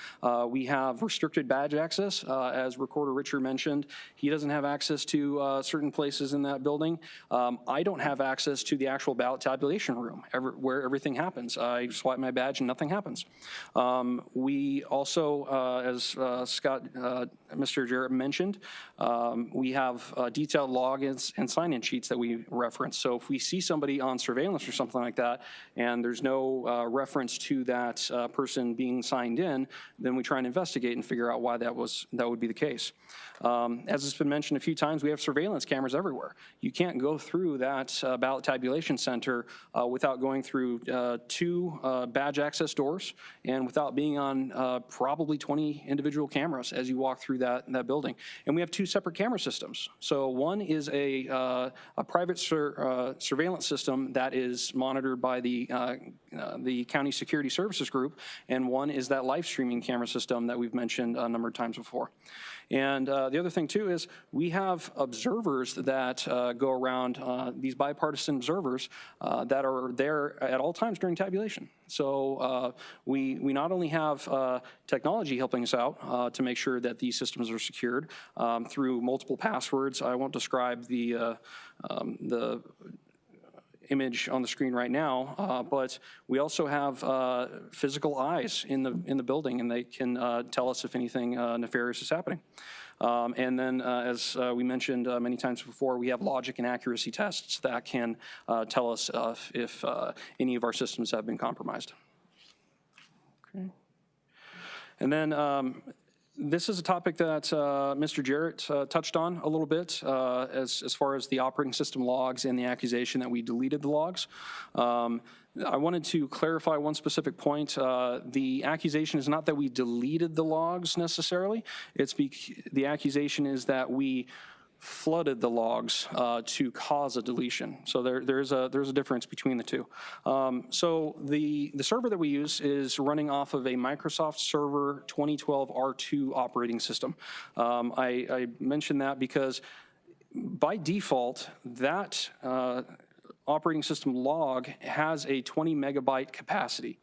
We have restricted badge access. As Recorder Richard mentioned, he doesn't have access to certain places in that building. I don't have access to the actual ballot tabulation room where everything happens. I swipe my badge and nothing happens. We also, as Mr. Jarrett mentioned, we have detailed logins and sign-in sheets that we reference. So if we see somebody on surveillance or something like that, and there's no reference to that person being signed in, then we try and investigate and figure out why that would be the case. As it's been mentioned a few times, we have surveillance cameras everywhere. You can't go through that ballot tabulation center without going through 2 badge access doors and without being on probably 20 individual cameras as you walk through that building. And we have 2 separate camera systems. So one is a private surveillance system that is monitored by the County Security Services Group, and one is that live streaming camera system that we've mentioned a number of times before. And the other thing, too, is we have observers that go around, these bipartisan observers that are there at all times during tabulation. So we not only have technology helping us out to make sure that these systems are secured through multiple passwords. I won't describe the image on the screen right now, but we also have physical eyes in the building, and they can tell us if anything nefarious is happening. And then, as we mentioned many times before, we have logic and accuracy tests that can tell us if any of our systems have been compromised. Okay. And then this is a topic that Mr. Jarrett touched on a little bit as far as the operating system logs and the accusation that we deleted the logs. I wanted to clarify one specific point. The accusation is not that we deleted the logs necessarily. The accusation is that we flooded the logs to cause a deletion. So there's a difference between the two. So the server that we use is running off of a Microsoft Server 2012 R2 operating system. I mention that because by default, that operating system log has a 20 megabyte capacity.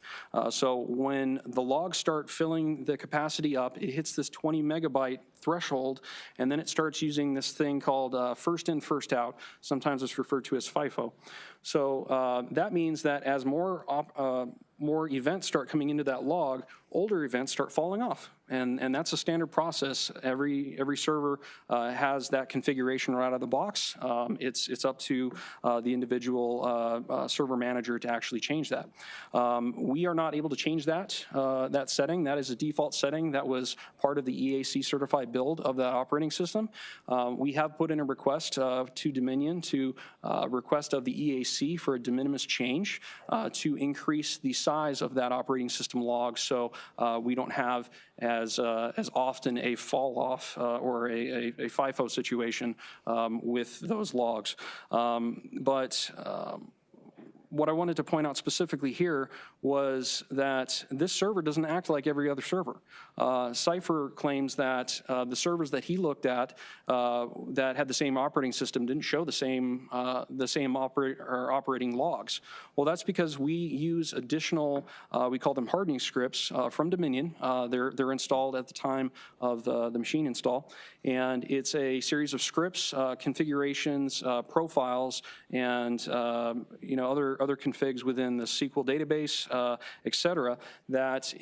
So when the logs start filling the capacity up, it hits this 20 megabyte threshold, and then it starts using this thing called first in, first out. Sometimes it's referred to as FIFO. So that means that as more events start coming into that log, older events start falling off. And that's a standard process. Every server has that configuration right out of the box. It's up to the individual server manager to actually change that. We are not able to change that setting. That is a default setting that was part of the EAC certified build of that operating system. We have put in a request to Dominion to request of the EAC for a de minimis change to increase the size of that operating system log, so we don't have as often a fall off or a FIFO situation with those logs. But what I wanted to point out specifically here was that this server doesn't act like every other server. Cipher claims that the servers that he looked at that had the same operating system didn't show the same operating logs. Well, that's because we use additional, we call them hardening scripts from Dominion. They're installed at the time of the machine install, and it's a series of scripts, configurations, profiles, and other configs within the SQL database, et cetera, that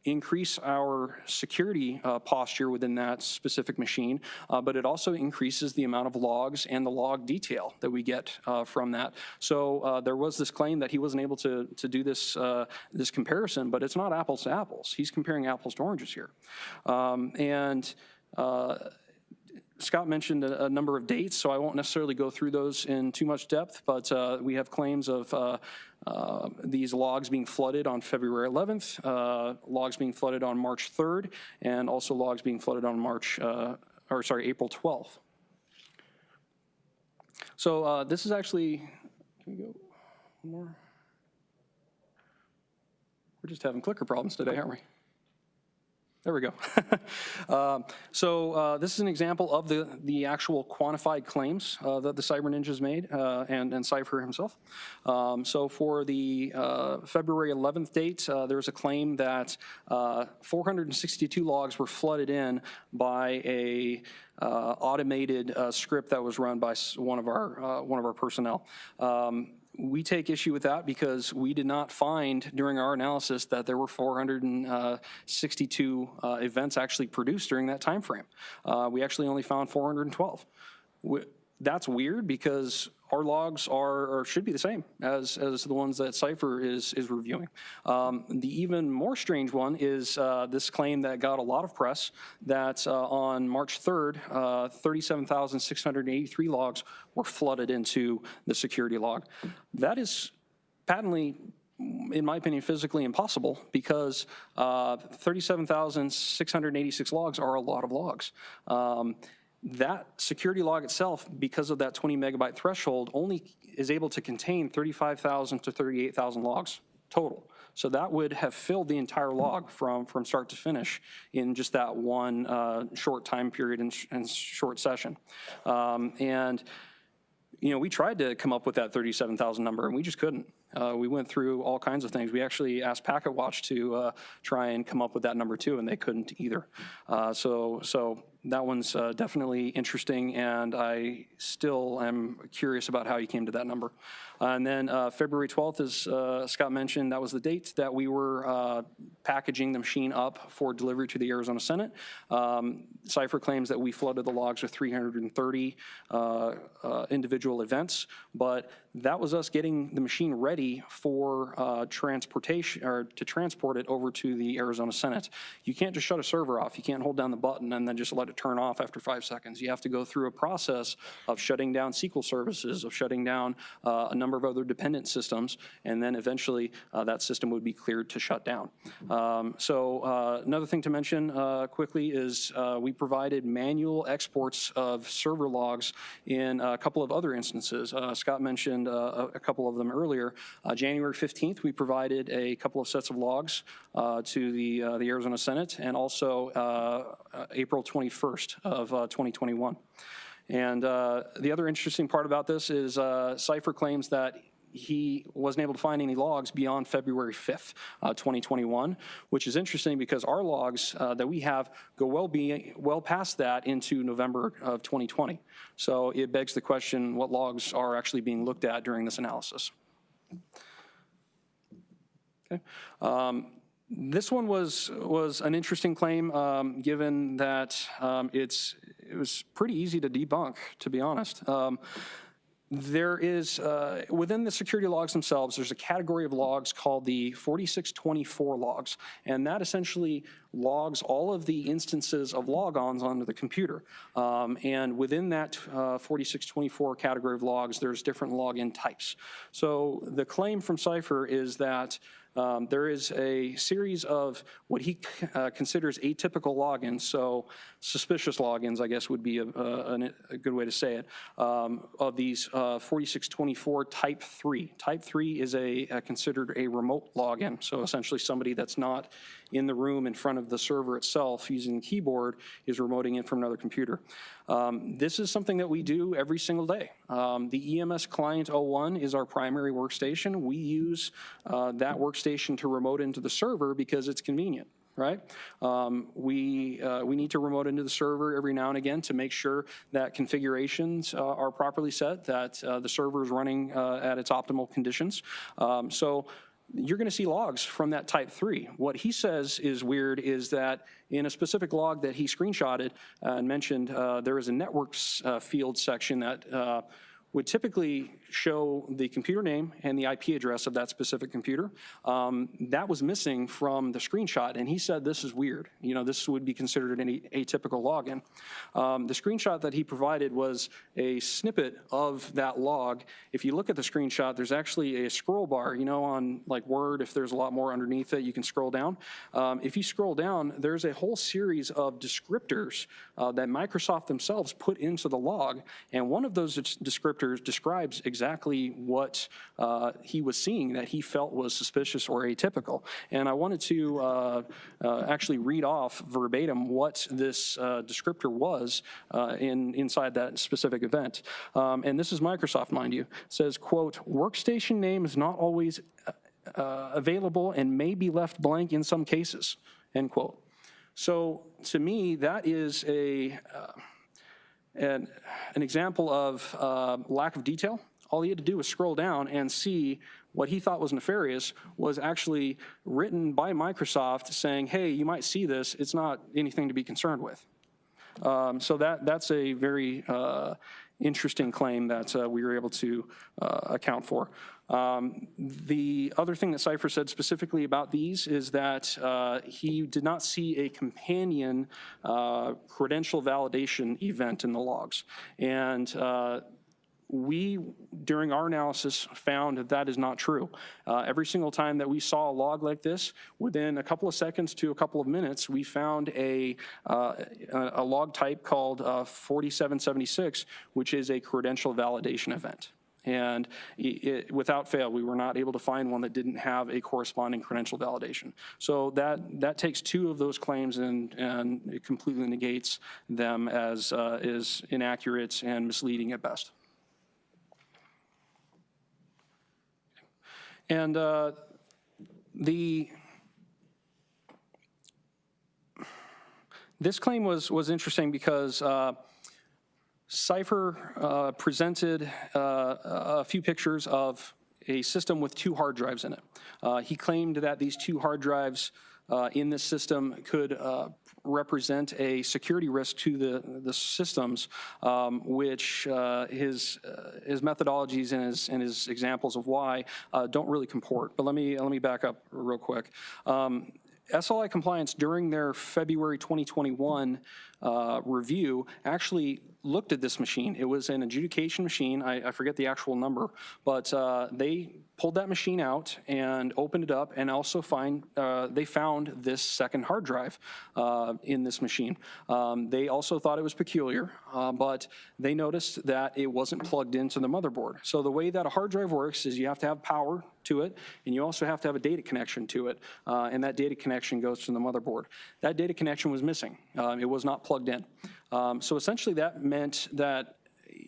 increase our security posture within that specific machine, but it also increases the amount of logs and the log detail that we get from that. So there was this claim that he wasn't able to do this comparison, but it's not apples to apples. He's comparing apples to oranges here. Scott mentioned a number of dates, so I won't necessarily go through those in too much depth, but we have claims of these logs being flooded on February 11th, logs being flooded on March 3rd, and also logs being flooded on April 12th. So this is actually, can we go one more? We're just having clicker problems today, aren't we? There we go. So this is an example of the actual quantified claims that the Cyber Ninjas made and Cipher himself. So for the February 11th date, there was a claim that 462 logs were flooded in by a automated script that was run by one of our personnel. We take issue with that because we did not find during our analysis that there were 462 events actually produced during that time frame. We actually only found 412. That's weird because our logs are or should be the same as the ones that Cipher is reviewing. The even more strange one is this claim that got a lot of press that on March 3rd, 37,683 logs were flooded into the security log. That is patently, in my opinion, physically impossible because 37,686 logs are a lot of logs. That security log itself, because of that 20 megabyte threshold, only is able to contain 35,000 to 38,000 logs total. So that would have filled the entire log from start to finish in just that one short time period and short session. We tried to come up with that 37,000 number, and we just couldn't. We went through all kinds of things. We actually asked PacketWatch to try and come up with that number too, and they couldn't either. So that one's definitely interesting, and I still am curious about how you came to that number. And then February 12th, as Scott mentioned, that was the date that we were packaging the machine up for delivery to the Arizona Senate. Cipher claims that we flooded the logs with 330 individual events, but that was us getting the machine ready for transportation, or to transport it over to the Arizona Senate. You can't just shut a server off. You can't hold down the button and then just let it turn off after 5 seconds. You have to go through a process of shutting down SQL services, of shutting down a number of other dependent systems, and then eventually that system would be cleared to shut down. Another thing to mention quickly is we provided manual exports of server logs in a couple of other instances. Scott mentioned a couple of them earlier. January 15th, we provided a couple of sets of logs to the Arizona Senate, and also April 21st of 2021. And the other interesting part about this is Cipher claims that he wasn't able to find any logs beyond February 5th, 2021, which is interesting because our logs that we have go well past that into November of 2020. So it begs the question, what logs are actually being looked at during this analysis? Okay. This one was an interesting claim, given that it was pretty easy to debunk, to be honest. There is, within the security logs themselves, there's a category of logs called the 4624 logs, and that essentially logs all of the instances of logons onto the computer. And within that 4624 category of logs, there's different login types. So the claim from Cipher is that there is a series of what he considers atypical logins, so suspicious logins, I guess would be a good way to say it, of these 4624 type 3. Type 3 is considered a remote login, so essentially somebody that's not in the room in front of the server itself using the keyboard is remoting in from another computer. This is something that we do every single day. The EMS Client 01 is our primary workstation. We use that workstation to remote into the server because it's convenient, right? We need to remote into the server every now and again to make sure that configurations are properly set, that the server is running at its optimal conditions. So you're going to see logs from that type 3. What he says is weird is that in a specific log that he screenshotted and mentioned, there is a networks field section that would typically show the computer name and the IP address of that specific computer. That was missing from the screenshot, and he said this is weird. You know, this would be considered an atypical login. The screenshot that he provided was a snippet of that log. If you look at the screenshot, there's actually a scroll bar. You know, on like Word, if there's a lot more underneath it, you can scroll down. If you scroll down, there's a whole series of descriptors that Microsoft themselves put into the log, and one of those descriptors describes exactly what he was seeing that he felt was suspicious or atypical. And I wanted to actually read off verbatim what this descriptor was inside that specific event. And this is Microsoft, mind you. It says, quote, "Workstation name is not always available and may be left blank in some cases," end quote. So to me, that is an example of lack of detail. All he had to do was scroll down and see what he thought was nefarious was actually written by Microsoft saying, hey, you might see this, it's not anything to be concerned with. So that's a very interesting claim that we were able to account for. The other thing that Cipher said specifically about these is that he did not see a companion credential validation event in the logs. And we, during our analysis, found that that is not true. Every single time that we saw a log like this, within a couple of seconds to a couple of minutes, we found a log type called 4776, which is a credential validation event. And without fail, we were not able to find one that didn't have a corresponding credential validation. So that takes two of those claims and it completely negates them as is inaccurate and misleading at best. And this claim was interesting because Cipher presented a few pictures of a system with 2 hard drives in it. He claimed that these 2 hard drives in this system could represent a security risk to the systems, which his methodologies and his examples of why don't really comport. But let me back up real quick. SLI Compliance, during their February 2021 review, actually looked at this machine. It was an adjudication machine. I forget the actual number, but they pulled that machine out and opened it up and also they found this second hard drive in this machine. They also thought it was peculiar, but they noticed that it wasn't plugged into the motherboard. So the way that a hard drive works is you have to have power to it, and you also have to have a data connection to it, and that data connection goes to the motherboard. That data connection was missing. It was not plugged in. So essentially that meant that,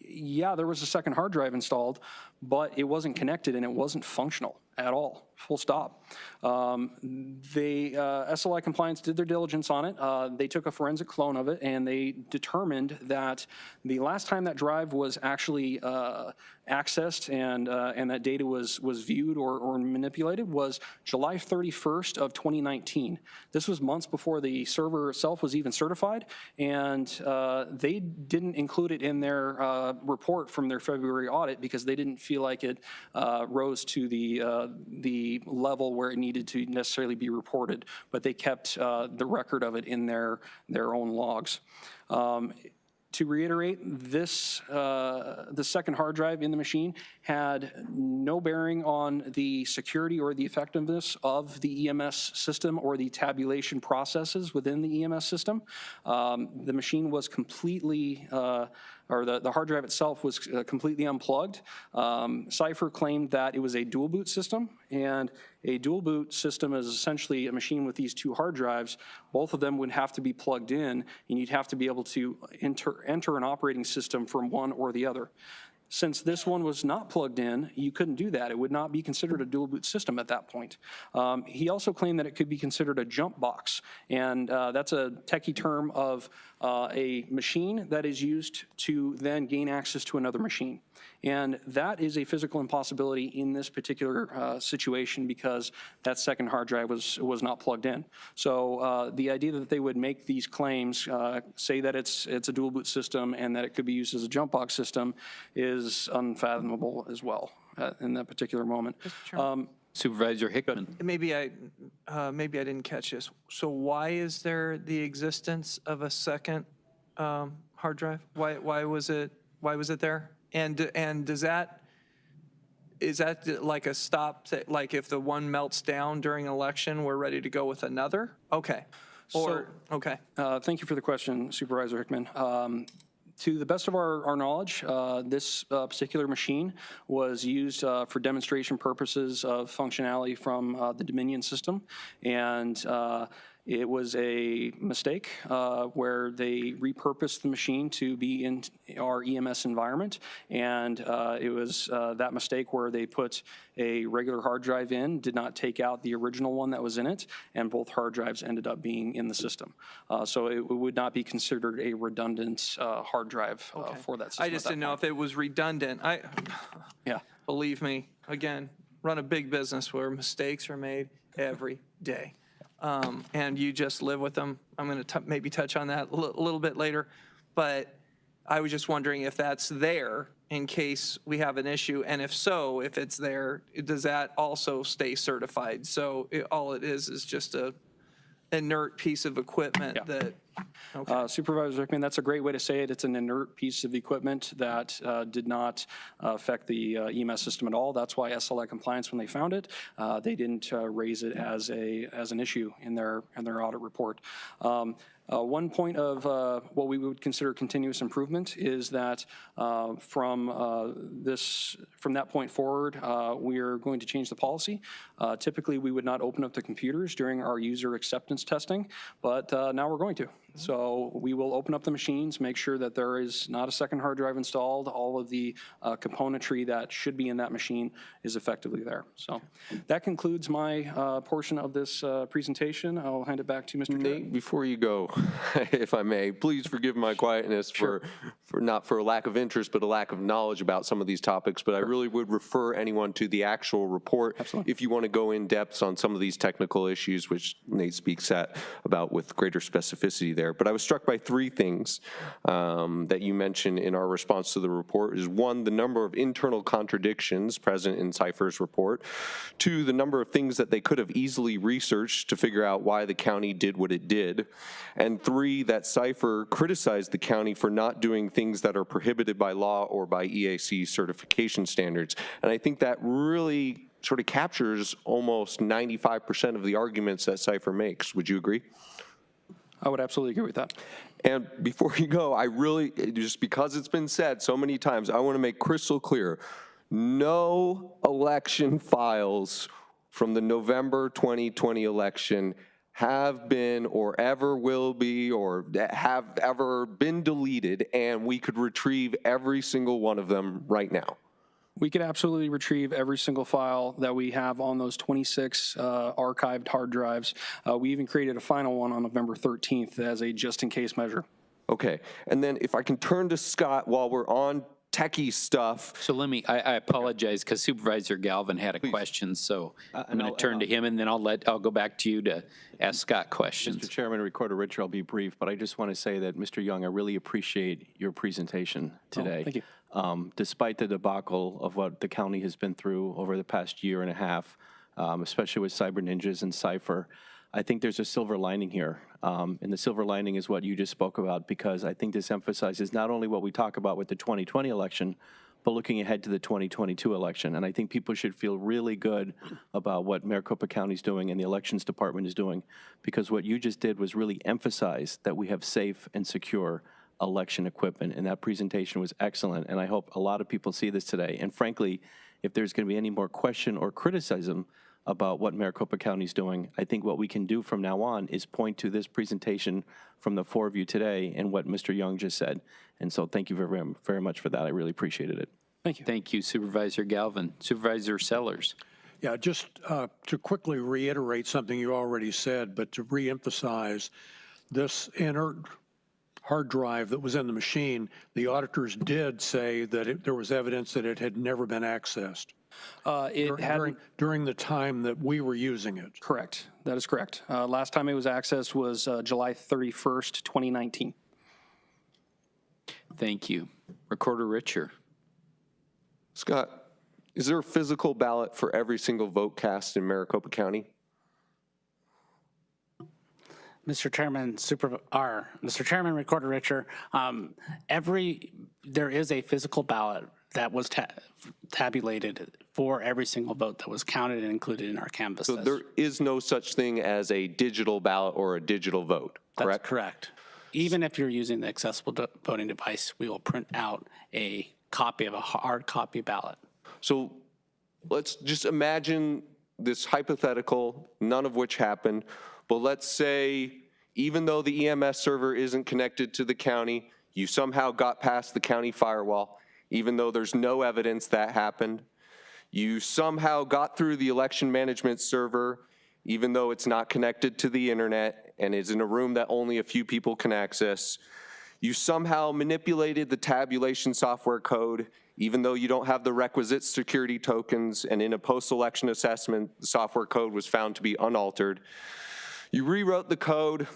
yeah, there was a second hard drive installed, but it wasn't connected and it wasn't functional at all, full stop. SLI Compliance did their diligence on it. They took a forensic clone of it, and they determined that the last time that drive was actually accessed and that data was viewed or manipulated was July 31st of 2019. This was months before the server itself was even certified, and they didn't include it in their report from their February audit because they didn't feel like it rose to the level where it needed to necessarily be reported, but they kept the record of it in their own logs. To reiterate, this, the second hard drive in the machine had no bearing on the security or the effectiveness of the EMS system or the tabulation processes within the EMS system. The machine was completely, or the hard drive itself was completely unplugged. Cipher claimed that it was a dual boot system, and a dual boot system is essentially a machine with these two hard drives. Both of them would have to be plugged in, and you'd have to be able to enter an operating system from one or the other. Since this one was not plugged in, you couldn't do that. It would not be considered a dual boot system at that point. He also claimed that it could be considered a jump box, and that's a techie term of a machine that is used to then gain access to another machine. And that is a physical impossibility in this particular situation because that second hard drive was not plugged in. So the idea that they would make these claims, say that it's a dual boot system and that it could be used as a jump box system is unfathomable as well in that particular moment. Supervisor Hickman. Maybe I didn't catch this. So why is there the existence of a second hard drive? Why was it there? And is that like a stop, like if the one melts down during election, we're ready to go with another? Okay. Okay. Thank you for the question, Supervisor Hickman. To the best of our knowledge, this particular machine was used for demonstration purposes of functionality from the Dominion system, and it was a mistake where they repurposed the machine to be in our EMS environment, and it was that mistake where they put a regular hard drive in, did not take out the original one that was in it, and both hard drives ended up being in the system. So it would not be considered a redundant hard drive for that system. I just didn't know if it was redundant. Yeah. Believe me, again, run a big business where mistakes are made every day. And you just live with them. I'm going to maybe touch on that a little bit later, but I was just wondering if that's there in case we have an issue, and if so, if it's there, does that also stay certified? So all it is just a inert piece of equipment that. Okay. Supervisor Hickman, that's a great way to say it. It's an inert piece of equipment that did not affect the EMS system at all. That's why SLI compliance, when they found it, they didn't raise it as an issue in their audit report. One point of what we would consider continuous improvement is that from that point forward, we are going to change the policy. Typically, we would not open up the computers during our user acceptance testing, but now we're going to. So we will open up the machines, make sure that there is not a second hard drive installed. All of the componentry that should be in that machine is effectively there. So that concludes my portion of this presentation. I'll hand it back to Mr. Jarrett. Nate, before you go, if I may, please forgive my quietness for not for a lack of interest, but a lack of knowledge about some of these topics. But I really would refer anyone to the actual report if you want to go in depth on some of these technical issues, which Nate speaks about with greater specificity there. But I was struck by three things that you mentioned in our response to the report. Is one, the number of internal contradictions present in Cipher's report. Two, the number of things that they could have easily researched to figure out why the county did what it did. And three, that Cipher criticized the county for not doing things that are prohibited by law or by EAC certification standards. And I think that really sort of captures almost 95% of the arguments that Cipher makes. Would you agree? I would absolutely agree with that. And before you go, I really, just because it's been said so many times, I want to make crystal clear, no election files from the November 2020 election have been or ever will be or have ever been deleted, and we could retrieve every single one of them right now. We could absolutely retrieve every single file that we have on those 26 archived hard drives. We even created a final one on November 13th as a just-in-case measure. Okay, and then if I can turn to Scott while we're on techie stuff. So let me, I apologize because Supervisor Galvin had a question, so I'm going to turn to him, and then I'll go back to you to ask Scott questions. Mr. Chairman, Recorder Richard, I'll be brief, but I just want to say that, Mr. Young, I really appreciate your presentation today. Thank you. Despite the debacle of what the county has been through over the past year and a half, especially with Cyber Ninjas and Cipher, I think there's a silver lining here. And the silver lining is what you just spoke about, because I think this emphasizes not only what we talk about with the 2020 election, but looking ahead to the 2022 election. And I think people should feel really good about what Maricopa County is doing and the elections department is doing, because what you just did was really emphasize that we have safe and secure election equipment. And that presentation was excellent. And I hope a lot of people see this today. And frankly, if there's going to be any more question or criticism about what Maricopa County is doing, I think what we can do from now on is point to this presentation from the four of you today and what Mr. Young just said. And so thank you very, very much for that. I really appreciated it. Thank you. Thank you, Supervisor Galvin. Supervisor Sellers. Yeah, just to quickly reiterate something you already said, but to reemphasize this inert hard drive that was in the machine, the auditors did say that there was evidence that it had never been accessed during the time that we were using it. Correct. That is correct. Last time it was accessed was July 31st, 2019. Thank you. Recorder Richer. Scott, is there a physical ballot for every single vote cast in Maricopa County? Mr. Chairman, Recorder Richer, there is a physical ballot that was tabulated for every single vote that was counted and included in our canvass. So there is no such thing as a digital ballot or a digital vote, correct? That's correct. Even if you're using the accessible voting device, we will print out a copy of a hard copy ballot. So let's just imagine this hypothetical, none of which happened, but let's say even though the EMS server isn't connected to the county, you somehow got past the county firewall, even though there's no evidence that happened. You somehow got through the election management server, even though it's not connected to the internet and is in a room that only a few people can access. You somehow manipulated the tabulation software code, even though you don't have the requisite security tokens, and in a post-election assessment, the software code was found to be unaltered. You rewrote the code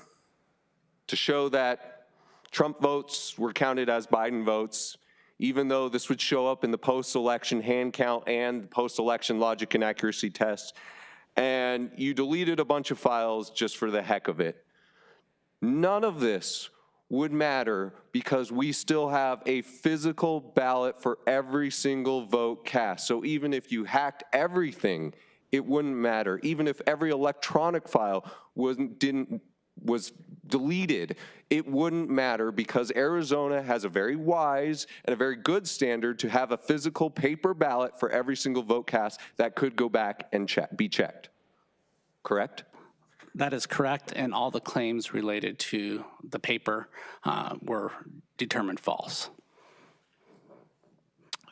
to show that Trump votes were counted as Biden votes, even though this would show up in the post-election hand count and post-election logic and accuracy tests. And you deleted a bunch of files just for the heck of it. None of this would matter because we still have a physical ballot for every single vote cast. So even if you hacked everything, it wouldn't matter. Even if every electronic file was deleted, it wouldn't matter because Arizona has a very wise and a very good standard to have a physical paper ballot for every single vote cast that could go back and be checked. Correct? That is correct, and all the claims related to the paper were determined false.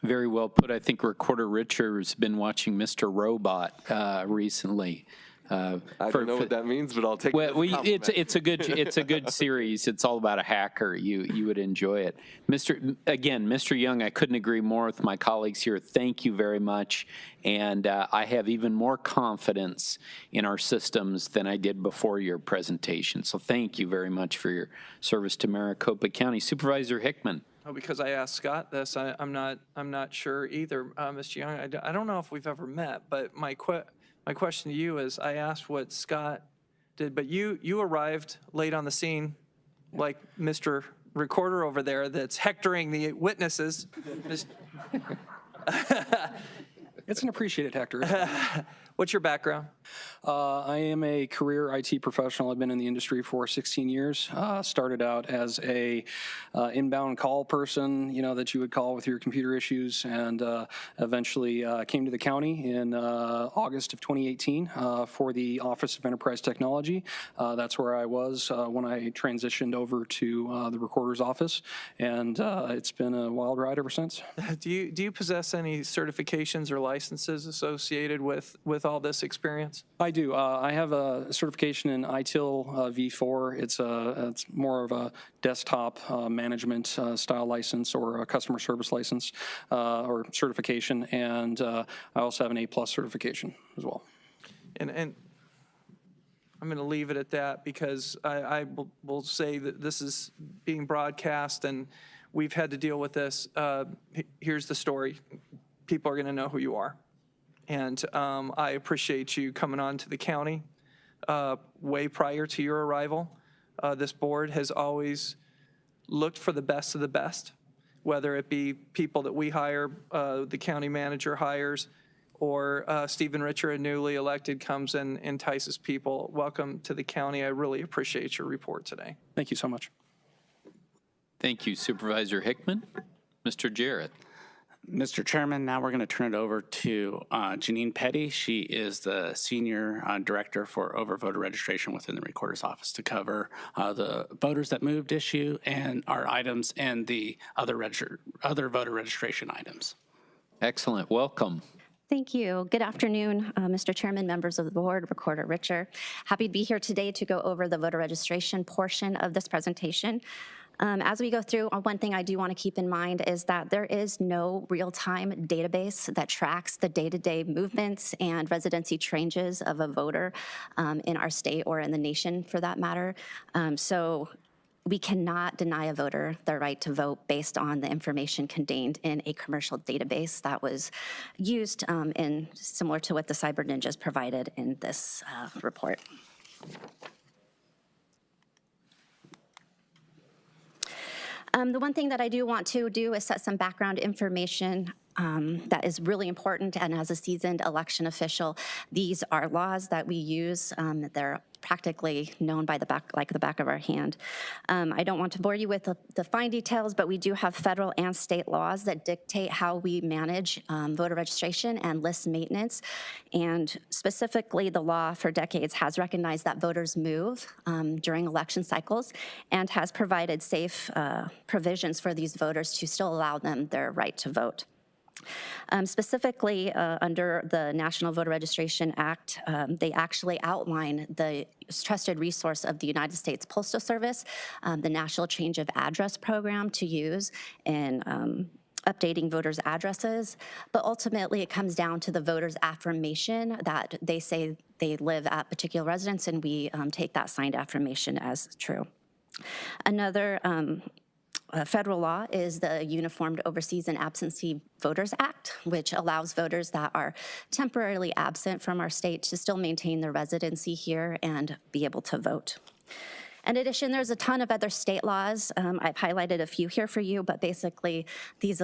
Very well put. I think Recorder Richer has been watching Mr. Robot recently. I don't know what that means, but I'll take it as a compliment. It's a good series. It's all about a hacker. You would enjoy it. Mr. Young, I couldn't agree more with my colleagues here. Thank you very much. And I have even more confidence in our systems than I did before your presentation. So thank you very much for your service to Maricopa County. Supervisor Hickman. Oh, because I asked Scott this, I'm not sure either, Mr. Young. I don't know if we've ever met, but my question to you is, I asked what Scott did, but you arrived late on the scene, like Mr. Recorder over there that's hectoring the witnesses. It's an appreciated hector. What's your background? I am a career IT professional. I've been in the industry for 16 years. Started out as a inbound call person, that you would call with your computer issues, and eventually came to the county in August of 2018 for the Office of Enterprise Technology. That's where I was when I transitioned over to the recorder's office, and it's been a wild ride ever since. Do you possess any certifications or licenses associated with all this experience? I do. I have a certification in ITIL V4. It's more of a desktop management style license or a customer service license or certification, and I also have an A+ certification as well. And I'm going to leave it at that because I will say that this is being broadcast and we've had to deal with this. Here's the story. People are going to know who you are. And I appreciate you coming on to the county way prior to your arrival. This board has always looked for the best of the best, whether it be people that we hire, the county manager hires, or Stephen Richer, a newly elected, comes and entices people. Welcome to the county. I really appreciate your report today. Thank you so much. Thank you, Supervisor Hickman. Mr. Jarrett. Mr. Chairman, now we're going to turn it over to Janine Petty. She is the Senior Director for voter registration within the Recorder's Office to cover the voters that moved issue and our items and the other voter registration items. Excellent. Welcome. Thank you. Good afternoon, Mr. Chairman, members of the board, Recorder Richer. Happy to be here today to go over the voter registration portion of this presentation. As we go through, one thing I do want to keep in mind is that there is no real-time database that tracks the day-to-day movements and residency changes of a voter in our state or in the nation, for that matter. So we cannot deny a voter the right to vote based on the information contained in a commercial database that was used similar to what the Cyber Ninjas provided in this report. The one thing that I do want to do is set some background information that is really important, and as a seasoned election official, these are laws that we use. They're practically known by the back of our hand. I don't want to bore you with the fine details, but we do have federal and state laws that dictate how we manage voter registration and list maintenance. And specifically, the law for decades has recognized that voters move during election cycles and has provided safe provisions for these voters to still allow them their right to vote. Specifically, under the National Voter Registration Act, they actually outline the trusted resource of the United States Postal Service, the National Change of Address program to use in updating voters' addresses. But ultimately, it comes down to the voters' affirmation that they say they live at particular residence, and we take that signed affirmation as true. Another federal law is the Uniformed Overseas and Absentee Voters Act, which allows voters that are temporarily absent from our state to still maintain their residency here and be able to vote. In addition, there's a ton of other state laws. I've highlighted a few here for you, but basically these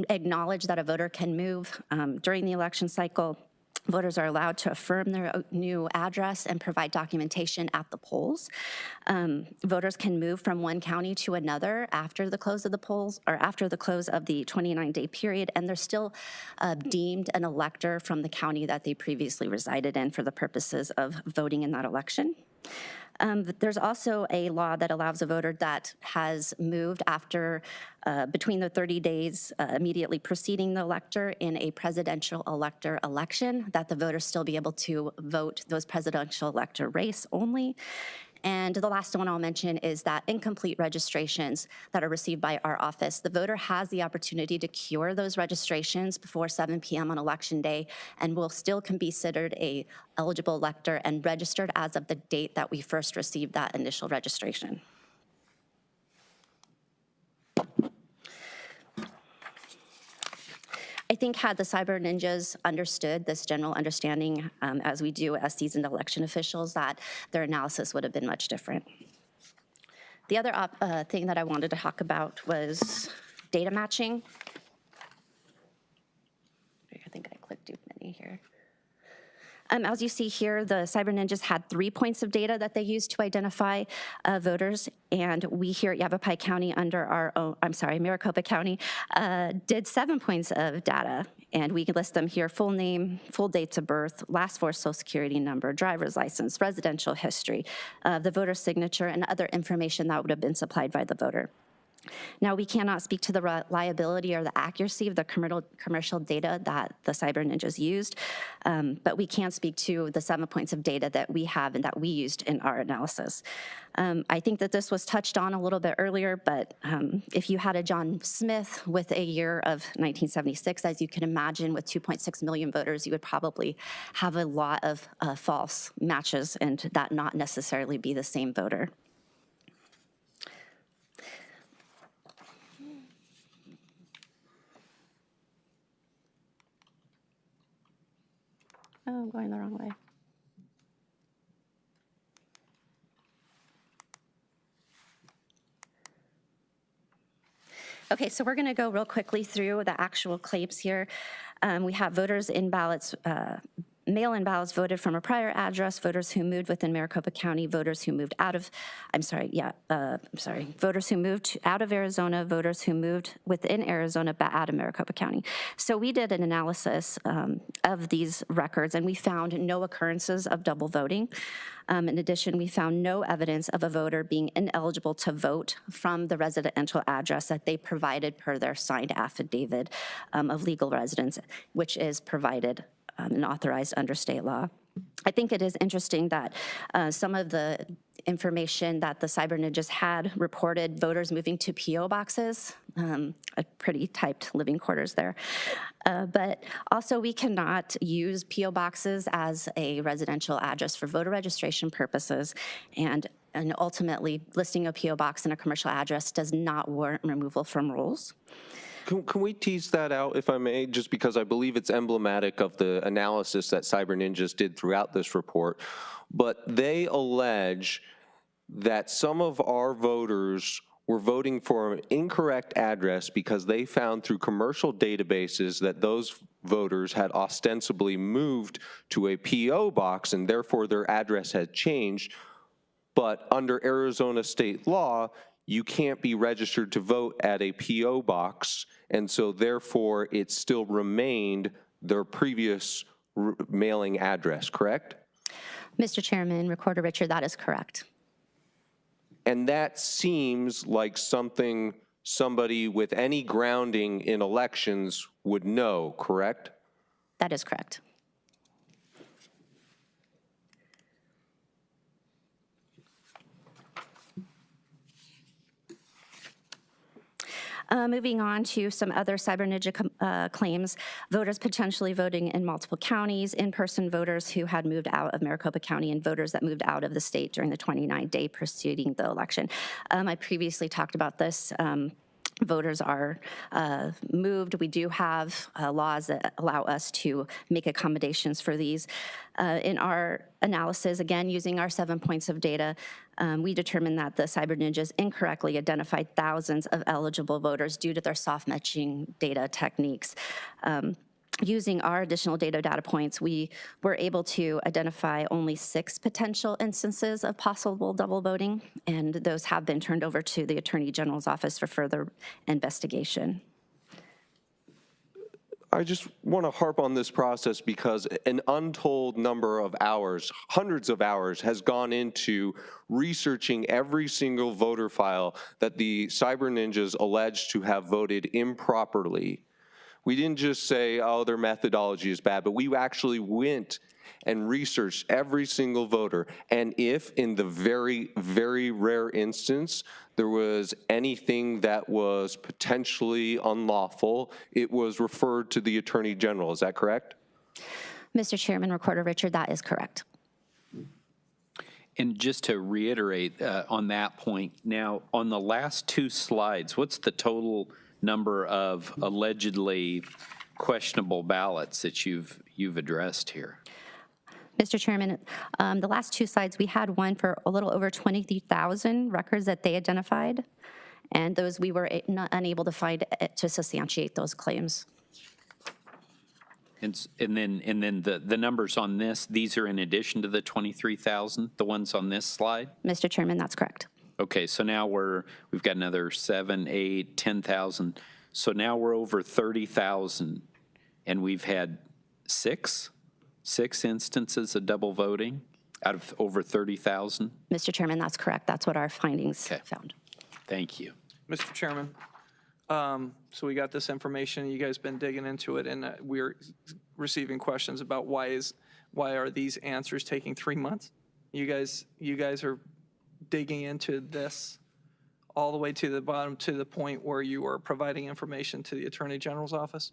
acknowledge that a voter can move during the election cycle. Voters are allowed to affirm their new address and provide documentation at the polls. Voters can move from one county to another after the close of the polls or after the close of the 29-day period, and they're still deemed an elector from the county that they previously resided in for the purposes of voting in that election. There's also a law that allows a voter that has moved after between the 30 days immediately preceding the elector in a presidential elector election that the voters still be able to vote those presidential elector race only. And the last one I'll mention is that incomplete registrations that are received by our office, the voter has the opportunity to cure those registrations before 7 p.m. on election day and will still be considered a eligible elector and registered as of the date that we first received that initial registration. I think had the Cyber Ninjas understood this general understanding, as we do as seasoned election officials, that their analysis would have been much different. The other thing that I wanted to talk about was data matching. I think I clicked too many here. As you see here, the Cyber Ninjas had 3 points of data that they used to identify voters, and we here at Yavapai County under our own, Maricopa County, did 7 points of data, and we can list them here: full name, full dates of birth, last four social security number, driver's license, residential history, the voter signature, and other information that would have been supplied by the voter. Now, we cannot speak to the reliability or the accuracy of the commercial data that the Cyber Ninjas used, but we can speak to the 7 points of data that we have and that we used in our analysis. I think that this was touched on a little bit earlier, but if you had a John Smith with a year of 1976, as you can imagine, with 2.6 million voters, you would probably have a lot of false matches and that not necessarily be the same voter. Oh, I'm going the wrong way. Okay, so we're going to go real quickly through the actual claims here. We have voters in ballots, mail-in ballots voted from a prior address, voters who moved within Maricopa County, voters who moved out of, voters who moved out of Arizona, voters who moved within Arizona but out of Maricopa County. So we did an analysis of these records, and we found no occurrences of double voting. In addition, we found no evidence of a voter being ineligible to vote from the residential address that they provided per their signed affidavit of legal residence, which is provided and authorized under state law. I think it is interesting that some of the information that the cyber ninjas had reported voters moving to P.O. boxes, a pretty typed living quarters there. But also we cannot use P.O. boxes as a residential address for voter registration purposes, and ultimately listing a P.O. box in a commercial address does not warrant removal from rules. Can we tease that out, if I may, just because I believe it's emblematic of the analysis that Cyber Ninjas did throughout this report, but they allege that some of our voters were voting for an incorrect address because they found through commercial databases that those voters had ostensibly moved to a P.O. box and therefore their address had changed, but under Arizona state law, you can't be registered to vote at a P.O. box, and so therefore it still remained their previous mailing address, correct? Mr. Chairman, Recorder Richard, that is correct. And that seems like something somebody with any grounding in elections would know, correct? That is correct. Moving on to some other cyber ninja claims, voters potentially voting in multiple counties, in-person voters who had moved out of Maricopa County, and voters that moved out of the state during the 29-day preceding the election. I previously talked about this. Voters are moved. We do have laws that allow us to make accommodations for these. In our analysis, again, using our 7 points of data, we determined that the cyber ninjas incorrectly identified thousands of eligible voters due to their soft matching data techniques. Using our additional data points, we were able to identify only 6 potential instances of possible double voting, and those have been turned over to the Attorney General's office for further investigation. I just want to harp on this process because an untold number of hours, hundreds of hours, has gone into researching every single voter file that the cyber ninjas allege to have voted improperly. We didn't just say, oh, their methodology is bad, but we actually went and researched every single voter. And if in the very, very rare instance there was anything that was potentially unlawful, it was referred to the Attorney General. Is that correct? Mr. Chairman, Recorder Richard, that is correct. And just to reiterate on that point, now on the last 2 slides, what's the total number of allegedly questionable ballots that you've addressed here? Mr. Chairman, the last 2 slides, we had one for a little over 23,000 records that they identified, and those we were unable to find to substantiate those claims. And then the numbers on this, these are in addition to the 23,000, the ones on this slide? Mr. Chairman, that's correct. Okay, so now we've got another 7, 8, 10,000. So now we're over 30,000, and we've had six instances of double voting out of over 30,000? Mr. Chairman, that's correct. That's what our findings found. Thank you. Mr. Chairman, so we got this information. You guys been digging into it, and we're receiving questions about why are these answers taking 3 months? You guys are digging into this all the way to the bottom, to the point where you are providing information to the Attorney General's office?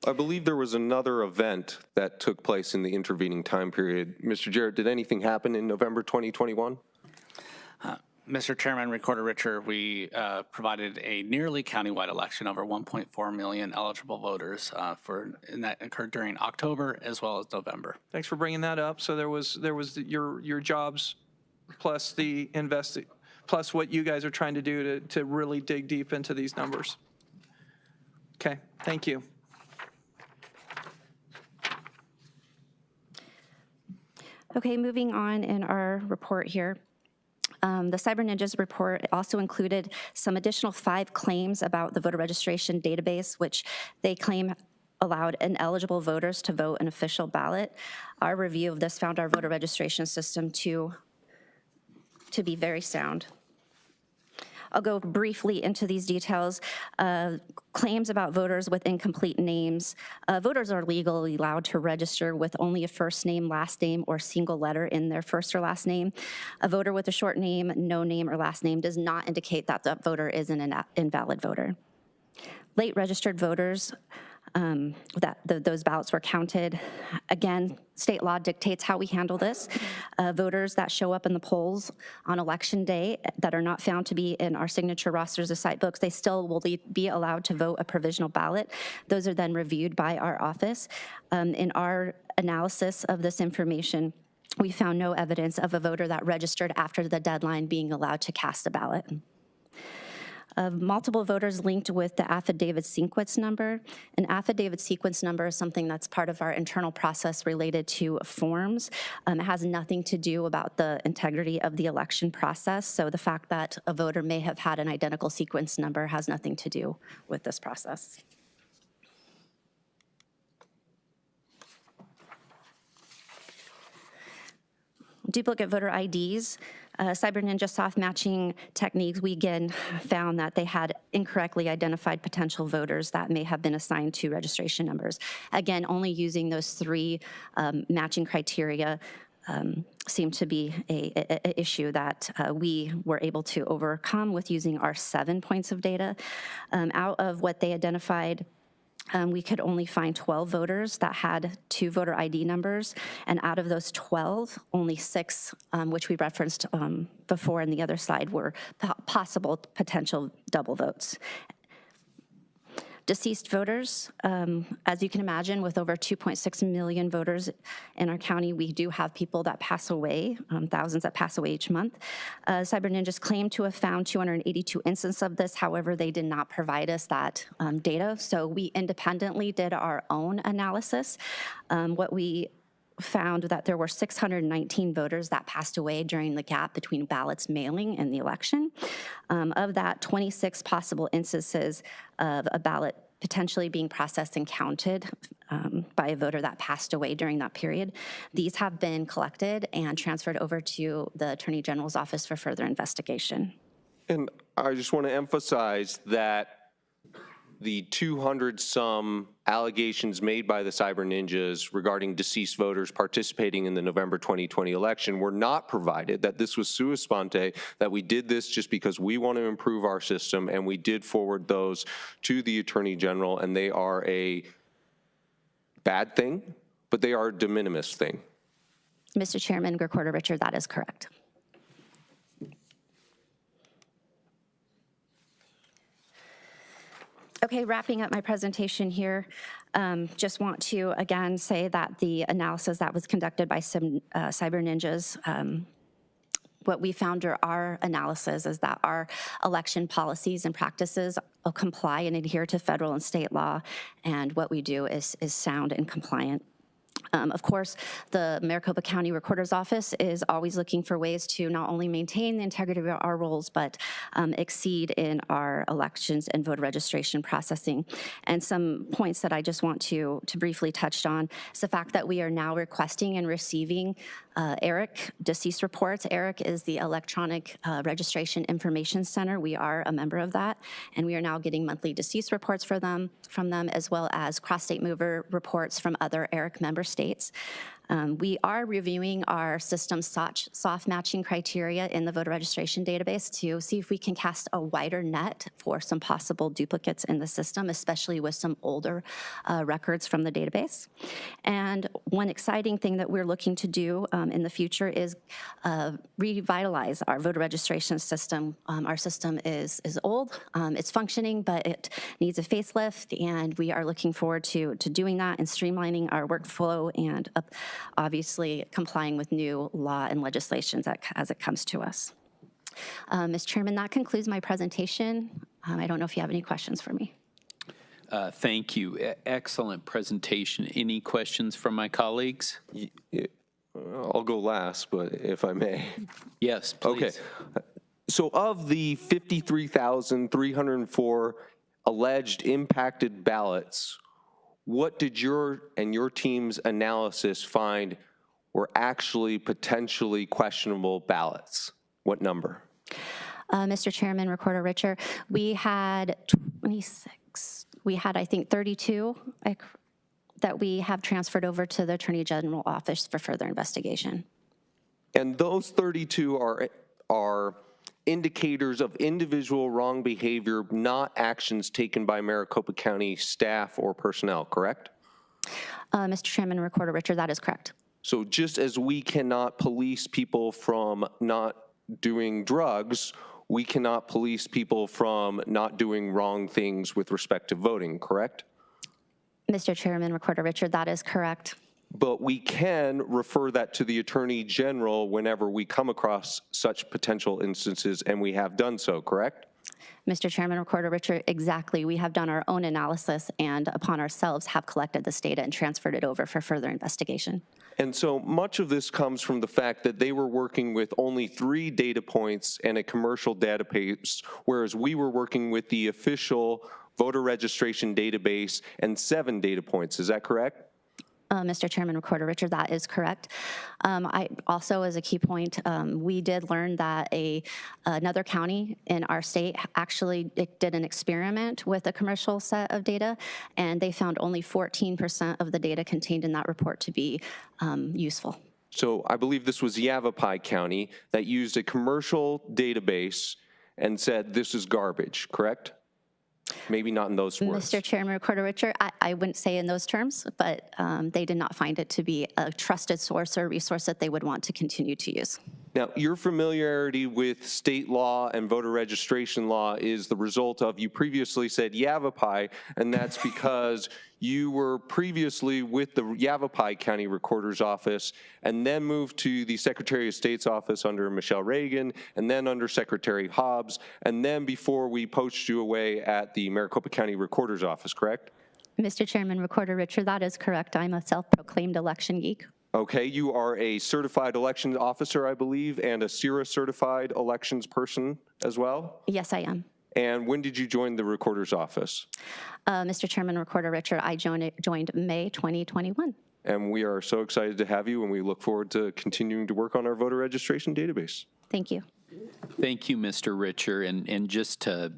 I believe there was another event that took place in the intervening time period. Mr. Jarrett, did anything happen in November 2021? Mr. Chairman, Recorder Richard, we provided a nearly countywide election, over 1.4 million eligible voters, and that occurred during October as well as November. Thanks for bringing that up. So there was your jobs plus plus what you guys are trying to do to really dig deep into these numbers. Okay, thank you. Okay, moving on in our report here. The Cyber Ninjas report also included some additional 5 claims about the voter registration database, which they claim allowed ineligible voters to vote an official ballot. Our review of this found our voter registration system to be very sound. I'll go briefly into these details. Claims about voters with incomplete names. Voters are legally allowed to register with only a first name, last name, or single letter in their first or last name. A voter with a short name, no name, or last name does not indicate that the voter is an invalid voter. Late registered voters, those ballots were counted. Again, state law dictates how we handle this. Voters that show up in the polls on election day that are not found to be in our signature rosters of site books, they still will be allowed to vote a provisional ballot. Those are then reviewed by our office. In our analysis of this information, we found no evidence of a voter that registered after the deadline being allowed to cast a ballot. Multiple voters linked with the affidavit sequence number. An affidavit sequence number is something that's part of our internal process related to forms. It has nothing to do about the integrity of the election process, so the fact that a voter may have had an identical sequence number has nothing to do with this process. Duplicate voter IDs. Cyber Ninja soft matching techniques, we again found that they had incorrectly identified potential voters that may have been assigned to registration numbers. Again, only using those 3 matching criteria seemed to be an issue that we were able to overcome with using our 7 points of data. Out of what they identified, we could only find 12 voters that had 2 voter ID numbers, and out of those 12, only 6, which we referenced before in the other slide, were possible potential double votes. Deceased voters, as you can imagine, with over 2.6 million voters in our county, we do have people that pass away, thousands that pass away each month. Cyber Ninjas claim to have found 282 instances of this. However, they did not provide us that data, so we independently did our own analysis. What we found that there were 619 voters that passed away during the gap between ballots mailing and the election. Of that, 26 possible instances of a ballot potentially being processed and counted by a voter that passed away during that period. These have been collected and transferred over to the Attorney General's office for further investigation. And I just want to emphasize that the 200-some allegations made by the Cyber Ninjas regarding deceased voters participating in the November 2020 election were not provided, that this was sua sponte, that we did this just because we want to improve our system, and we did forward those to the Attorney General, and they are a bad thing, but they are a de minimis thing. Mr. Chairman, Recorder Richard, that is correct. Okay, wrapping up my presentation here, just want to again say that the analysis that was conducted by some Cyber Ninjas, what we found through our analysis is that our election policies and practices comply and adhere to federal and state law, and what we do is sound and compliant. Of course, the Maricopa County Recorder's Office is always looking for ways to not only maintain the integrity of our roles, but exceed in our elections and voter registration processing. And some points that I just want to briefly touch on is the fact that we are now requesting and receiving ERIC deceased reports. ERIC is the Electronic Registration Information Center. We are a member of that, and we are now getting monthly deceased reports from them, as well as cross-state mover reports from other ERIC member states. We are reviewing our system soft matching criteria in the voter registration database to see if we can cast a wider net for some possible duplicates in the system, especially with some older records from the database. And one exciting thing that we're looking to do in the future is revitalize our voter registration system. Our system is old, it's functioning, but it needs a facelift, and we are looking forward to doing that and streamlining our workflow and obviously complying with new law and legislation as it comes to us. Mr. Chairman, that concludes my presentation. I don't know if you have any questions for me. Thank you. Excellent presentation. Any questions from my colleagues? I'll go last, but if I may. Yes, please. Okay. So of the 53,304 alleged impacted ballots, what did your and your team's analysis find were actually potentially questionable ballots? What number? Mr. Chairman, Recorder Richer, we had 26. We had, I think, 32 that we have transferred over to the Attorney General office for further investigation. And those 32 are indicators of individual wrong behavior, not actions taken by Maricopa County staff or personnel, correct? Mr. Chairman, Recorder Richer, that is correct. So just as we cannot police people from not doing drugs, we cannot police people from not doing wrong things with respect to voting, correct? Mr. Chairman, Recorder Richer, that is correct. But we can refer that to the Attorney General whenever we come across such potential instances, and we have done so, correct? Mr. Chairman, Recorder Richer, exactly. We have done our own analysis and upon ourselves have collected this data and transferred it over for further investigation. And so much of this comes from the fact that they were working with only 3 data points and a commercial database, whereas we were working with the official voter registration database and 7 data points. Is that correct? Mr. Chairman, Recorder Richer, that is correct. I also, as a key point, we did learn that another county in our state actually did an experiment with a commercial set of data, and they found only 14% of the data contained in that report to be useful. So I believe this was Yavapai County that used a commercial database and said this is garbage, correct? Maybe not in those words. Mr. Chairman, Recorder Richer, I wouldn't say in those terms, but they did not find it to be a trusted source or resource that they would want to continue to use. Now, your familiarity with state law and voter registration law is the result of, you previously said Yavapai, and that's because you were previously with the Yavapai County Recorder's Office and then moved to the Secretary of State's office under Michelle Reagan and then under Secretary Hobbs, and then before we poached you away at the Maricopa County Recorder's Office, correct? Mr. Chairman, Recorder Richer, that is correct. I'm a self-proclaimed election geek. Okay, you are a certified elections officer, I believe, and a CIRA certified elections person as well? Yes, I am. And when did you join the Recorder's Office? Mr. Chairman, Recorder Richer, I joined May 2021. And we are so excited to have you, and we look forward to continuing to work on our voter registration database. Thank you. Thank you, Mr. Richer. And just to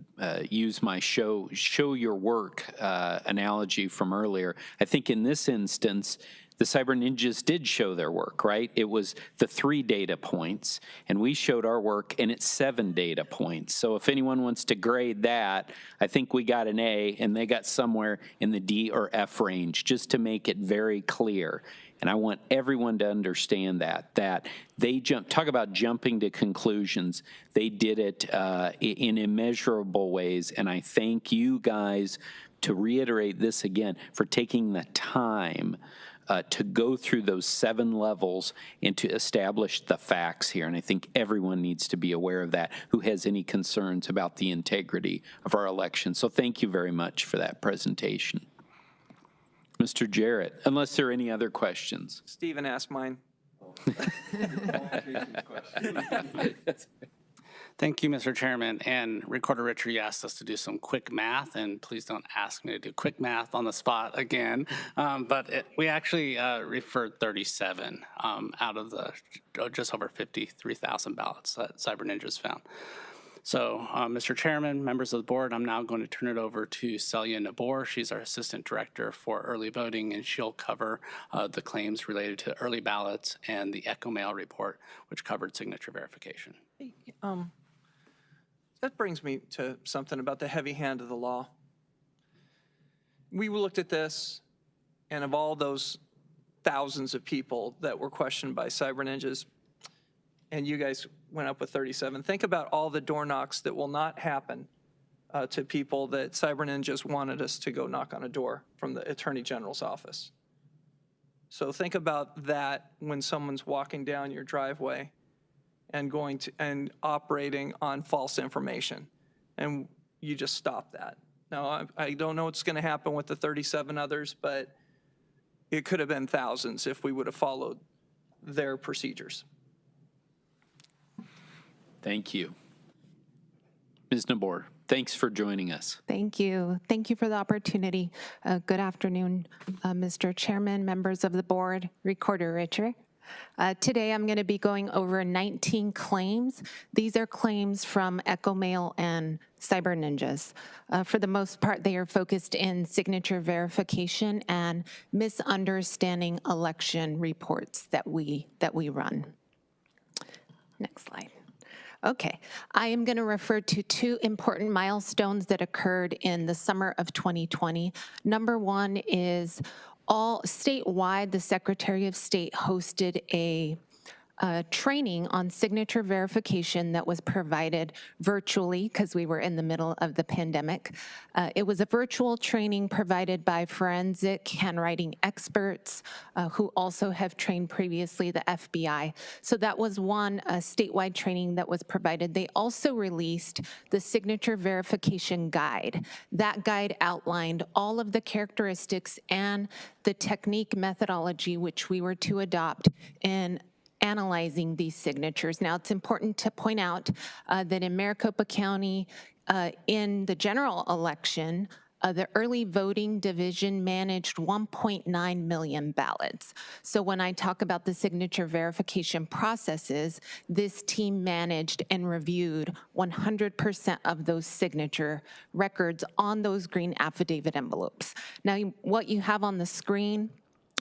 use my show your work analogy from earlier, I think in this instance, the Cyber Ninjas did show their work, right? It was the 3 data points, and we showed our work, and it's 7 data points. So if anyone wants to grade that, I think we got an A, and they got somewhere in the D or F range, just to make it very clear. And I want everyone to understand that they talk about jumping to conclusions. They did it in immeasurable ways, and I thank you guys, to reiterate this again, for taking the time to go through those 7 levels and to establish the facts here. And I think everyone needs to be aware of that who has any concerns about the integrity of our election. So thank you very much for that presentation. Mr. Jarrett, unless there are any other questions. Stephen asked mine. Thank you, Mr. Chairman. And Recorder Richer, you asked us to do some quick math, and please don't ask me to do quick math on the spot again. We actually referred 37 out of the just over 53,000 ballots that Cyber Ninjas found. So, Mr. Chairman, members of the board, I'm now going to turn it over to Celia Nabor. She's our Assistant Director for Early Voting, and she'll cover the claims related to early ballots and the Echo Mail report, which covered signature verification. That brings me to something about the heavy hand of the law. We looked at this, and of all those thousands of people that were questioned by Cyber Ninjas, and you guys went up with 37, think about all the door knocks that will not happen to people that Cyber Ninjas wanted us to go knock on a door from the Attorney General's office. So think about that when someone's walking down your driveway and operating on false information, and you just stop that. Now, I don't know what's going to happen with the 37 others, but it could have been thousands if we would have followed their procedures. Thank you. Ms. Nabor, thanks for joining us. Thank you. Thank you for the opportunity. Good afternoon, Mr. Chairman, members of the board, Recorder Richard. Today I'm going to be going over 19 claims. These are claims from Echo Mail and Cyber Ninjas. For the most part, they are focused in signature verification and misunderstanding election reports that we run. Next slide. Okay, I am going to refer to two important milestones that occurred in the summer of 2020. Number one is all statewide, the Secretary of State hosted a training on signature verification that was provided virtually because we were in the middle of the pandemic. It was a virtual training provided by forensic handwriting experts who also have trained previously the FBI. So that was one statewide training that was provided. They also released the signature verification guide. That guide outlined all of the characteristics and the technique methodology which we were to adopt in analyzing these signatures. Now, it's important to point out that in Maricopa County, in the general election, the early voting division managed 1.9 million ballots. So when I talk about the signature verification processes, this team managed and reviewed 100% of those signature records on those green affidavit envelopes. Now, what you have on the screen,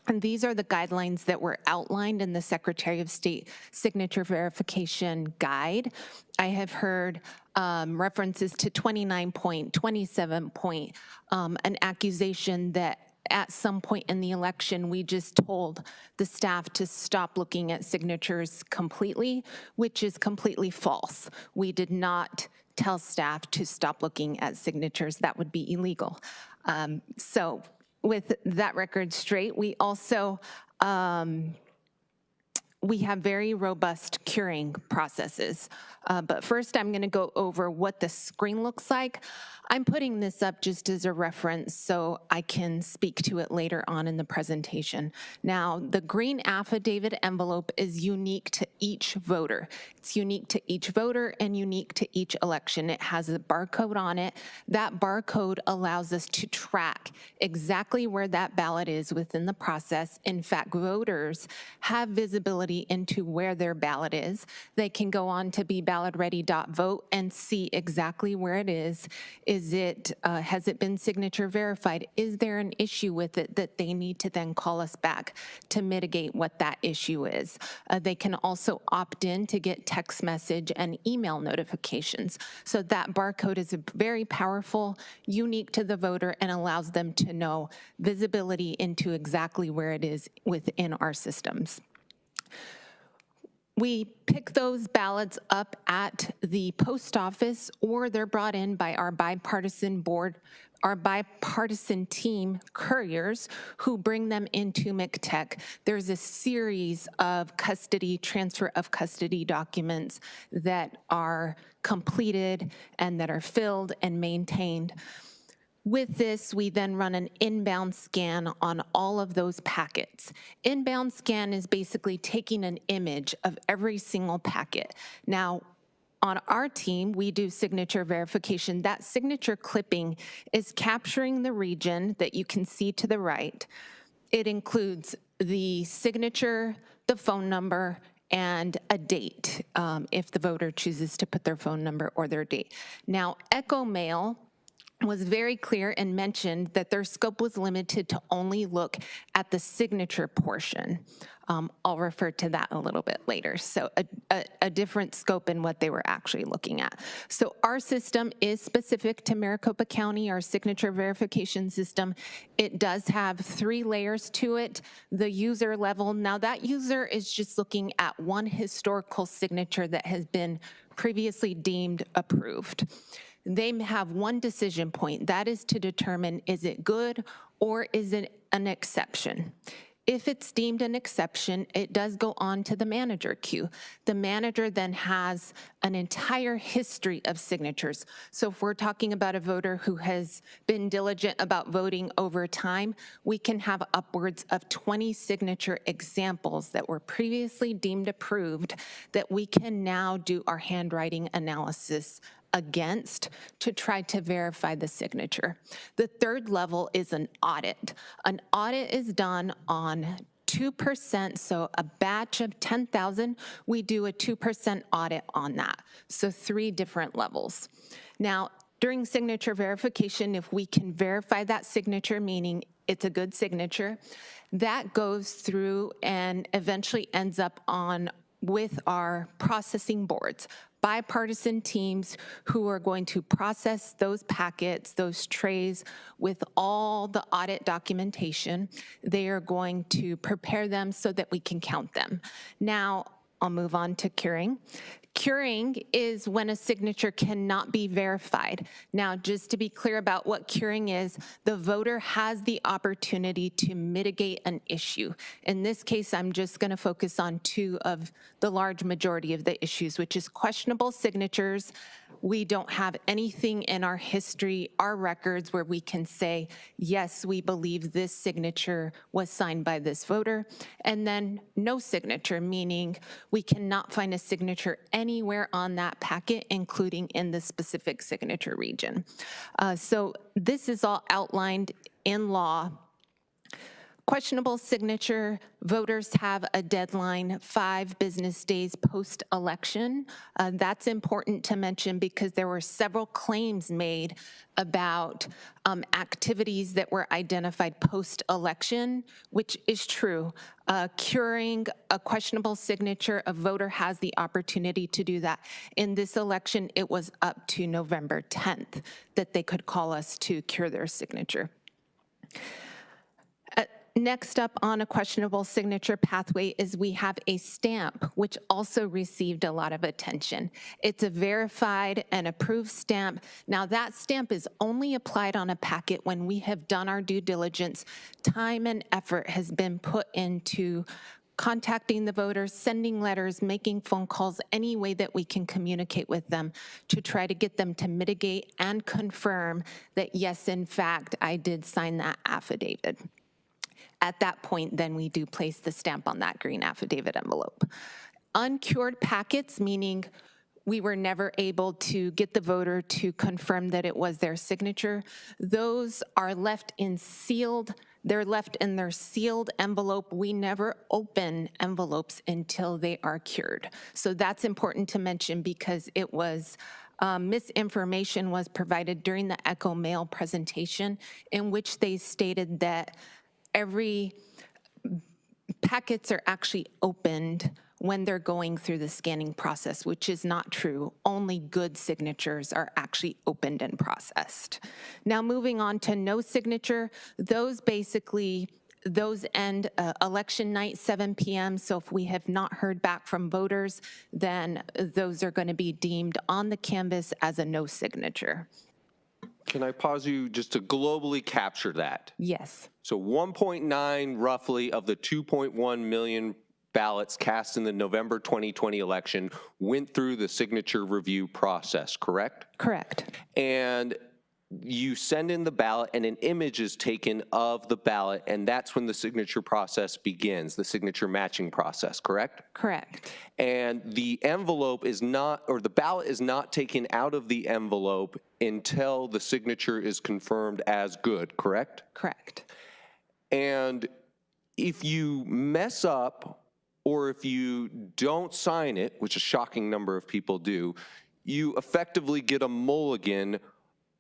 and these are the guidelines that were outlined in the Secretary of State Signature Verification Guide. I have heard references to 29 point, 27 point, an accusation that at some point in the election, we just told the staff to stop looking at signatures completely, which is completely false. We did not tell staff to stop looking at signatures. That would be illegal. So with that record straight, we also we have very robust curing processes. But first, I'm going to go over what the screen looks like. I'm putting this up just as a reference so I can speak to it later on in the presentation. Now, the green affidavit envelope is unique to each voter. It's unique to each voter and unique to each election. It has a barcode on it. That barcode allows us to track exactly where that ballot is within the process. In fact, voters have visibility into where their ballot is. They can go on to beballotready.vote and see exactly where it is. Has it been signature verified? Is there an issue with it that they need to then call us back to mitigate what that issue is? They can also opt in to get text message and email notifications. So that barcode is very powerful, unique to the voter, and allows them to know visibility into exactly where it is within our systems. We pick those ballots up at the post office, or they're brought in by our bipartisan board, our bipartisan team couriers who bring them into MCTEC. There's a series of transfer of custody documents that are completed and that are filled and maintained. With this, we then run an inbound scan on all of those packets. Inbound scan is basically taking an image of every single packet. Now, on our team, we do signature verification. That signature clipping is capturing the region that you can see to the right. It includes the signature, the phone number, and a date if the voter chooses to put their phone number or their date. Now, Echo Mail was very clear and mentioned that their scope was limited to only look at the signature portion. I'll refer to that a little bit later. So a different scope in what they were actually looking at. So our system is specific to Maricopa County, our signature verification system. It does have 3 layers to it. The user level, now that user is just looking at one historical signature that has been previously deemed approved. They have one decision point. That is to determine, is it good or is it an exception? If it's deemed an exception, it does go on to the manager queue. The manager then has an entire history of signatures. So if we're talking about a voter who has been diligent about voting over time, we can have upwards of 20 signature examples that were previously deemed approved that we can now do our handwriting analysis against to try to verify the signature. The third level is an audit. An audit is done on 2%, so a batch of 10,000, we do a 2% audit on that. So 3 different levels. Now, during signature verification, if we can verify that signature, meaning it's a good signature, that goes through and eventually ends up on with our processing boards, bipartisan teams who are going to process those packets, those trays with all the audit documentation. They are going to prepare them so that we can count them. Now, I'll move on to curing. Curing is when a signature cannot be verified. Now, just to be clear about what curing is, the voter has the opportunity to mitigate an issue. In this case, I'm just going to focus on 2 of the large majority of the issues, which is questionable signatures. We don't have anything in our history, our records, where we can say, yes, we believe this signature was signed by this voter. And then no signature, meaning we cannot find a signature anywhere on that packet, including in the specific signature region. So this is all outlined in law. Questionable signature, voters have a deadline 5 business days post-election. That's important to mention because there were several claims made about activities that were identified post-election, which is true. Curing a questionable signature, a voter has the opportunity to do that. In this election, it was up to November 10th that they could call us to cure their signature. Next up on a questionable signature pathway is we have a stamp, which also received a lot of attention. It's a verified and approved stamp. Now that stamp is only applied on a packet when we have done our due diligence. Time and effort has been put into contacting the voters, sending letters, making phone calls, any way that we can communicate with them to try to get them to mitigate and confirm that, yes, in fact, I did sign that affidavit. At that point, then we do place the stamp on that green affidavit envelope. Uncured packets, meaning we were never able to get the voter to confirm that it was their signature, those are left in sealed, they're left in their sealed envelope. We never open envelopes until they are cured. So that's important to mention because it was misinformation was provided during the Echo Mail presentation in which they stated that every packets are actually opened when they're going through the scanning process, which is not true. Only good signatures are actually opened and processed. Now moving on to no signature, those end election night, 7 p.m. So if we have not heard back from voters, then those are going to be deemed on the canvas as a no signature. Can I pause you just to globally capture that? Yes. So 1.9 roughly of the 2.1 million ballots cast in the November 2020 election went through the signature review process, correct? Correct. And you send in the ballot and an image is taken of the ballot, and that's when the signature process begins, the signature matching process, correct? Correct. And the envelope is not, or the ballot is not taken out of the envelope until the signature is confirmed as good, correct? Correct. And if you mess up or if you don't sign it, which a shocking number of people do, you effectively get a mulligan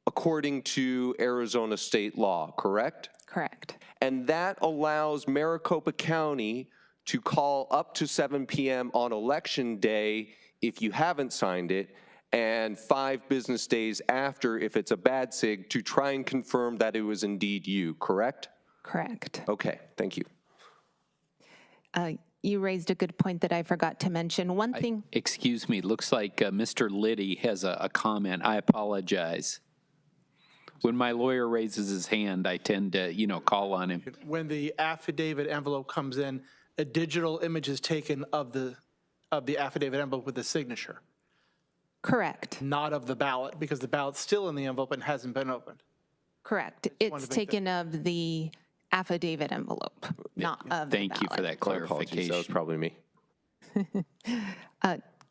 according to Arizona state law, correct? Correct. And that allows Maricopa County to call up to 7 p.m. on election day if you haven't signed it, and 5 business days after if it's a bad sig to try and confirm that it was indeed you, correct? Correct. Okay, thank you. You raised a good point that I forgot to mention. One thing. Excuse me, looks like Mr. Liddy has a comment. I apologize. When my lawyer raises his hand, I tend to, call on him. When the affidavit envelope comes in, a digital image is taken of the affidavit envelope with the signature, Correct, not of the ballot, because the ballot's still in the envelope and hasn't been opened. correct. It's taken of the affidavit envelope, not of the Thank you for ballot. that My apologies, that was clarification. probably me.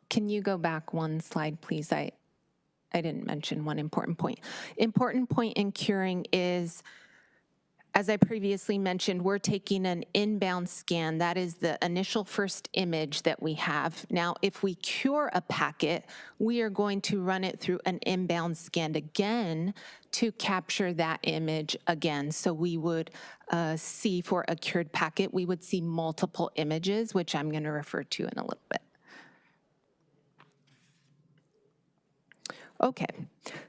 Can you go back one slide, please? I didn't mention one important point. Important point in curing is, as I previously mentioned, we're taking an inbound scan. That is the initial first image that we have. Now, if we cure a packet, we are going to run it through an inbound scan again to capture that image again. So we would see for a cured packet, we would see multiple images, which I'm going to refer to in a little bit. Okay,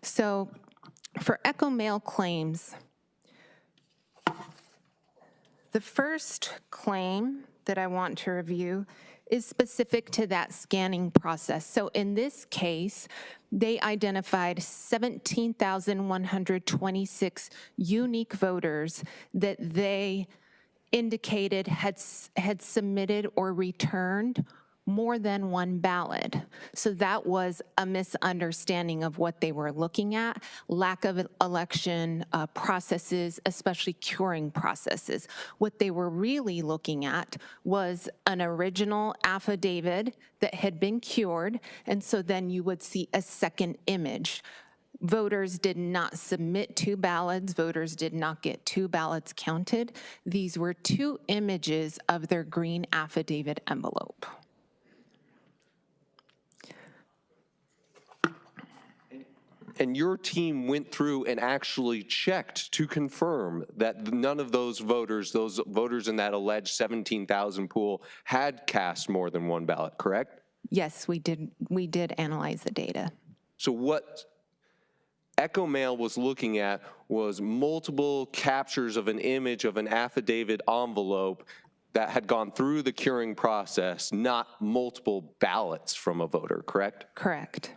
so for Echo Mail claims, the first claim that I want to review is specific to that scanning process. So in this case, they identified 17,126 unique voters that they indicated had submitted or returned more than one ballot. So that was a misunderstanding of what they were looking at, lack of election processes, especially curing processes. What they were really looking at was an original affidavit that had been cured, and so then you would see a second image. Voters did not submit 2 ballots. Voters did not get 2 ballots counted. These were 2 images of their green affidavit envelope. And your team went through and actually checked to confirm that none of those voters in that alleged 17,000 pool, had cast more than one ballot, correct? Yes, we did analyze the data. So what Echo Mail was looking at was multiple captures of an image of an affidavit envelope that had gone through the curing process, not multiple ballots from a voter, correct? Correct.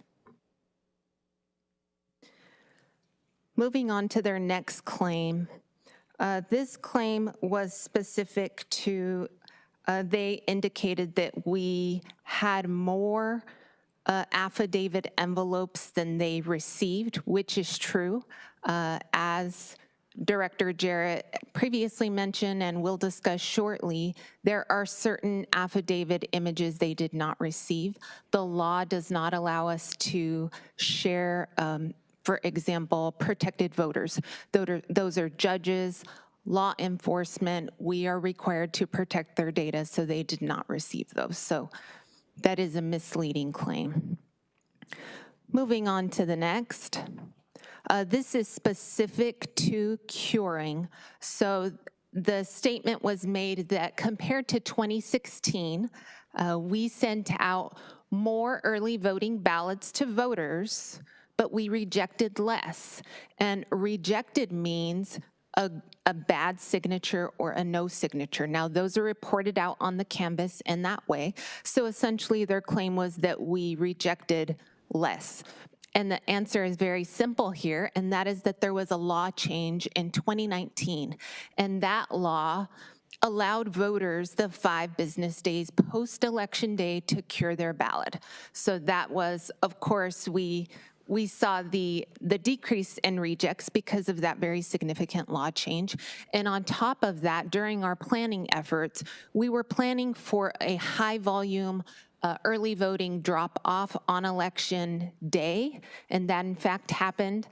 Moving on to their next claim. This claim was specific to, they indicated that we had more affidavit envelopes than they received, which is true. As Director Jarrett previously mentioned, and we'll discuss shortly, there are certain affidavit images they did not receive. The law does not allow us to share, for example, protected voters. Those are judges, law enforcement. We are required to protect their data, so they did not receive those. So that is a misleading claim. Moving on to the next. This is specific to curing. So the statement was made that compared to 2016, we sent out more early voting ballots to voters, but we rejected less. And rejected means a bad signature or a no signature. Now, those are reported out on the canvas in that way. So essentially, their claim was that we rejected less. And the answer is very simple here, and that is that there was a law change in 2019, and that law allowed voters the 5 business days post-election day to cure their ballot. So that was, of course, we saw the decrease in rejects because of that very significant law change. And on top of that, during our planning efforts, we were planning for a high volume early voting drop off on election day, and that in fact happened.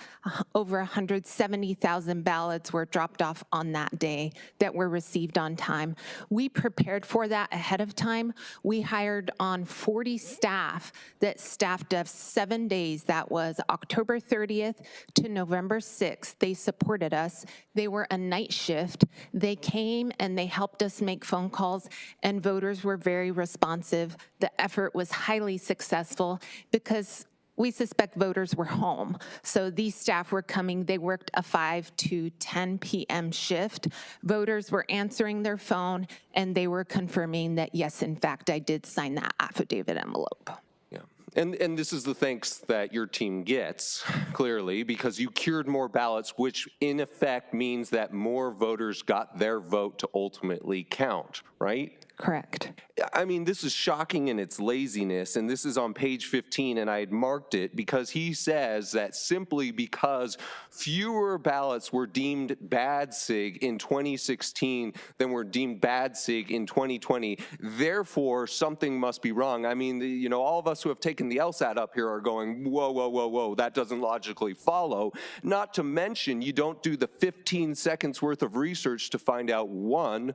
Over 170,000 ballots were dropped off on that day that were received on time. We prepared for that ahead of time. We hired on 40 staff that staffed us 7 days. That was October 30th to November 6th. They supported us. They were a night shift. They came and they helped us make phone calls, and voters were very responsive. The effort was highly successful because we suspect voters were home. So these staff were coming, they worked a 5 to 10 p.m. shift. Voters were answering their phone and they were confirming that, yes, in fact, I did sign that affidavit envelope. Yeah. And this is the thanks that your team gets, clearly, because you cured more ballots, which in effect means that more voters got their vote to ultimately count, right? Correct. I mean, this is shocking in its laziness, and this is on page 15, and I had marked it because he says that simply because fewer ballots were deemed bad sig in 2016 than were deemed bad sig in 2020, therefore something must be wrong. I mean, you know, all of us who have taken the LSAT up here are going, whoa, whoa, whoa, whoa, that doesn't logically follow. Not to mention, you don't do the 15 seconds worth of research to find out, one,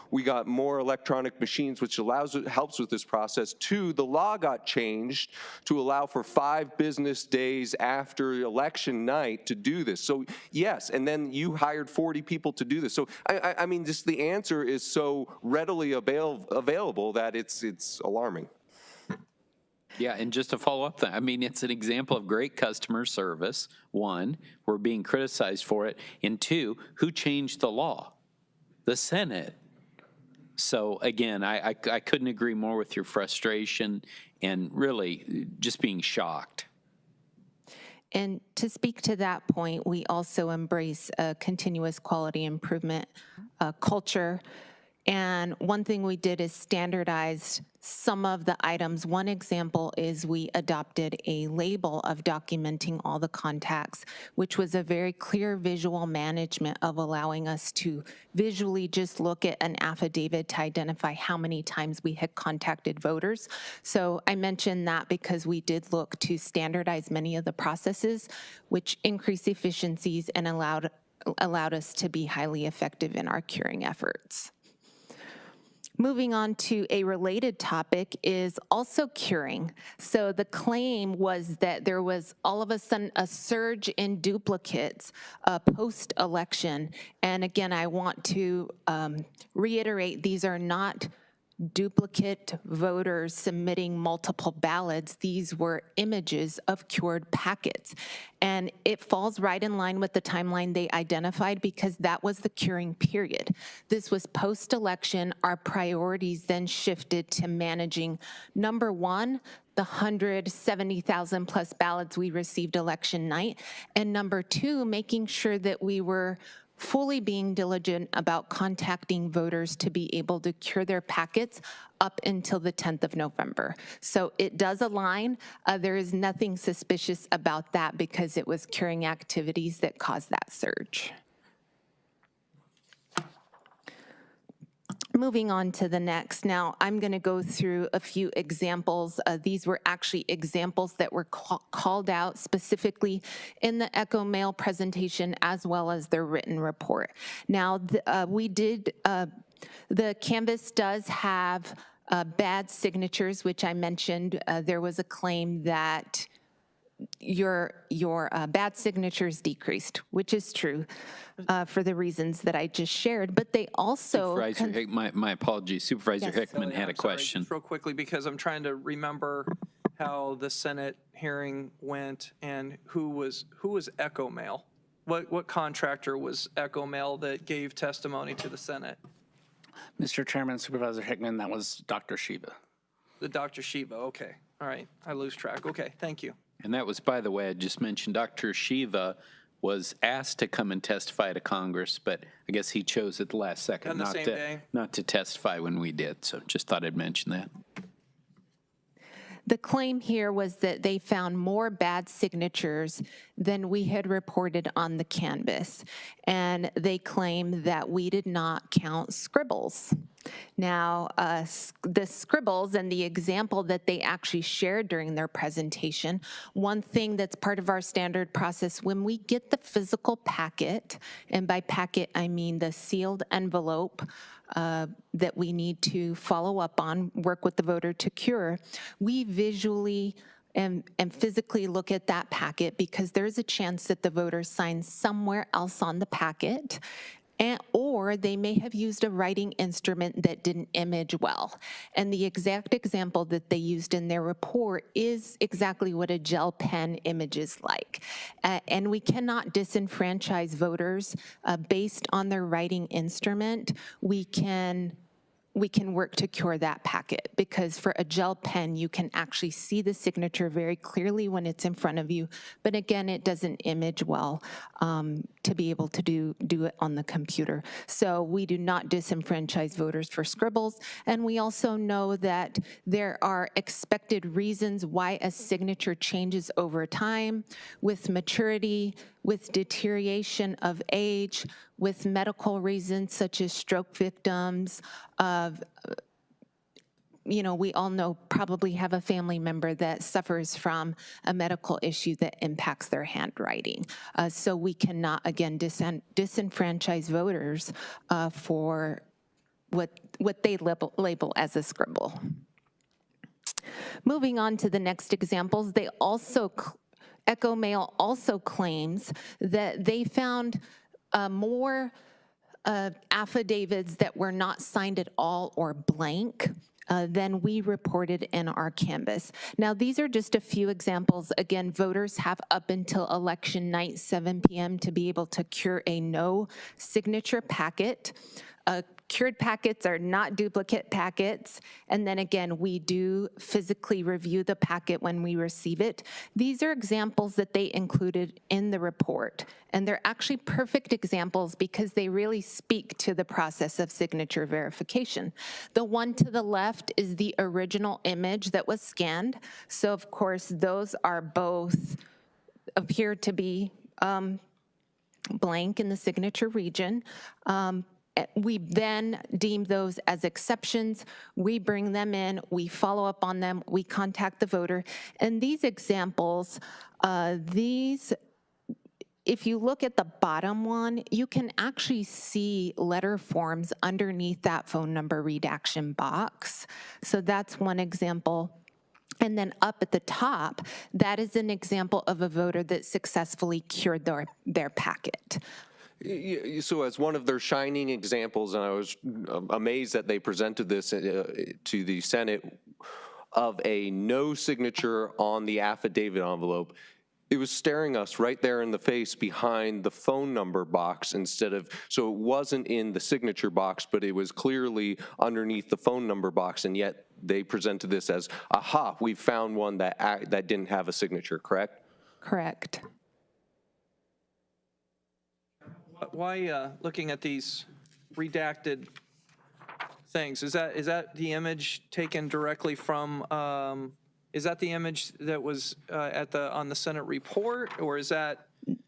we got more electronic machines, which helps with this process. Two, the law got changed to allow for 5 business days after election night to do this. So yes, and then you hired 40 people to do this. So I mean, just the answer is so readily available that it's alarming. Yeah, and just to follow up that, I mean, it's an example of great customer service. One, we're being criticized for it. And two, who changed the law? The Senate. So again, I couldn't agree more with your frustration and really just being shocked. And to speak to that point, we also embrace a continuous quality improvement culture. And one thing we did is standardize some of the items. One example is we adopted a label of documenting all the contacts, which was a very clear visual management of allowing us to visually just look at an affidavit to identify how many times we had contacted voters. So I mentioned that because we did look to standardize many of the processes, which increased efficiencies and allowed us to be highly effective in our curing efforts. Moving on to a related topic is also curing. So the claim was that there was all of a sudden a surge in duplicates post-election. And again, I want to reiterate, these are not duplicate voters submitting multiple ballots. These were images of cured packets. And it falls right in line with the timeline they identified because that was the curing period. This was post-election. Our priorities then shifted to managing, number one, the 170,000 plus ballots we received election night, and number two, making sure that we were fully being diligent about contacting voters to be able to cure their packets up until the 10th of November. So it does align. There is nothing suspicious about that because it was curing activities that caused that surge. Moving on to the next. Now, I'm going to go through a few examples. These were actually examples that were called out specifically in the Echo Mail presentation as well as their written report. Now, the Canvas does have bad signatures, which I mentioned. There was a claim that your bad signatures decreased, which is true for the reasons that I just shared, but they also— Supervisor my apologies, Supervisor Yes. Hickman had a I'm sorry, question. just real quickly, because I'm trying to remember how the Senate hearing went and who was Echo Mail? What contractor was Echo Mail that gave testimony to the Senate? Mr. Chairman, Supervisor Hickman, that was Dr. Shiva. The Dr. Shiva, okay. All right, I lose track. Okay, thank you. And that was, by the way, I just mentioned Dr. Shiva was asked to come and testify to Congress, but I guess he chose at the last second On the same day? not to testify when we did. So just thought I'd mention that. The claim here was that they found more bad signatures than we had reported on the canvas, and they claim that we did not count scribbles. Now, the scribbles and the example that they actually shared during their presentation, one thing that's part of our standard process, when we get the physical packet, and by packet I mean the sealed envelope that we need to follow up on, work with the voter to cure, we visually and physically look at that packet because there's a chance that the voter signs somewhere else on the packet, or they may have used a writing instrument that didn't image well. And the exact example that they used in their report is exactly what a gel pen images like. And we cannot disenfranchise voters based on their writing instrument. We can we can work to cure that packet, because for a gel pen, you can actually see the signature very clearly when it's in front of you. But again, it doesn't image well to be able to do it on the computer. So we do not disenfranchise voters for scribbles. And we also know that there are expected reasons why a signature changes over time, with maturity, with deterioration of age, with medical reasons such as stroke victims, we all know, probably have a family member that suffers from a medical issue that impacts their handwriting. So we cannot, again, disenfranchise voters for what they label as a scribble. Moving on to the next examples, they also, Echo Mail also claims that they found more affidavits that were not signed at all or blank than we reported in our canvas. Now, these are just a few examples. Again, voters have up until election night, 7 p.m. to be able to cure a no signature packet. Cured packets are not duplicate packets. And then again, we do physically review the packet when we receive it. These are examples that they included in the report. And they're actually perfect examples because they really speak to the process of signature verification. The one to the left is the original image that was scanned. So of course, those are both appear to be blank in the signature region. We then deem those as exceptions. We bring them in, we follow up on them, we contact the voter. And these examples, if you look at the bottom one, you can actually see letter forms underneath that phone number redaction box. So that's one example. And then up at the top, that is an example of a voter that successfully cured their packet. So as one of their shining examples, and I was amazed that they presented this to the Senate, of a no signature on the affidavit envelope, it was staring us right there in the face behind the phone number box instead of, so it wasn't in the signature box, but it was clearly underneath the phone number box, and yet they presented this as, aha, we found one that didn't have a signature, correct? Correct. Why, looking at these redacted things, is that the image taken directly from, is that the image that was on the Senate report, or is that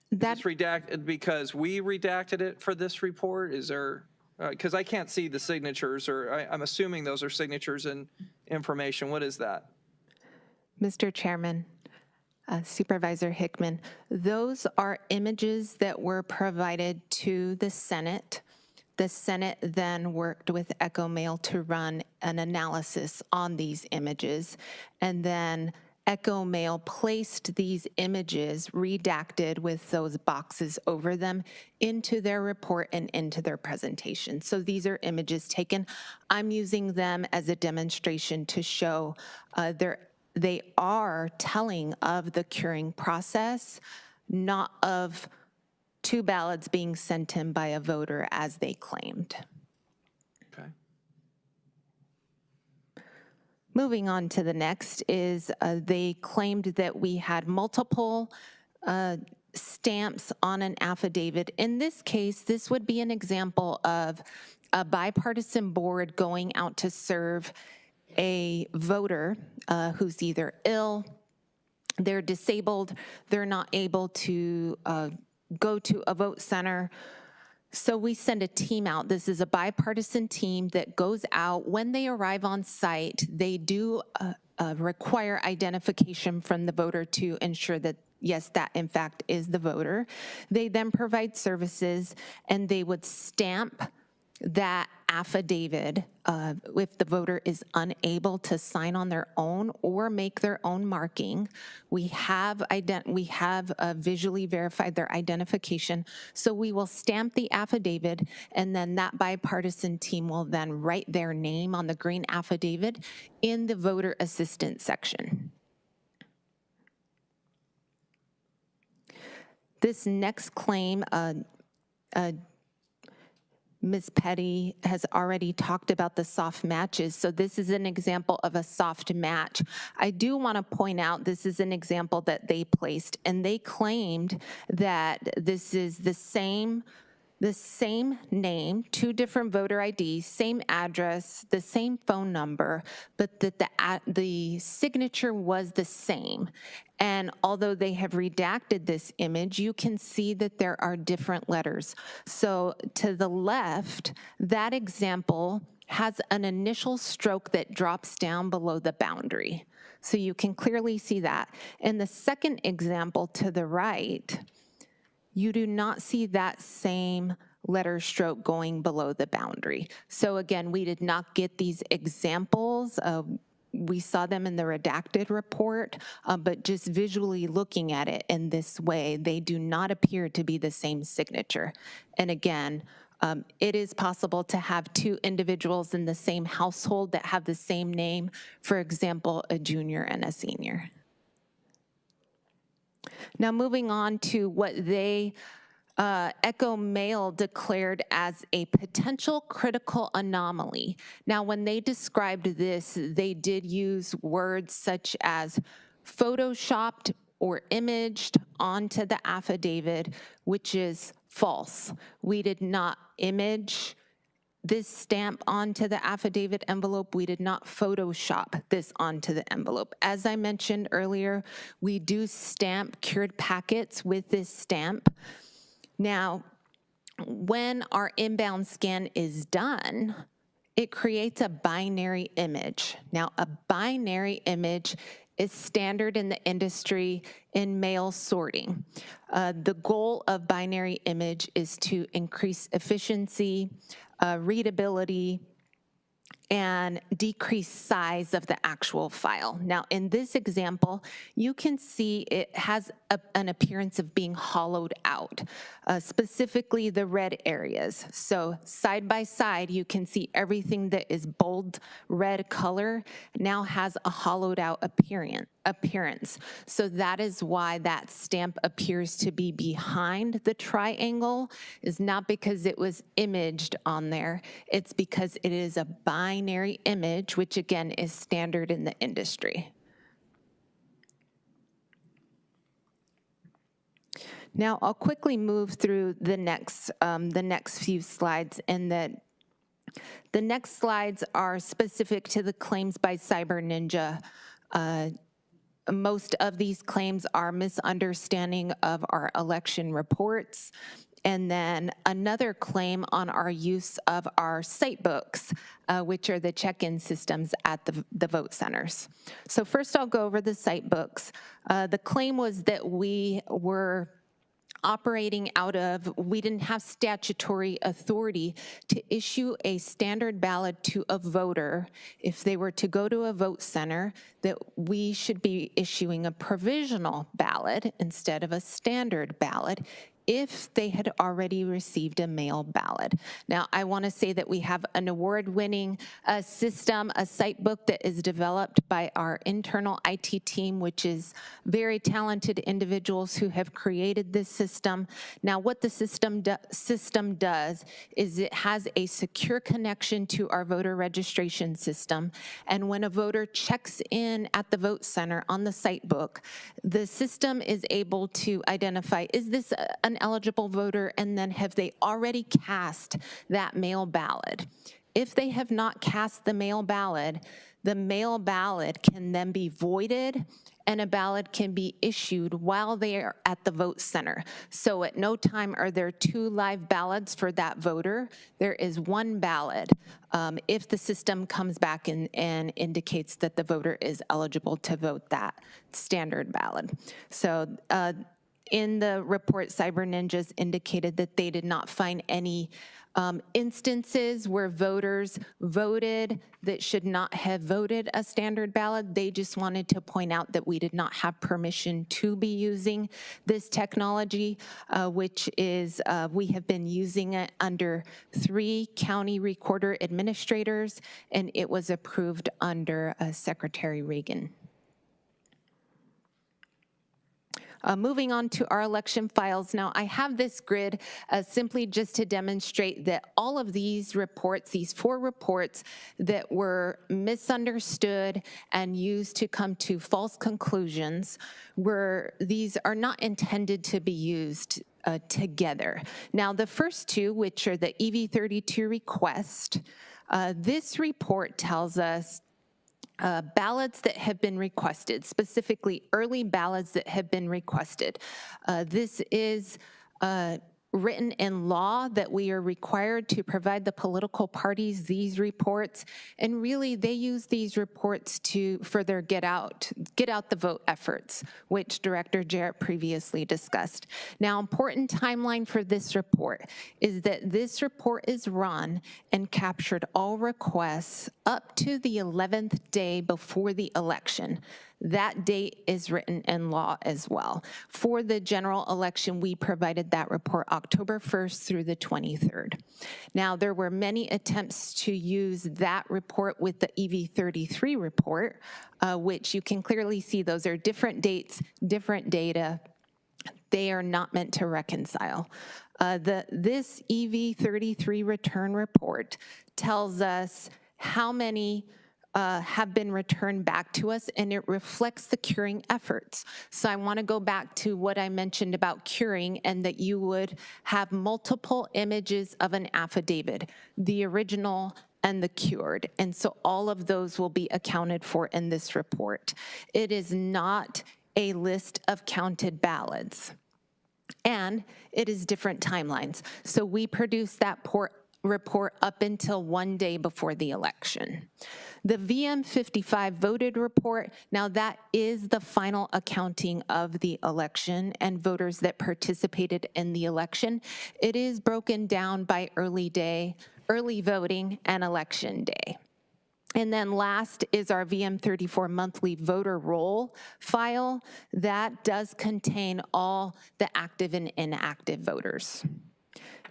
this redacted because we redacted it for this report? Is there, because I can't see the signatures, or I'm assuming those are signatures and information. What is that? Mr. Chairman, Supervisor Hickman, those are images that were provided to the Senate. The Senate then worked with Echo Mail to run an analysis on these images, and then Echo Mail placed these images redacted with those boxes over them into their report and into their presentation. So these are images taken. I'm using them as a demonstration to show they are telling of the curing process, not of 2 ballots being sent in by a voter as they claimed. Okay. Moving on to the next is they claimed that we had multiple stamps on an affidavit. In this case, this would be an example of a bipartisan board going out to serve a voter who's either ill, they're disabled, they're not able to go to a vote center. So we send a team out. This is a bipartisan team that goes out. When they arrive on site, they do require identification from the voter to ensure that, yes, that in fact is the voter. They then provide services, and they would stamp that affidavit if the voter is unable to sign on their own or make their own marking. We have visually verified their identification, so we will stamp the affidavit, and then that bipartisan team will then write their name on the green affidavit in the voter assistance section. This next claim Ms. Petty has already talked about the soft matches, so this is an example of a soft match. I do want to point out this is an example that they placed, and they claimed that this is the same name, 2 different voter IDs, same address, the same phone number, but that the signature was the same. And although they have redacted this image, you can see that there are different letters. So to the left, that example has an initial stroke that drops down below the boundary. So you can clearly see that. In the second example to the right, you do not see that same letter stroke going below the boundary. So again, we did not get these examples. We saw them in the redacted report, but just visually looking at it in this way, they do not appear to be the same signature. And again, it is possible to have 2 individuals in the same household that have the same name, for example, a junior and a senior. Now moving on to what they, Echo Mail declared as a potential critical anomaly. Now when they described this, they did use words such as photoshopped or imaged onto the affidavit, which is false. We did not image this stamp onto the affidavit envelope. We did not Photoshop this onto the envelope. As I mentioned earlier, we do stamp cured packets with this stamp. Now, when our inbound scan is done, it creates a binary image. Now, a binary image is standard in the industry in mail sorting. The goal of binary image is to increase efficiency, readability, and decrease size of the actual file. Now, in this example, you can see it has an appearance of being hollowed out, specifically the red areas. So side by side, you can see everything that is bold red color now has a hollowed out appearance. So that is why that stamp appears to be behind the triangle, is not because it was imaged on there, it's because it is a binary image, which again is standard in the industry. Now I'll quickly move through the next few slides, and that the next slides are specific to the claims by Cyber Ninja. Most of these claims are misunderstanding of our election reports, and then another claim on our use of our site books, which are the check-in systems at the vote centers. So first I'll go over the site books. The claim was that we were operating out of, we didn't have statutory authority to issue a standard ballot to a voter. If they were to go to a vote center, that we should be issuing a provisional ballot instead of a standard ballot if they had already received a mail ballot. Now, I want to say that we have an award-winning system, a site book that is developed by our internal IT team, which is very talented individuals who have created this system. Now, what the system does is it has a secure connection to our voter registration system, and when a voter checks in at the vote center on the site book, the system is able to identify, is this an eligible voter, and then have they already cast that mail ballot? If they have not cast the mail ballot can then be voided, and a ballot can be issued while they are at the vote center. So at no time are there 2 live ballots for that voter. There is 1 ballot if the system comes back and indicates that the voter is eligible to vote that standard ballot. So in the report, Cyber Ninjas indicated that they did not find any instances where voters voted that should not have voted a standard ballot. They just wanted to point out that we did not have permission to be using this technology, which is, we have been using it under 3 county recorder administrators, and it was approved under Secretary Reagan. Moving on to our election files. Now, I have this grid simply just to demonstrate that all of these reports, these 4 reports that were misunderstood and used to come to false conclusions, these are not intended to be used together. Now, the first 2, which are the EV32 request, this report tells us ballots that have been requested, specifically early ballots that have been requested. This is written in law that we are required to provide the political parties these reports, and really they use these reports to further get out the vote efforts, which Director Jarrett previously discussed. Now, important timeline for this report is that this report is run and captured all requests up to the 11th day before the election. That date is written in law as well. For the general election, we provided that report October 1st through the 23rd. Now, there were many attempts to use that report with the EV33 report, which you can clearly see those are different dates, different data. They are not meant to reconcile. This EV33 return report tells us how many have been returned back to us, and it reflects the curing efforts. So I want to go back to what I mentioned about curing, and that you would have multiple images of an affidavit, the original and the cured. And so all of those will be accounted for in this report. It is not a list of counted ballots, and it is different timelines. So we produce that report up until 1 day before the election. The VM55 voted report, now that is the final accounting of the election and voters that participated in the election. It is broken down by early voting, and election day. And then last is our VM34 monthly voter roll file. That does contain all the active and inactive voters.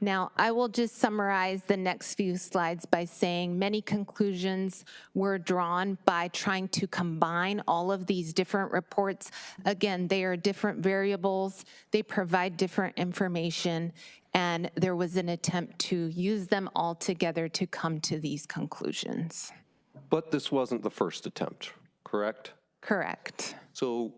Now, I will just summarize the next few slides by saying many conclusions were drawn by trying to combine all of these different reports. Again, they are different variables, they provide different information, and there was an attempt to use them all together to come to these conclusions. But this wasn't the first attempt, correct? Correct. So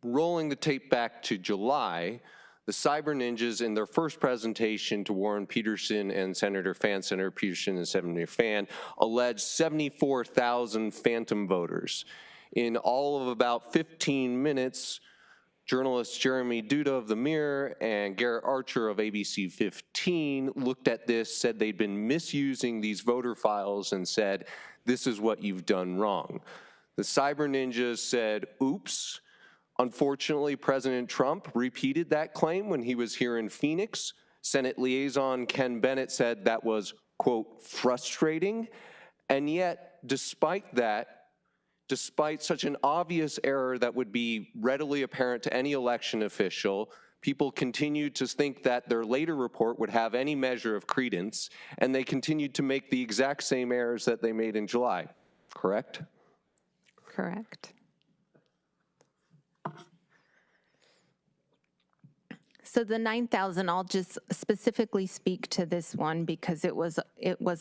rolling the tape back to July, the Cyber Ninjas in their first presentation to Warren Peterson and Senator Peterson and Senator Fan alleged 74,000 phantom voters. In all of about 15 minutes, journalists Jeremy Duda of The Mirror and Garrett Archer of ABC 15 looked at this, said they'd been misusing these voter files, and said, this is what you've done wrong. The Cyber Ninjas said, oops. Unfortunately, President Trump repeated that claim when he was here in Phoenix. Senate liaison Ken Bennett said that was, quote, frustrating. And yet, despite that, despite such an obvious error that would be readily apparent to any election official, people continued to think that their later report would have any measure of credence, and they continued to make the exact same errors that they made in July, correct? Correct. So the 9,000, I'll just specifically speak to this one because it was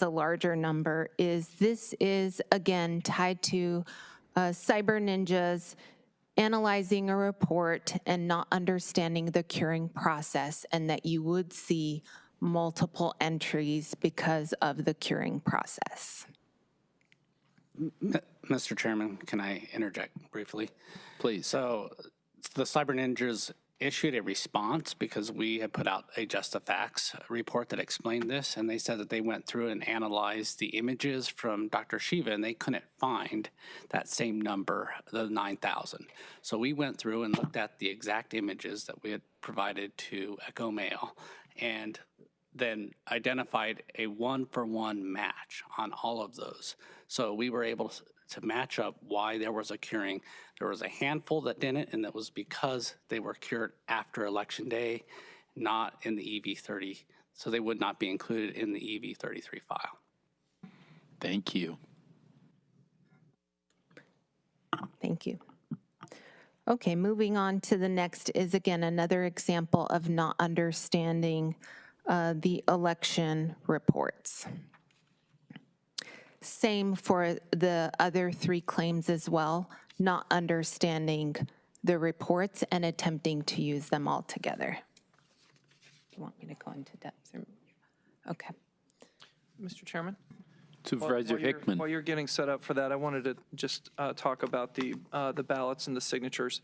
a larger number, this is again tied to Cyber Ninjas analyzing a report and not understanding the curing process, and that you would see multiple entries because of the curing process. Mr. Chairman, can I interject briefly? Please. So the Cyber Ninjas issued a response because we had put out a Just the Facts report that explained this, and they said that they went through and analyzed the images from Dr. Shiva, and they couldn't find that same number, the 9,000. So we went through and looked at the exact images that we had provided to Echo Mail, and then identified a one-for-one match on all of those. So we were able to match up why there was a curing. There was a handful that didn't, and that was because they were cured after Election Day, not in the EV30. So they would not be included in the EV33 file. Thank you. Thank you. Okay, moving on to the next is again another example of not understanding the election reports. Same for the other 3 claims as well, not understanding the reports and attempting to use them all together. Do you want me to go into depth? Okay. Mr. Chairman? Supervisor Hickman. While you're getting set up for that, I wanted to just talk about the ballots and the signatures,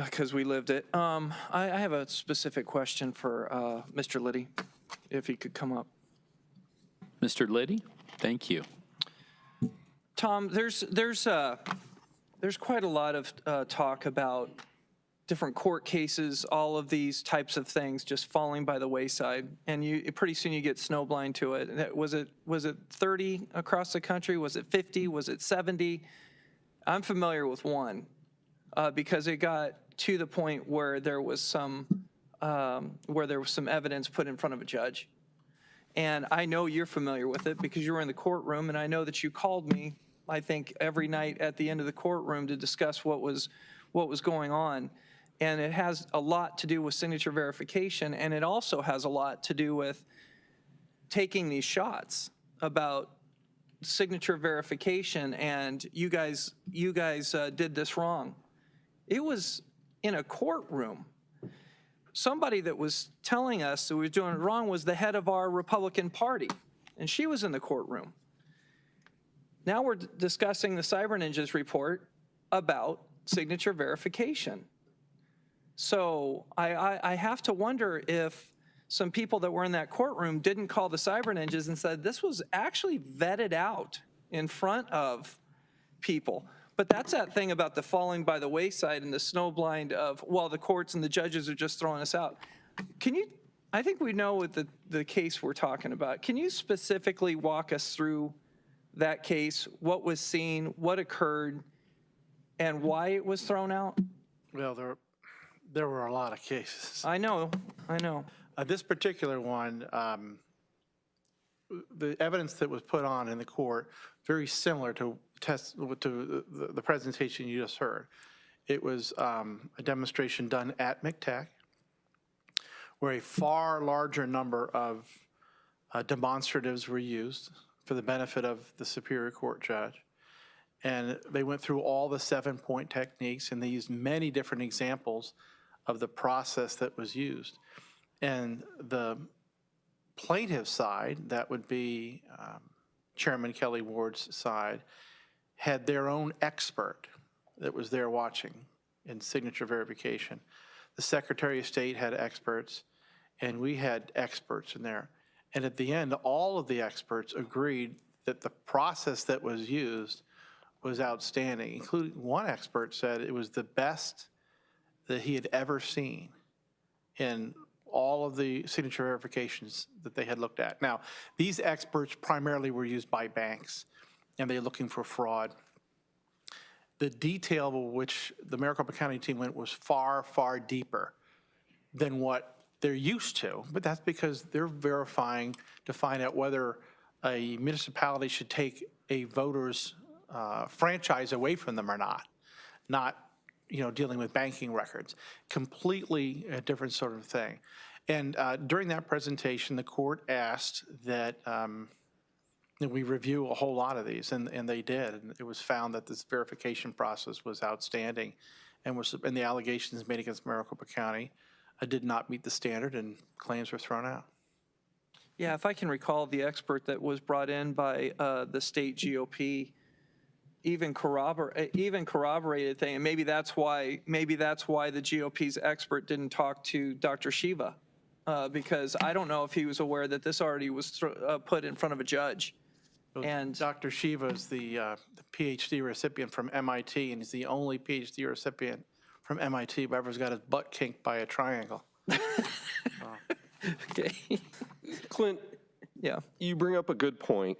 because we lived it. I have a specific question for Mr. Liddy, if he could come up. Mr. Liddy, thank you. Tom, there's quite a lot of talk about different court cases, all of these types of things just falling by the wayside, and pretty soon you get snowblind to it. Was it 30 across the country? Was it 50? Was it 70? I'm familiar with one because it got to the point where there was some evidence put in front of a judge. And I know you're familiar with it because you were in the courtroom, and I know that you called me, I think, every night at the end of the courtroom to discuss what was going on. And it has a lot to do with signature verification, and it also has a lot to do with taking these shots about signature verification, and you guys did this wrong. It was in a courtroom. Somebody that was telling us that we were doing it wrong was the head of our Republican Party, and she was in the courtroom. Now we're discussing the Cyber Ninjas report about signature verification. So I have to wonder if some people that were in that courtroom didn't call the Cyber Ninjas and said this was actually vetted out in front of people. But that's that thing about the falling by the wayside and the snowblind of, well, the courts and the judges are just throwing us out. Can you, I think we know what the case we're talking about. Can you specifically walk us through that case, what was seen, what occurred, and why it was thrown out? Well, there were a lot of cases. I know. This particular one, the evidence that was put on in the court, very similar to the presentation you just heard. It was a demonstration done at McTech, where a far larger number of demonstratives were used for the benefit of the Superior Court judge. And they went through all the 7-point techniques, and they used many different examples of the process that was used. And the plaintiff side, that would be Chairman Kelly Ward's side, had their own expert that was there watching in signature verification. The Secretary of State had experts, and we had experts in there. And at the end, all of the experts agreed that the process that was used was outstanding, including one expert said it was the best that he had ever seen in all of the signature verifications that they had looked at. Now, these experts primarily were used by banks, and they're looking for fraud. The detail of which the Maricopa County team went was far, far deeper than what they're used to, but that's because they're verifying to find out whether a municipality should take a voter's franchise away from them or not, dealing with banking records. Completely a different sort of thing. And during that presentation, the court asked that we review a whole lot of these, and they did. And it was found that this verification process was outstanding, and the allegations made against Maricopa County did not meet the standard, and claims were thrown out. Yeah, if I can recall, the expert that was brought in by the state GOP even corroborated thing, and maybe that's why the GOP's expert didn't talk to Dr. Shiva, because I don't know if he was aware that this already was put in front of a judge. And Dr. Shiva is the PhD recipient from MIT, and he's the only PhD recipient from MIT who ever's got his butt kinked by a triangle. Okay. Clint, Yeah. you bring up a good point,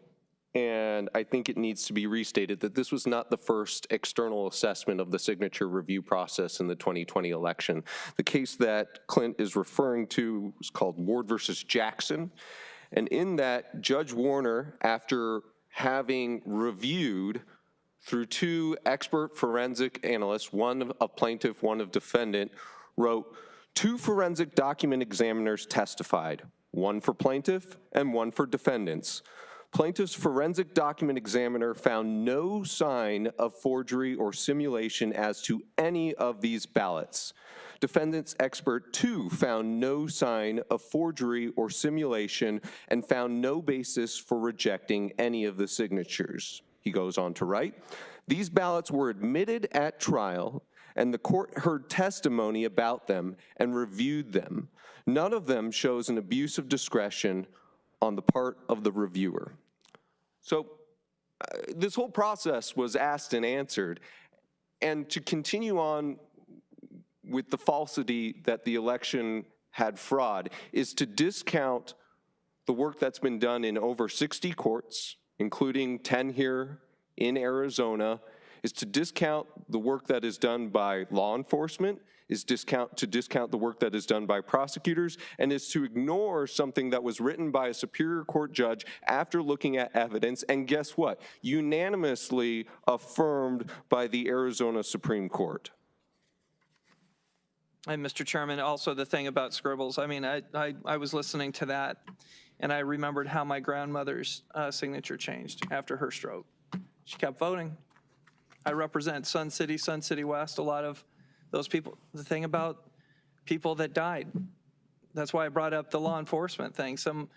and I think it needs to be restated that this was not the first external assessment of the signature review process in the 2020 election. The case that Clint is referring to is called Ward versus Jackson, and in that, Judge Warner, after having reviewed through 2 expert forensic analysts, one of plaintiff, one of defendant, wrote, 2 forensic document examiners testified, one for plaintiff and one for defendants. Plaintiff's forensic document examiner found no sign of forgery or simulation as to any of these ballots. Defendant's expert 2 found no sign of forgery or simulation and found no basis for rejecting any of the signatures. He goes on to write, these ballots were admitted at trial and the court heard testimony about them and reviewed them. None of them shows an abuse of discretion on the part of the reviewer. So this whole process was asked and answered, and to continue on with the falsity that the election had fraud is to discount the work that's been done in over 60 courts, including 10 here in Arizona, is to discount the work that is done by law enforcement, is to discount the work that is done by prosecutors, and is to ignore something that was written by a Superior Court judge after looking at evidence, and guess what? Unanimously affirmed by the Arizona Supreme Court. And Mr. Chairman, also the thing about scribbles, I mean, I was listening to that, and I remembered how my grandmother's signature changed after her stroke. She kept voting. I represent Sun City West, a lot of those people. The thing about people that died, that's why I brought up the law enforcement thing. Some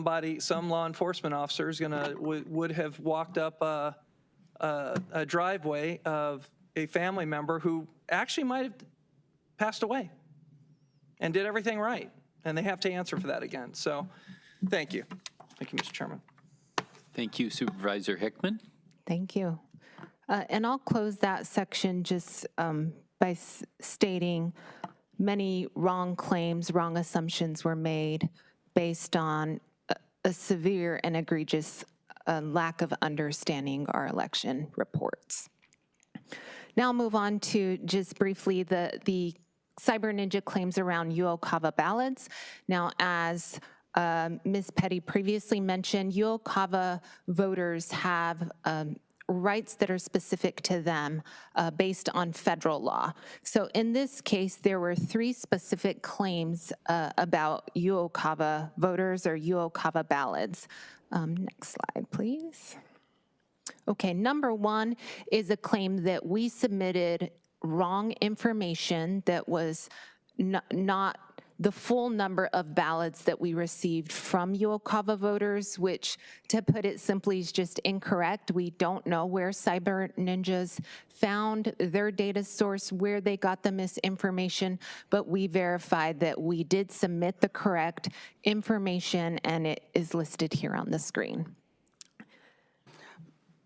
law enforcement officer is would have walked up a driveway of a family member who actually might have passed away and did everything right, and they have to answer for that again. So, thank you. Thank you, Mr. Chairman. Thank you, Supervisor Hickman. Thank you. And I'll close that section just by stating many wrong claims, wrong assumptions were made based on a severe and egregious lack of understanding our election reports. Now I'll move on to just briefly the Cyber Ninja claims around UOCAVA ballots. Now, as Ms. Petty previously mentioned, UOCAVA voters have rights that are specific to them based on federal law. So in this case, there were 3 specific claims about UOCAVA voters or UOCAVA ballots. Next slide, please. Okay, number 1 is a claim that we submitted wrong information that was not the full number of ballots that we received from UOCAVA voters, which, to put it simply, is just incorrect. We don't know where Cyber Ninjas found their data source, where they got the misinformation, but we verified that we did submit the correct information, and it is listed here on the screen.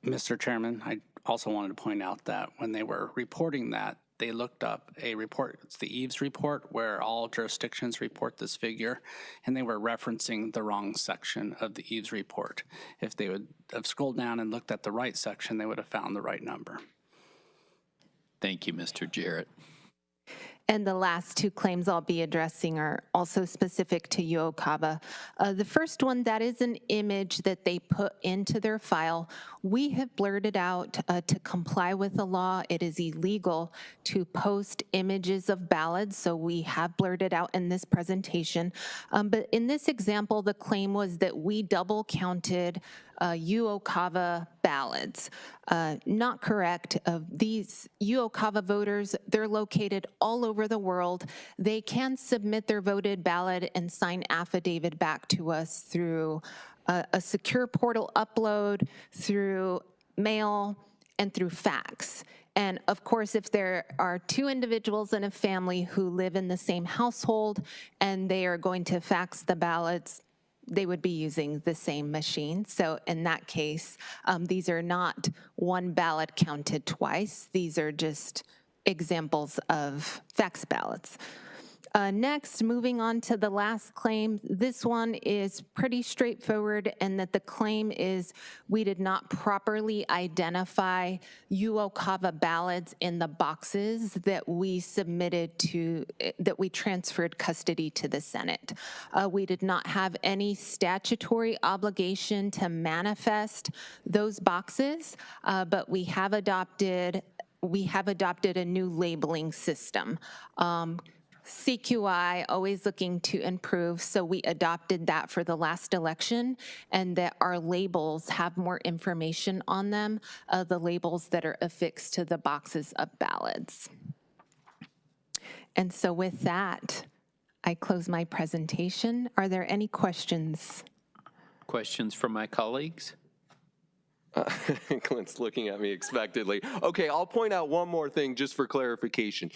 Mr. Chairman, I also wanted to point out that when they were reporting that, they looked up a report, it's the Eves report, where all jurisdictions report this figure, and they were referencing the wrong section of the Eves report. If they would have scrolled down and looked at the right section, they would have found the right number. Thank you, Mr. Jarrett. And the last 2 claims I'll be addressing are also specific to UOCAVA. The first one, that is an image that they put into their file. We have blurred it out to comply with the law. It is illegal to post images of ballots, so we have blurred it out in this presentation. But in this example, the claim was that we double counted UOCAVA ballots. Not correct. These UOCAVA voters, they're located all over the world. They can submit their voted ballot and sign affidavit back to us through a secure portal upload, through mail, and through fax. And of course, if there are 2 individuals in a family who live in the same household and they are going to fax the ballots, they would be using the same machine. So in that case, these are not one ballot counted twice. These are just examples of fax ballots. Next, moving on to the last claim. This one is pretty straightforward in that the claim is we did not properly identify UOCAVA ballots in the boxes that we submitted to, that we transferred custody to the Senate. We did not have any statutory obligation to manifest those boxes, but we have adopted a new labeling system. CQI, always looking to improve, so we adopted that for the last election, and that our labels have more information on them, the labels that are affixed to the boxes of ballots. And so with that, I close my presentation. Are there any questions? Questions from my colleagues? Clint's looking at me expectantly. Okay, I'll point out one more thing just for clarification.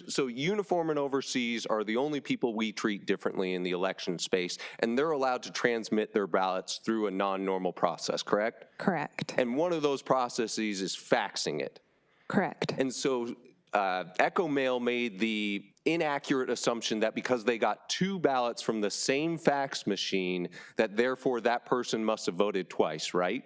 So uniform and overseas are the only people we treat differently in the election space, and they're allowed to transmit their ballots through a non-normal process, correct? Correct. And one of those processes is faxing it. Correct. And so Echo Mail made the inaccurate assumption that because they got 2 ballots from the same fax machine, that therefore that person must have voted twice, right?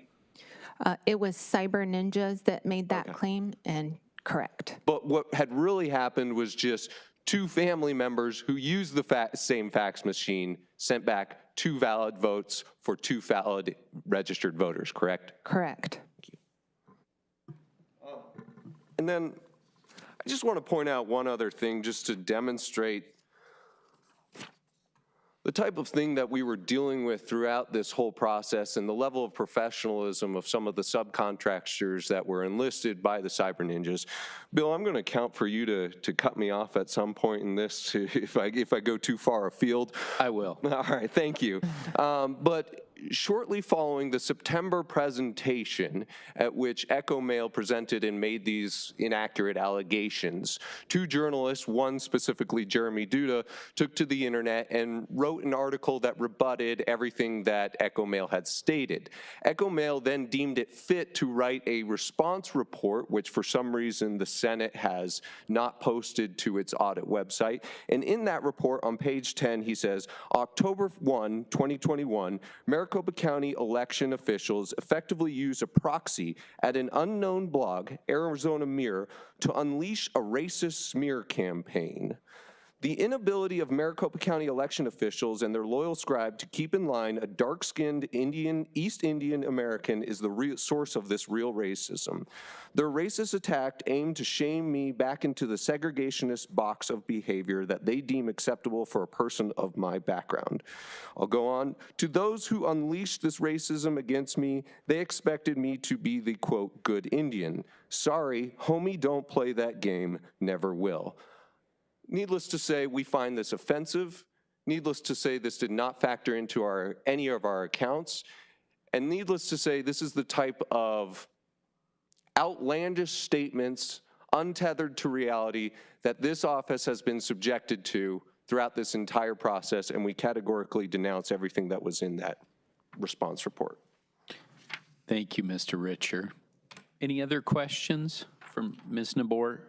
It was Cyber Ninjas that made that claim, and correct. But what had really happened was just 2 family members who used the same fax machine sent back 2 valid votes for 2 valid registered voters, correct? Correct. And then I just want to point out one other thing just to demonstrate the type of thing that we were dealing with throughout this whole process and the level of professionalism of some of the subcontractors that were enlisted by the Cyber Ninjas. Bill, I'm going to count for you to cut me off at some point in this if I go too far afield. I will. All right, thank you. But shortly following the September presentation at which Echo Mail presented and made these inaccurate allegations, 2 journalists, one specifically Jeremy Duda, took to the internet and wrote an article that rebutted everything that Echo Mail had stated. Echo Mail then deemed it fit to write a response report, which for some reason the Senate has not posted to its audit website. And in that report on page 10, he says, October 1, 2021, Maricopa County election officials effectively use a proxy at an unknown blog, Arizona Mirror, to unleash a racist smear campaign. The inability of Maricopa County election officials and their loyal scribe to keep in line a dark-skinned East Indian American is the real source of this real racism. Their racist attack aimed to shame me back into the segregationist box of behavior that they deem acceptable for a person of my background. I'll go on. To those who unleashed this racism against me, they expected me to be the, quote, good Indian. Sorry, homie, don't play that game, never will. Needless to say, we find this offensive. Needless to say, this did not factor into any of our accounts. And needless to say, this is the type of outlandish statements, untethered to reality, that this office has been subjected to throughout this entire process, and we categorically denounce everything that was in that response report. Thank you, Mr. Richer. Any other questions from Ms. Nabor?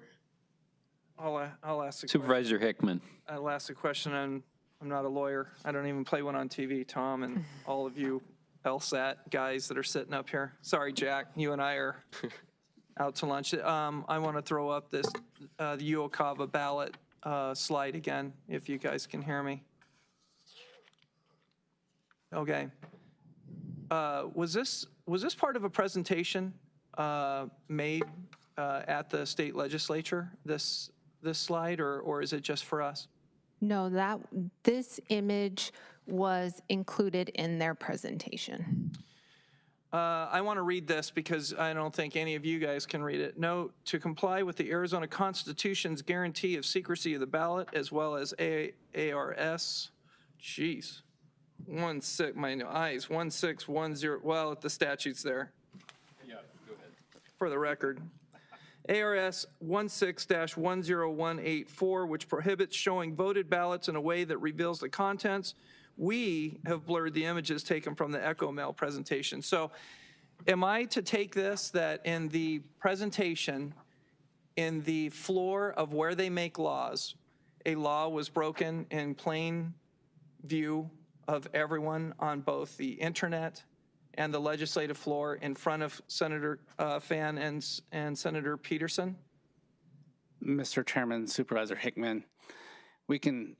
I'll ask a Supervisor Hickman. I'll ask a question. I'm not a lawyer. I don't even play one on TV, Tom, and all of you LSAT guys that are sitting up here. Sorry, Jack, you and I are out to lunch. I want to throw up this the UOCAVA ballot slide again, if you guys can hear me. Okay. Was this part of a presentation made at the state legislature, this slide, or is it just for us? No, this image was included in their presentation. I want to read this because I don't think any of you guys can read it. Note, to comply with the Arizona Constitution's guarantee of secrecy of the ballot, as well as ARS, jeez, 1610, well, the statute's there. Yeah, go ahead. For the record. ARS 16-10184, which prohibits showing voted ballots in a way that reveals the contents. We have blurred the images taken from the Echo Mail presentation. So am I to take this that in the presentation, in the floor of where they make laws, a law was broken in plain view of everyone on both the internet and the legislative floor in front of Senator Fan and Senator Peterson? Mr. Chairman, Supervisor Hickman, we can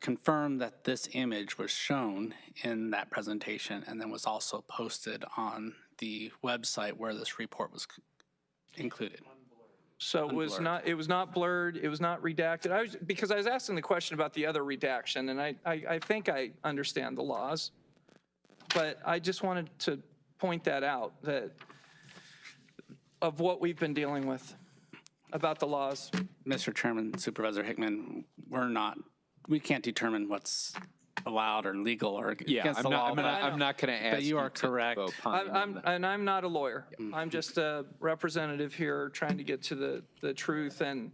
confirm that this image was shown in that presentation and then was also posted on the website where this report was included. So it was not blurred, it was not redacted. Because I was asking the question about the other redaction, and I think I understand the laws, but I just wanted to point that out, that of what we've been dealing with about the laws. Mr. Chairman, Supervisor Hickman, we can't determine what's allowed or legal or against the law. I'm not going to ask. But you are correct. I'm not a lawyer. I'm just a representative here trying to get to the truth, and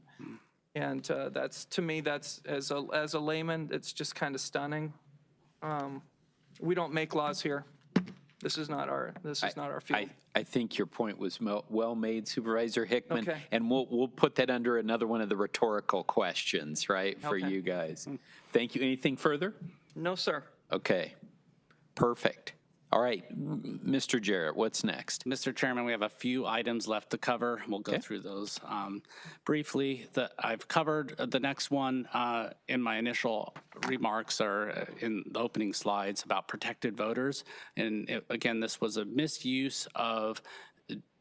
that's, to me, that's, as a layman, it's just kind of stunning. We don't make laws here. This is not our field. I think your point was well made, Supervisor Hickman. Okay. And we'll put that under another one of the rhetorical questions, right, for Okay. you guys. Thank you. Anything further? No, sir. Okay. Perfect. All right. Mr. Jarrett, what's next? Mr. Chairman, we have a few items left to cover. We'll go Okay. through those briefly. I've covered the next one in my initial remarks or in the opening slides about protected voters. And again, this was a misuse of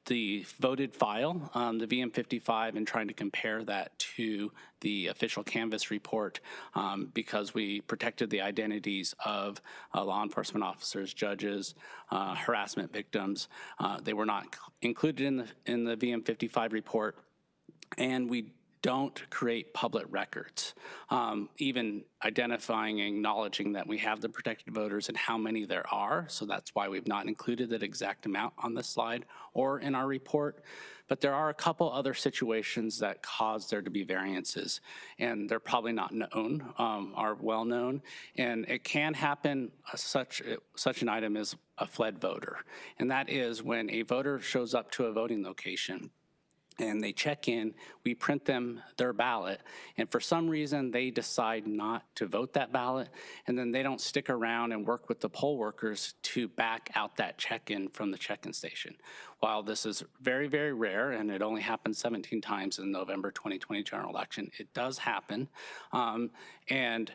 the voted file, the VM55, and trying to compare that to the official Canvas report because we protected the identities of law enforcement officers, judges, harassment victims. They were not included in the VM55 report, and we don't create public records, even identifying and acknowledging that we have the protected voters and how many there are. So that's why we've not included that exact amount on this slide or in our report. But there are a couple other situations that cause there to be variances, and they're probably not known, are well known. And it can happen, such an item as a fled voter. And that is when a voter shows up to a voting location and they check in, we print them their ballot, and for some reason they decide not to vote that ballot, and then they don't stick around and work with the poll workers to back out that check-in from the check-in station. While this is very, very rare, and it only happened 17 times in the November 2020 general election, it does happen, and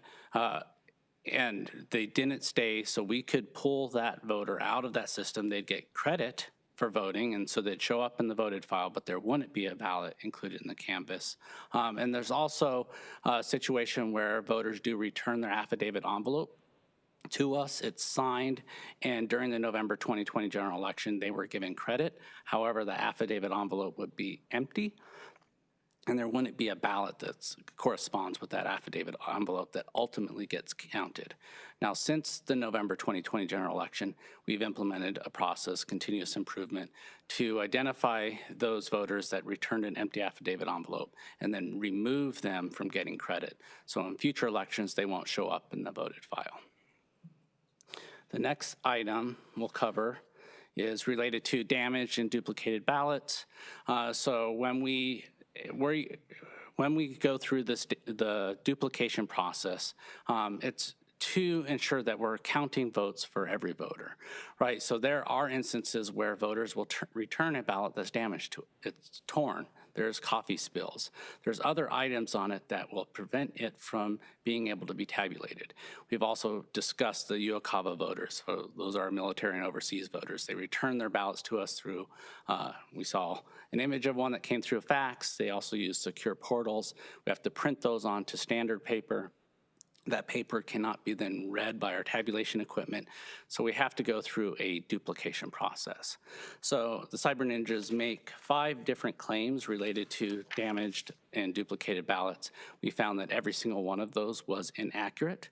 they didn't stay, so we could pull that voter out of that system. They'd get credit for voting, and so they'd show up in the voted file, but there wouldn't be a ballot included in the canvas. And there's also a situation where voters do return their affidavit envelope to us. It's signed, and during the November 2020 general election, they were given credit. However, the affidavit envelope would be empty, and there wouldn't be a ballot that corresponds with that affidavit envelope that ultimately gets counted. Now, since the November 2020 general election, we've implemented a process, continuous improvement, to identify those voters that returned an empty affidavit envelope and then remove them from getting credit. So in future elections, they won't show up in the voted file. The next item we'll cover is related to damaged and duplicated ballots. So when we go through the duplication process, it's to ensure that we're counting votes for every voter, right? So there are instances where voters will return a ballot that's damaged, it's torn. There's coffee spills. There's other items on it that will prevent it from being able to be tabulated. We've also discussed the UOCAVA voters. So those are military and overseas voters. They return their ballots to us through, we saw an image of one that came through a fax. They also use secure portals. We have to print those onto standard paper. That paper cannot be then read by our tabulation equipment, so we have to go through a duplication process. So the Cyber Ninjas make 5 different claims related to damaged and duplicated ballots. We found that every single one of those was inaccurate.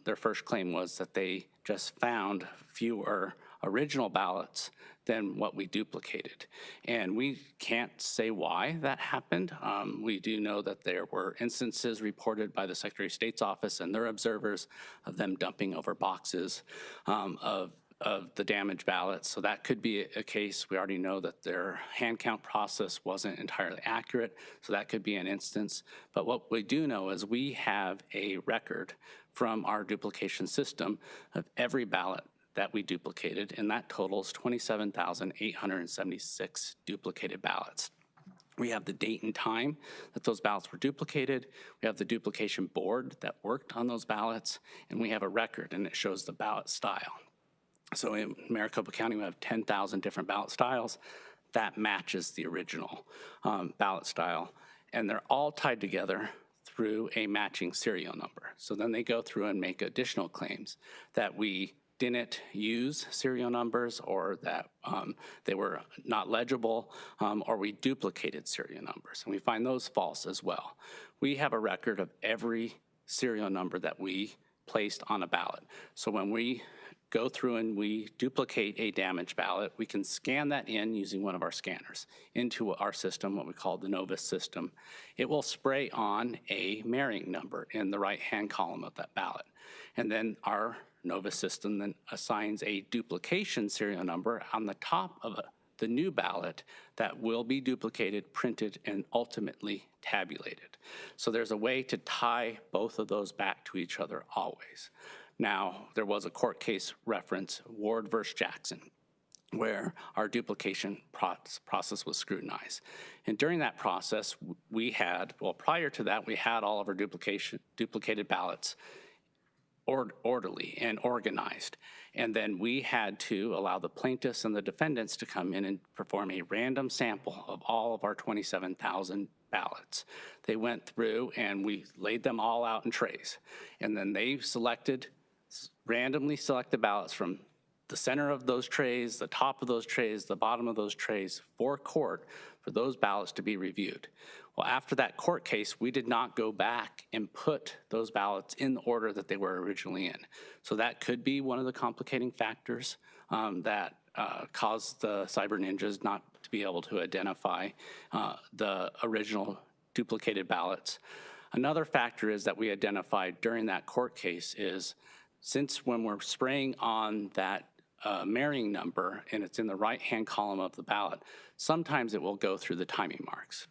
Their first claim was that they just found fewer original ballots than what we duplicated. And we can't say why that happened. We do know that there were instances reported by the Secretary of State's office and their observers of them dumping over boxes of the damaged ballots. So that could be a case. We already know that their hand count process wasn't entirely accurate, so that could be an instance. But what we do know is we have a record from our duplication system of every ballot that we duplicated, and that totals 27,876 duplicated ballots. We have the date and time that those ballots were duplicated. We have the duplication board that worked on those ballots, and we have a record, and it shows the ballot style. So in Maricopa County, we have 10,000 different ballot styles. That matches the original ballot style, and they're all tied together through a matching serial number. So then they go through and make additional claims that we didn't use serial numbers, or that they were not legible, or we duplicated serial numbers. And we find those false as well. We have a record of every serial number that we placed on a ballot. So when we go through and we duplicate a damaged ballot, we can scan that in using one of our scanners into our system, what we call the Novus system. It will spray on a marrying number in the right-hand column of that ballot. And then our Novus system then assigns a duplication serial number on the top of the new ballot that will be duplicated, printed, and ultimately tabulated. So there's a way to tie both of those back to each other always. Now, there was a court case reference, Ward versus Jackson, where our duplication process was scrutinized. And during that process, we had, well, prior to that, we had all of our duplicated ballots orderly and organized. And then we had to allow the plaintiffs and the defendants to come in and perform a random sample of all of our 27,000 ballots. They went through and we laid them all out in trays. And then they randomly selected ballots from the center of those trays, the top of those trays, the bottom of those trays for court for those ballots to be reviewed. Well, after that court case, we did not go back and put those ballots in the order that they were originally in. So that could be one of the complicating factors that caused the cyber ninjas not to be able to identify the original duplicated ballots. Another factor is that we identified during that court case is, since when we're spraying on that marrying number and it's in the right-hand column of the ballot, sometimes it will go through the timing marks.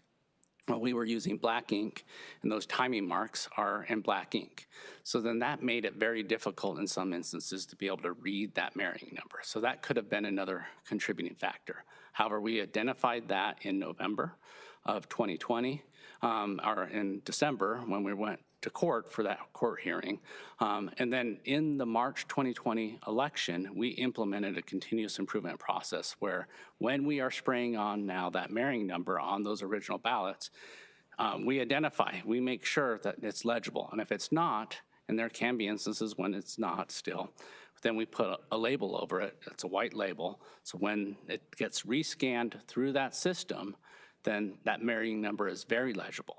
Well, we were using black ink, and those timing marks are in black ink. So then that made it very difficult in some instances to be able to read that marrying number. So that could have been another contributing factor. However, we identified that in November of 2020, or in December when we went to court for that court hearing. And then in the March 2020 election, we implemented a continuous improvement process where when we are spraying on now that marrying number on those original ballots, we make sure that it's legible. And if it's not, and there can be instances when it's not still, then we put a label over it. It's a white label. So when it gets rescanned through that system, then that marrying number is very legible.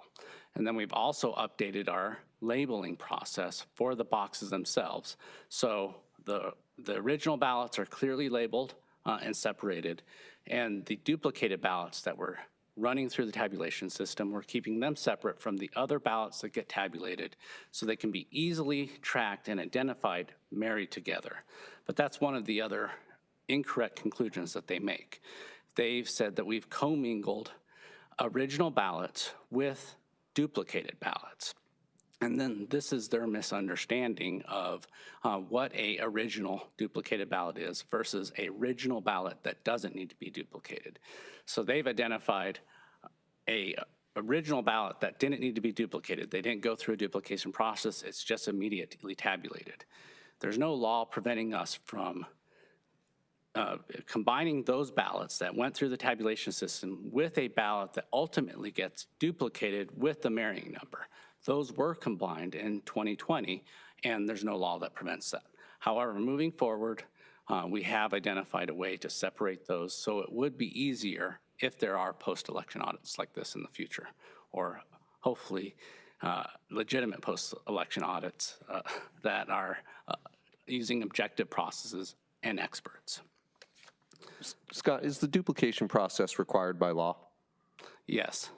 And then we've also updated our labeling process for the boxes themselves. So the original ballots are clearly labeled and separated, and the duplicated ballots that were running through the tabulation system, we're keeping them separate from the other ballots that get tabulated so they can be easily tracked and identified, married together. But that's one of the other incorrect conclusions that they make. They've said that we've commingled original ballots with duplicated ballots. And then this is their misunderstanding of what a original duplicated ballot is versus a original ballot that doesn't need to be duplicated. So they've identified a original ballot that didn't need to be duplicated. They didn't go through a duplication process. It's just immediately tabulated. There's no law preventing us from combining those ballots that went through the tabulation system with a ballot that ultimately gets duplicated with the marrying number. Those were combined in 2020, and there's no law that prevents that. However, moving forward, we have identified a way to separate those so it would be easier if there are post-election audits like this in the future, or hopefully legitimate post-election audits that are using objective processes and experts. Scott, is the duplication process required by law? Yes.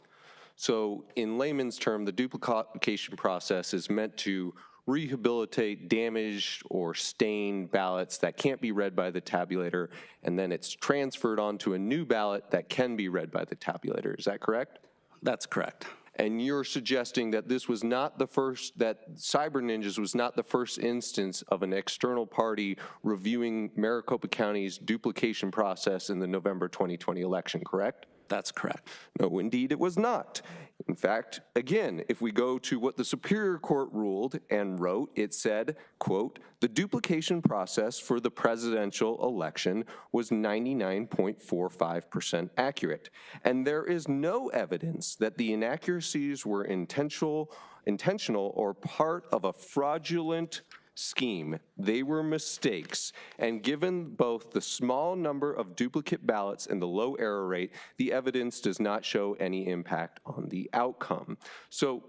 So in layman's term, the duplication process is meant to rehabilitate damaged or stained ballots that can't be read by the tabulator, and then it's transferred onto a new ballot that can be read by the tabulator. Is that correct? That's correct. And you're suggesting that this was not the first, that Cyber Ninjas was not the first instance of an external party reviewing Maricopa County's duplication process in the November 2020 election, correct? That's correct. No, indeed it was not. In fact, again, if we go to what the Superior Court ruled and wrote, it said, quote, the duplication process for the presidential election was 99.45% accurate. And there is no evidence that the inaccuracies were intentional or part of a fraudulent scheme. They were mistakes. And given both the small number of duplicate ballots and the low error rate, the evidence does not show any impact on the outcome. So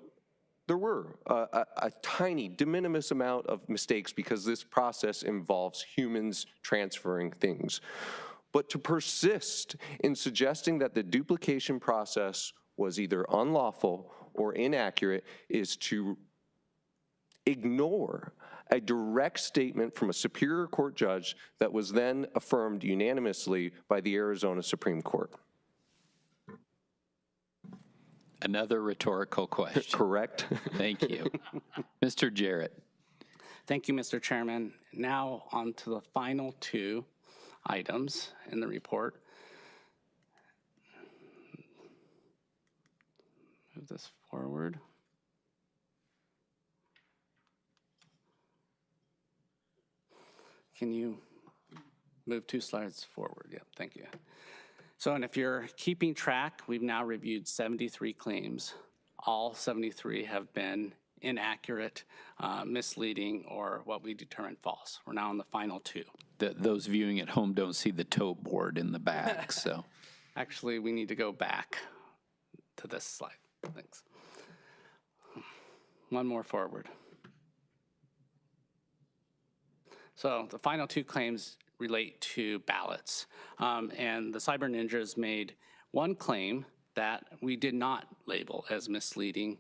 there were a tiny, de minimis amount of mistakes because this process involves humans transferring things. But to persist in suggesting that the duplication process was either unlawful or inaccurate is to ignore a direct statement from a Superior Court judge that was then affirmed unanimously by the Arizona Supreme Court. Another rhetorical question. Correct. Thank you. Mr. Jarrett. Thank you, Mr. Chairman. Now on to the final two items in the report. Move this forward. Can you move 2 slides forward? Yep, thank you. So, and if you're keeping track, we've now reviewed 73 claims. All 73 have been inaccurate, misleading, or what we determined false. We're now on the final 2. Those viewing at home don't see the toe board in the back, so. Actually, we need to go back to this slide. Thanks. One more forward. So the final 2 claims relate to ballots. And the Cyber Ninjas made one claim that we did not label as misleading,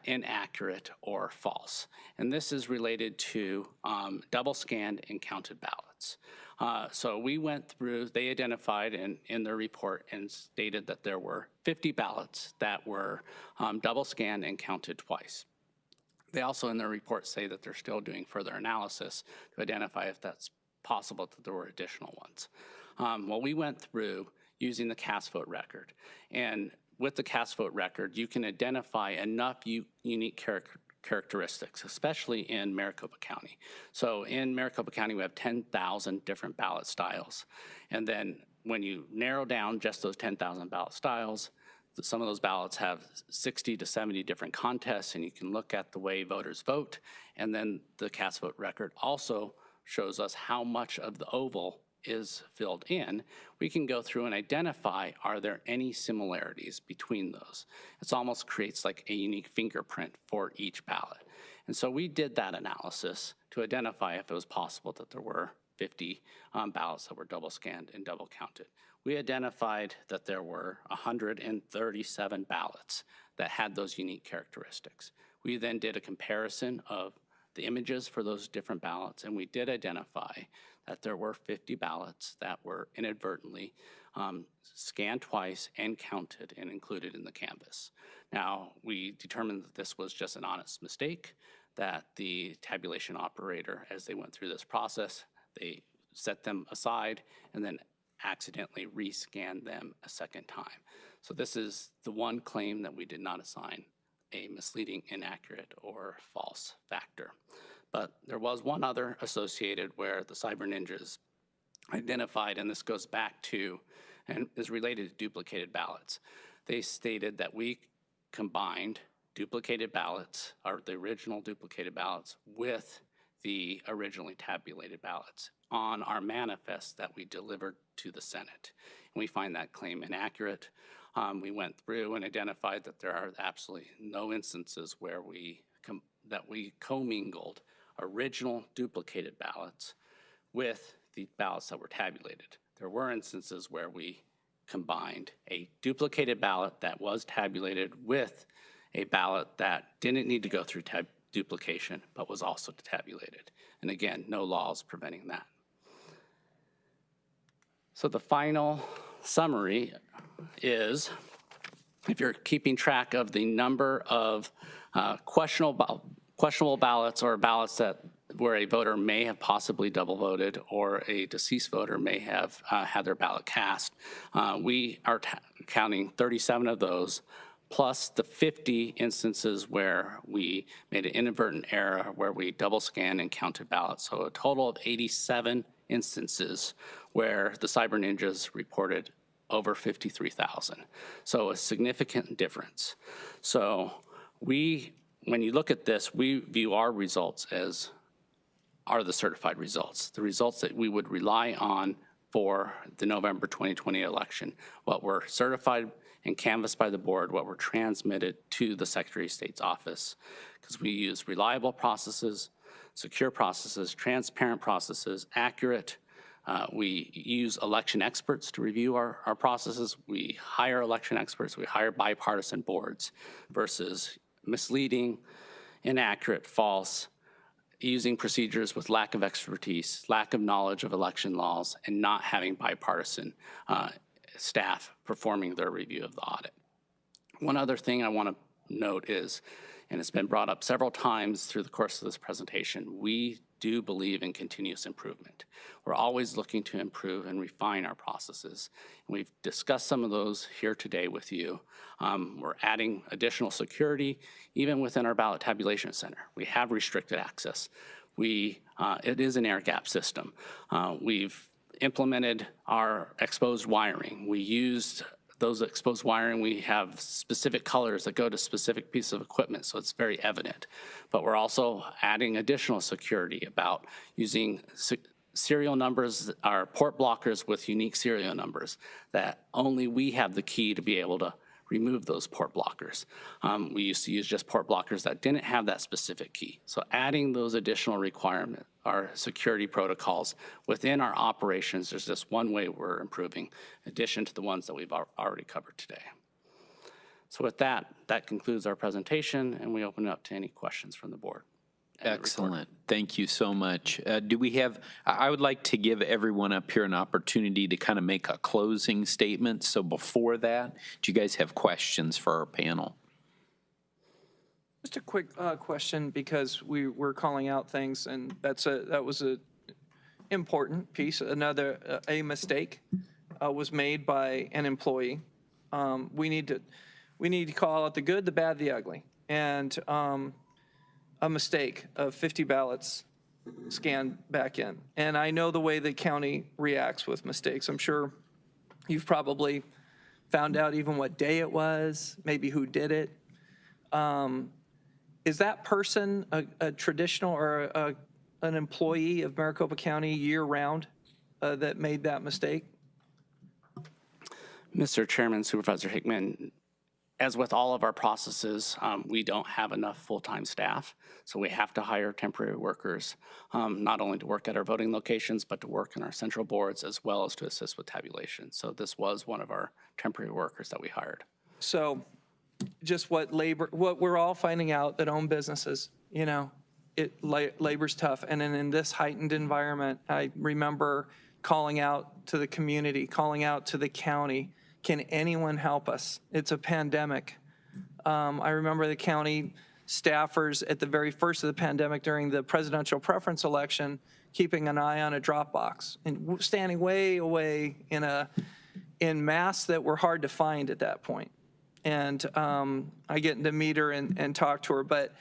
inaccurate, or false. And this is related to double scanned and counted ballots. So we went through, they identified in their report and stated that there were 50 ballots that were double scanned and counted twice. They also in their report say that they're still doing further analysis to identify if that's possible that there were additional ones. Well, we went through using the cast vote record. And with the cast vote record, you can identify enough unique characteristics, especially in Maricopa County. So in Maricopa County, we have 10,000 different ballot styles. And then when you narrow down just those 10,000 ballot styles, some of those ballots have 60 to 70 different contests, and you can look at the way voters vote. And then the cast vote record also shows us how much of the oval is filled in. We can go through and identify, are there any similarities between those? It almost creates like a unique fingerprint for each ballot. And so we did that analysis to identify if it was possible that there were 50 ballots that were double scanned and double counted. We identified that there were 137 ballots that had those unique characteristics. We then did a comparison of the images for those different ballots, and we did identify that there were 50 ballots that were inadvertently scanned twice and counted and included in the canvas. Now, we determined that this was just an honest mistake, that the tabulation operator, as they went through this process, they set them aside and then accidentally rescanned them a second time. So this is the one claim that we did not assign a misleading, inaccurate, or false factor. But there was one other associated where the Cyber Ninjas identified, and this goes back to and is related to duplicated ballots. They stated that we combined duplicated ballots, or the original duplicated ballots, with the originally tabulated ballots on our manifest that we delivered to the Senate. And we find that claim inaccurate. We went through and identified that there are absolutely no instances where we commingled original duplicated ballots with the ballots that were tabulated. There were instances where we combined a duplicated ballot that was tabulated with a ballot that didn't need to go through duplication, but was also tabulated. And again, no laws preventing that. So the final summary is, if you're keeping track of the number of questionable ballots or ballots where a voter may have possibly double voted or a deceased voter may have had their ballot cast, we are counting 37 of those, plus the 50 instances where we made an inadvertent error where we double scanned and counted ballots. So a total of 87 instances where the Cyber Ninjas reported over 53,000. So a significant difference. So when you look at this, we view our results as are the certified results, the results that we would rely on for the November 2020 election, what were certified and canvassed by the board, what were transmitted to the Secretary of State's office, because we use reliable processes, secure processes, transparent processes, accurate. We use election experts to review our processes. We hire election experts. We hire bipartisan boards versus misleading, inaccurate, false, using procedures with lack of expertise, lack of knowledge of election laws, and not having bipartisan staff performing their review of the audit. One other thing I want to note is, and it's been brought up several times through the course of this presentation, we do believe in continuous improvement. We're always looking to improve and refine our processes. We've discussed some of those here today with you. We're adding additional security, even within our ballot tabulation center. We have restricted access. It is an air gap system. We've implemented our exposed wiring. We used those exposed wiring. We have specific colors that go to specific pieces of equipment, so it's very evident. But we're also adding additional security about using serial numbers, our port blockers with unique serial numbers that only we have the key to be able to remove those port blockers. We used to use just port blockers that didn't have that specific key. So adding those additional requirements, our security protocols within our operations is just one way we're improving, in addition to the ones that we've already covered today. So with that concludes our presentation, and we open it up to any questions from the board. Excellent. Thank you so much. I would like to give everyone up here an opportunity to kind of make a closing statement. So before that, do you guys have questions for our panel? Just a quick question, because we were calling out things, and that was a important piece. Another mistake was made by an employee. We need to call out the good, the bad, the ugly, and a mistake of 50 ballots scanned back in. And I know the way the county reacts with mistakes. I'm sure you've probably found out even what day it was, maybe who did it. Is that person a traditional or an employee of Maricopa County year-round that made that mistake? Mr. Chairman, Supervisor Hickman, as with all of our processes, we don't have enough full-time staff, so we have to hire temporary workers, not only to work at our voting locations, but to work in our central boards as well as to assist with tabulation. So this was one of our temporary workers that we hired. So just what we're all finding out that own businesses, labor's tough. And then in this heightened environment, I remember calling out to the community, calling out to the county, can anyone help us? It's a pandemic. I remember the county staffers at the very first of the pandemic during the presidential preference election, keeping an eye on a drop box and standing way away in masks that were hard to find at that point. And I get to meet her and talk to her, but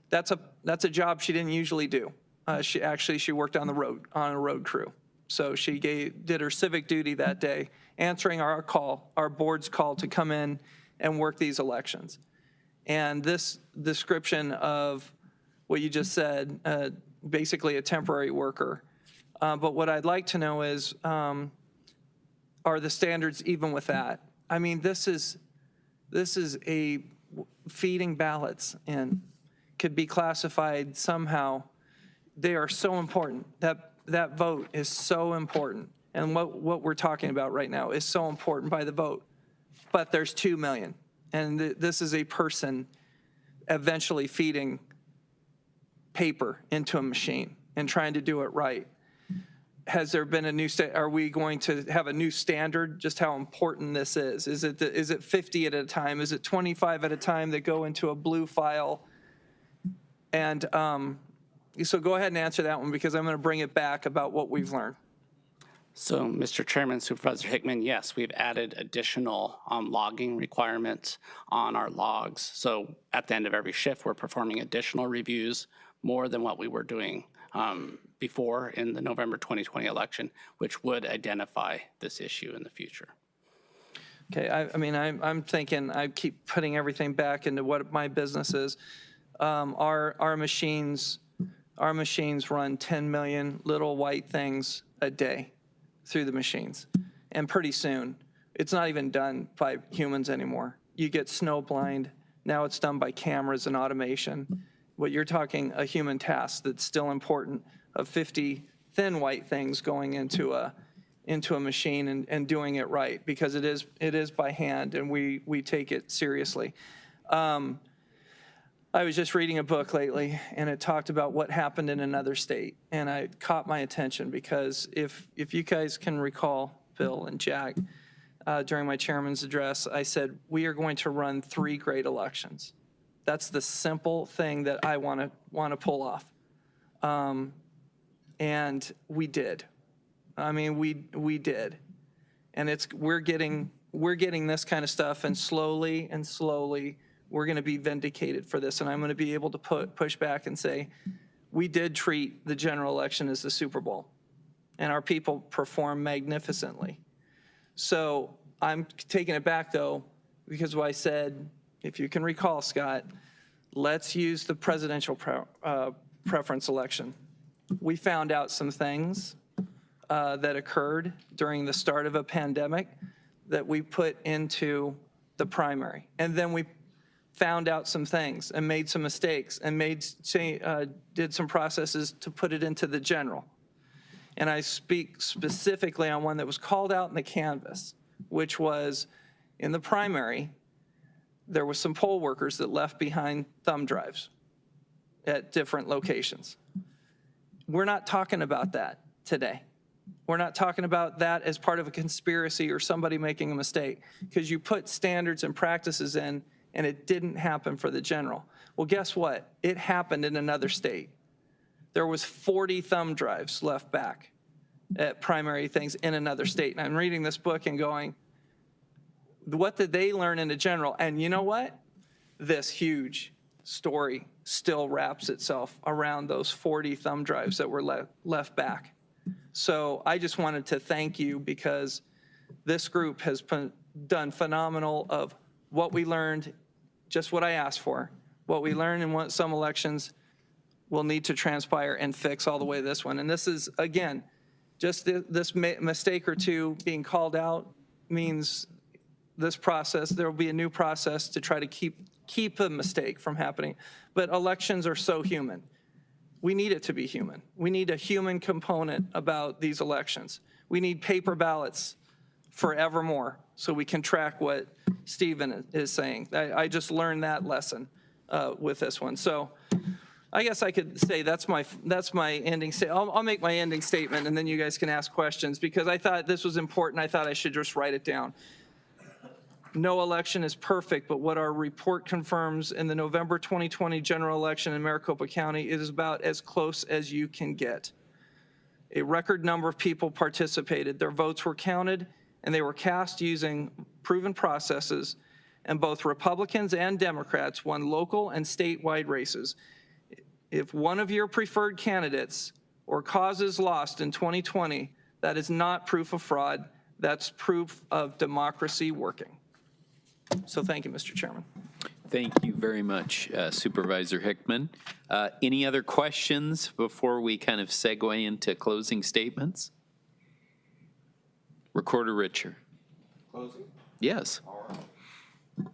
that's a job she didn't usually do. She worked on a road crew. So she did her civic duty that day, answering our board's call to come in and work these elections. And this description of what you just said, basically a temporary worker. But what I'd like to know is, are the standards even with that? I mean, this is a feeding ballots and could be classified somehow. They are so important. That vote is so important. And what we're talking about right now is so important by the vote. But there's 2 million. And this is a person eventually feeding paper into a machine and trying to do it right. Has there been a new are we going to have a new standard, just how important this is? Is it 50 at a time? Is it 25 at a time that go into a blue file? And so go ahead and answer that one, because I'm going to bring it back about what we've learned. So, Mr. Chairman, Supervisor Hickman, yes, we've added additional logging requirements on our logs. So at the end of every shift, we're performing additional reviews, more than what we were doing before in the November 2020 election, which would identify this issue in the future. Okay, I mean, I'm thinking, I keep putting everything back into what my business is. Our machines run 10 million little white things a day through the machines. And pretty soon, it's not even done by humans anymore. You get snow blind. Now it's done by cameras and automation. What you're talking, a human task that's still important, of 50 thin white things going into a machine and doing it right, because it is by hand, and we take it seriously. I was just reading a book lately, and it talked about what happened in another state, and it caught my attention, because if you guys can recall, Bill and Jack, during my chairman's address, I said, we are going to run 3 great elections. That's the simple thing that I want to pull off. And we did. I mean, we did. And we're getting this kind of stuff, and slowly we're going to be vindicated for this. And I'm going to be able to push back and say, we did treat the general election as the Super Bowl, and our people performed magnificently. So I'm taking it back, though, because I said, if you can recall, Scott, let's use the presidential preference election. We found out some things that occurred during the start of a pandemic that we put into the primary. And then we found out some things and made some mistakes and did some processes to put it into the general. And I speak specifically on one that was called out in the canvas, which was in the primary, there was some poll workers that left behind thumb drives at different locations. We're not talking about that today. We're not talking about that as part of a conspiracy or somebody making a mistake, because you put standards and practices in, and it didn't happen for the general. Well, guess what? It happened in another state. There was 40 thumb drives left back at primary things in another state. And I'm reading this book and going, what did they learn in the general? And you know what? This huge story still wraps itself around those 40 thumb drives that were left back. So I just wanted to thank you, because this group has done phenomenal of what we learned, just what I asked for. What we learned in some elections will need to transpire and fix all the way this one. And this is, again, just this mistake or two being called out means this process, there will be a new process to try to keep a mistake from happening. But elections are so human. We need it to be human. We need a human component about these elections. We need paper ballots forevermore, so we can track what Stephen is saying. I just learned that lesson with this one. So I guess I could say that's my ending statement. I'll make my ending statement, and then you guys can ask questions, because I thought this was important. I thought I should just write it down. No election is perfect, but what our report confirms in the November 2020 general election in Maricopa County is about as close as you can get. A record number of people participated. Their votes were counted, and they were cast using proven processes, and both Republicans and Democrats won local and statewide races. If one of your preferred candidates or causes lost in 2020, that is not proof of fraud. That's proof of democracy working. So thank you, Mr. Chairman. Thank you very much, Supervisor Hickman. Any other questions before we kind of segue into closing statements? Recorder Richer. Closing? Yes. All right.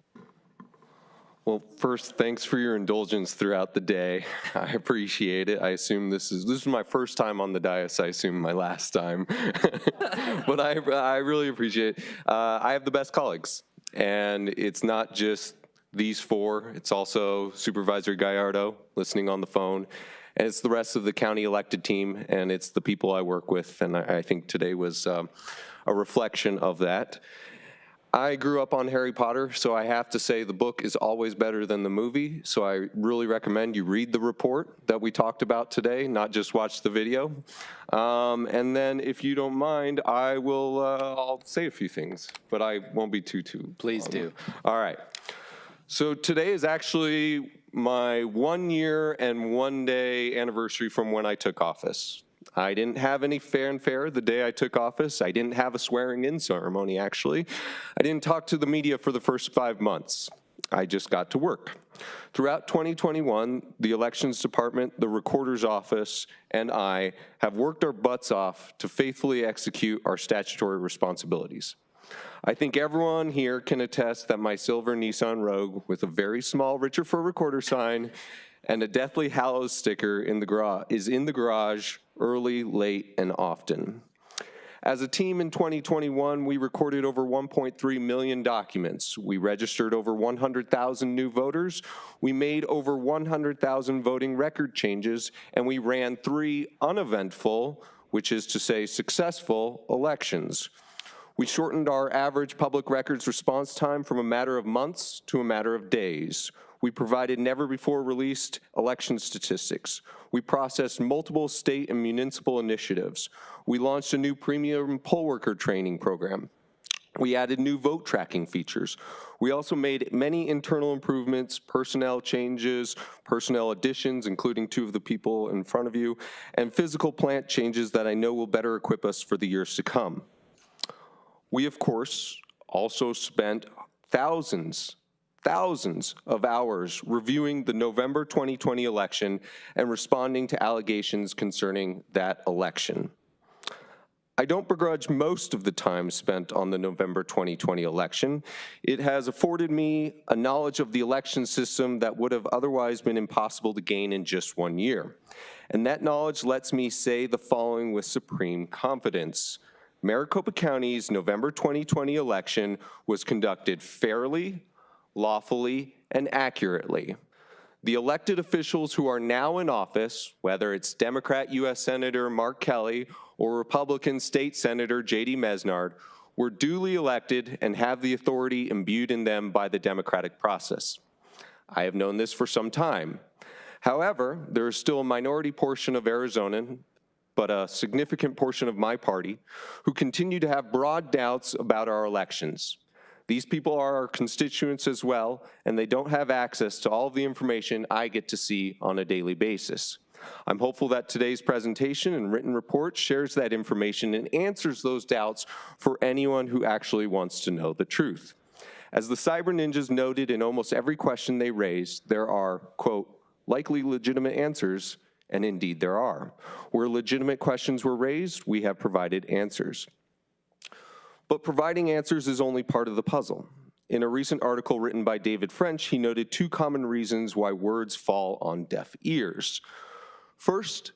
Well, first, thanks for your indulgence throughout the day. I appreciate it. I assume this is my first time on the dais. I assume my last time, but I really appreciate it. I have the best colleagues, and it's not just these 4. It's also Supervisor Gallardo listening on the phone, and it's the rest of the county elected team, and it's the people I work with, and I think today was a reflection of that. I grew up on Harry Potter, so I have to say the book is always better than the movie, so I really recommend you read the report that we talked about today, not just watch the video. And then if you don't mind, I'll say a few things, but I won't be too Please long. do. All right. So today is actually my 1 year and 1 day anniversary from when I took office. I didn't have any fanfare the day I took office. I didn't have a swearing-in ceremony, actually. I didn't talk to the media for the first 5 months. I just got to work. Throughout 2021, the Elections Department, the Recorder's Office, and I have worked our butts off to faithfully execute our statutory responsibilities. I think everyone here can attest that my silver Nissan Rogue with a very small Richard for Recorder sign and a Deathly Hallows sticker is in the garage early, late, and often. As a team in 2021, we recorded over 1.3 million documents. We registered over 100,000 new voters. We made over 100,000 voting record changes, and we ran 3 uneventful, which is to say successful, elections. We shortened our average public records response time from a matter of months to a matter of days. We provided never-before-released election statistics. We processed multiple state and municipal initiatives. We launched a new premium poll worker training program. We added new vote tracking features. We also made many internal improvements, personnel changes, personnel additions, including 2 of the people in front of you, and physical plant changes that I know will better equip us for the years to come. We, of course, also spent thousands of hours reviewing the November 2020 election and responding to allegations concerning that election. I don't begrudge most of the time spent on the November 2020 election. It has afforded me a knowledge of the election system that would have otherwise been impossible to gain in just 1 year. And that knowledge lets me say the following with supreme confidence. Maricopa County's November 2020 election was conducted fairly, lawfully, and accurately. The elected officials who are now in office, whether it's Democrat U.S. Senator Mark Kelly or Republican State Senator J.D. Mesnard, were duly elected and have the authority imbued in them by the democratic process. I have known this for some time. However, there is still a minority portion of Arizonan, but a significant portion of my party, who continue to have broad doubts about our elections. These people are our constituents as well, and they don't have access to all of the information I get to see on a daily basis. I'm hopeful that today's presentation and written report shares that information and answers those doubts for anyone who actually wants to know the truth. As the cyber ninjas noted in almost every question they raised, there are, quote, likely legitimate answers, and indeed there are. Where legitimate questions were raised, we have provided answers. But providing answers is only part of the puzzle. In a recent article written by David French, he noted 2 common reasons why words fall on deaf ears. First,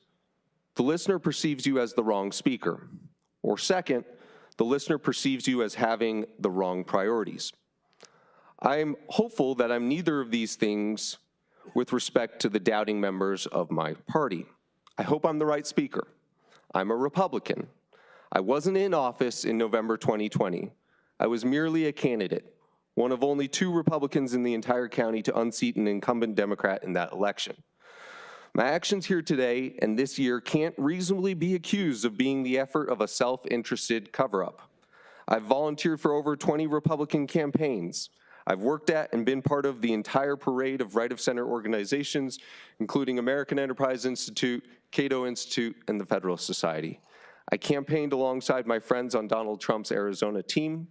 the listener perceives you as the wrong speaker. Or second, the listener perceives you as having the wrong priorities. I'm hopeful that I'm neither of these things with respect to the doubting members of my party. I hope I'm the right speaker. I'm a Republican. I wasn't in office in November 2020. I was merely a candidate, one of only 2 Republicans in the entire county to unseat an incumbent Democrat in that election. My actions here today and this year can't reasonably be accused of being the effort of a self-interested cover-up. I've volunteered for over 20 Republican campaigns. I've worked at and been part of the entire parade of right-of-center organizations, including American Enterprise Institute, Cato Institute, and the Federalist Society. I campaigned alongside my friends on Donald Trump's Arizona team.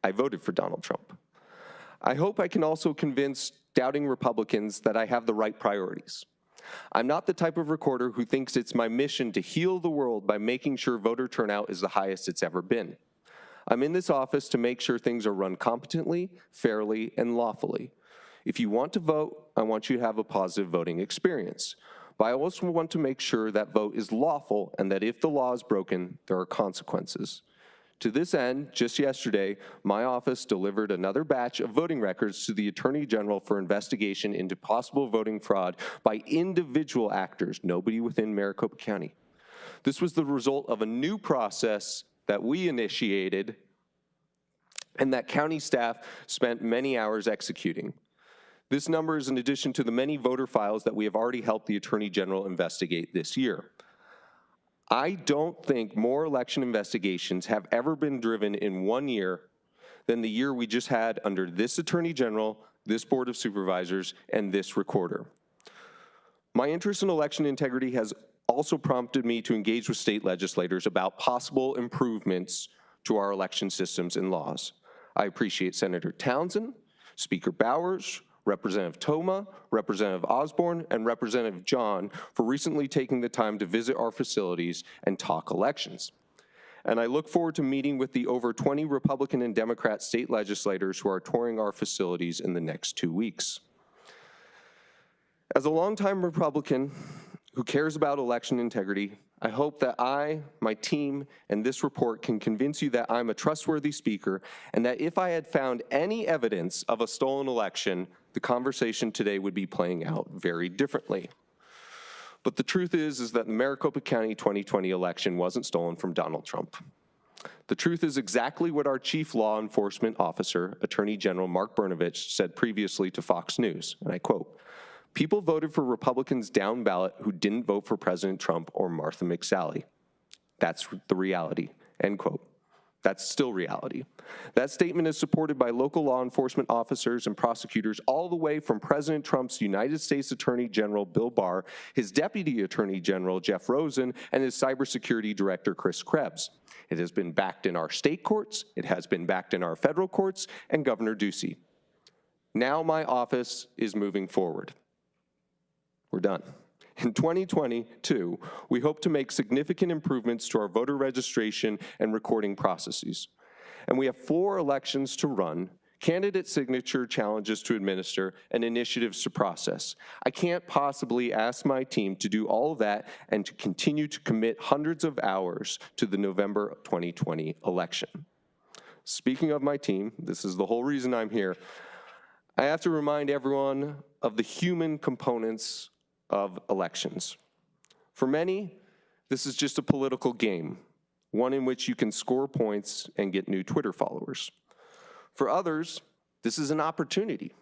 I voted for Donald Trump. I hope I can also convince doubting Republicans that I have the right priorities. I'm not the type of recorder who thinks it's my mission to heal the world by making sure voter turnout is the highest it's ever been. I'm in this office to make sure things are run competently, fairly, and lawfully. If you want to vote, I want you to have a positive voting experience. But I also want to make sure that vote is lawful and that if the law is broken, there are consequences. To this end, just yesterday, my office delivered another batch of voting records to the Attorney General for investigation into possible voting fraud by individual actors, nobody within Maricopa County. This was the result of a new process that we initiated and that county staff spent many hours executing. This number is in addition to the many voter files that we have already helped the Attorney General investigate this year. I don't think more election investigations have ever been driven in 1 year than the year we just had under this Attorney General, this Board of Supervisors, and this Recorder. My interest in election integrity has also prompted me to engage with state legislators about possible improvements to our election systems and laws. I appreciate Senator Townsend, Speaker Bowers, Representative Toma, Representative Osborne, and Representative John for recently taking the time to visit our facilities and talk elections. And I look forward to meeting with the over 20 Republican and Democrat state legislators who are touring our facilities in the next 2 weeks. As a longtime Republican who cares about election integrity, I hope that I, my team, and this report can convince you that I'm a trustworthy speaker and that if I had found any evidence of a stolen election, the conversation today would be playing out very differently. But the truth is that the Maricopa County 2020 election wasn't stolen from Donald Trump. The truth is exactly what our chief law enforcement officer, Attorney General Mark Brnovich, said previously to Fox News, and I quote, "People voted for Republicans down ballot who didn't vote for President Trump or Martha McSally. That's the reality," end quote. That's still reality. That statement is supported by local law enforcement officers and prosecutors all the way from President Trump's United States Attorney General Bill Barr, his Deputy Attorney General Jeff Rosen, and his Cybersecurity Director Chris Krebs. It has been backed in our state courts, it has been backed in our federal courts, and Governor Ducey. Now my office is moving forward. We're done. In 2022, we hope to make significant improvements to our voter registration and recording processes. And we have 4 elections to run, candidate signature challenges to administer, and initiatives to process. I can't possibly ask my team to do all of that and to continue to commit hundreds of hours to the November 2020 election. Speaking of my team, this is the whole reason I'm here, I have to remind everyone of the human components of elections. For many, this is just a political game, one in which you can score points and get new Twitter followers. For others, this is an opportunity,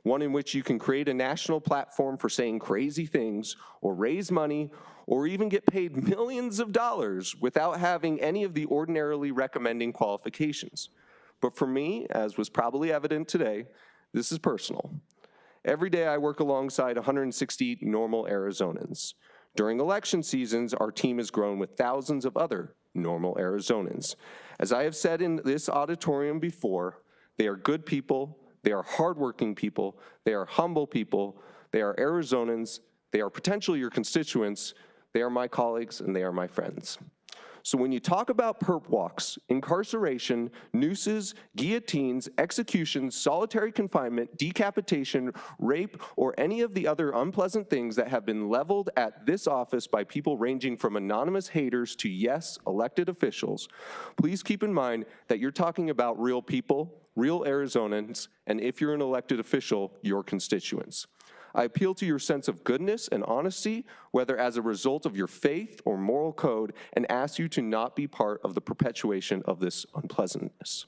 one in which you can create a national platform for saying crazy things or raise money or even get paid millions of dollars without having any of the ordinarily recommending qualifications. But for me, as was probably evident today, this is personal. Every day I work alongside 160 normal Arizonans. During election seasons, our team has grown with thousands of other normal Arizonans. As I have said in this auditorium before, they are good people, they are hardworking people, they are humble people, they are Arizonans, they are potentially your constituents, they are my colleagues, and they are my friends. So when you talk about perp walks, incarceration, nooses, guillotines, executions, solitary confinement, decapitation, rape, or any of the other unpleasant things that have been leveled at this office by people ranging from anonymous haters to, yes, elected officials, please keep in mind that you're talking about real people, real Arizonans, and if you're an elected official, your constituents. I appeal to your sense of goodness and honesty, whether as a result of your faith or moral code, and ask you to not be part of the perpetuation of this unpleasantness.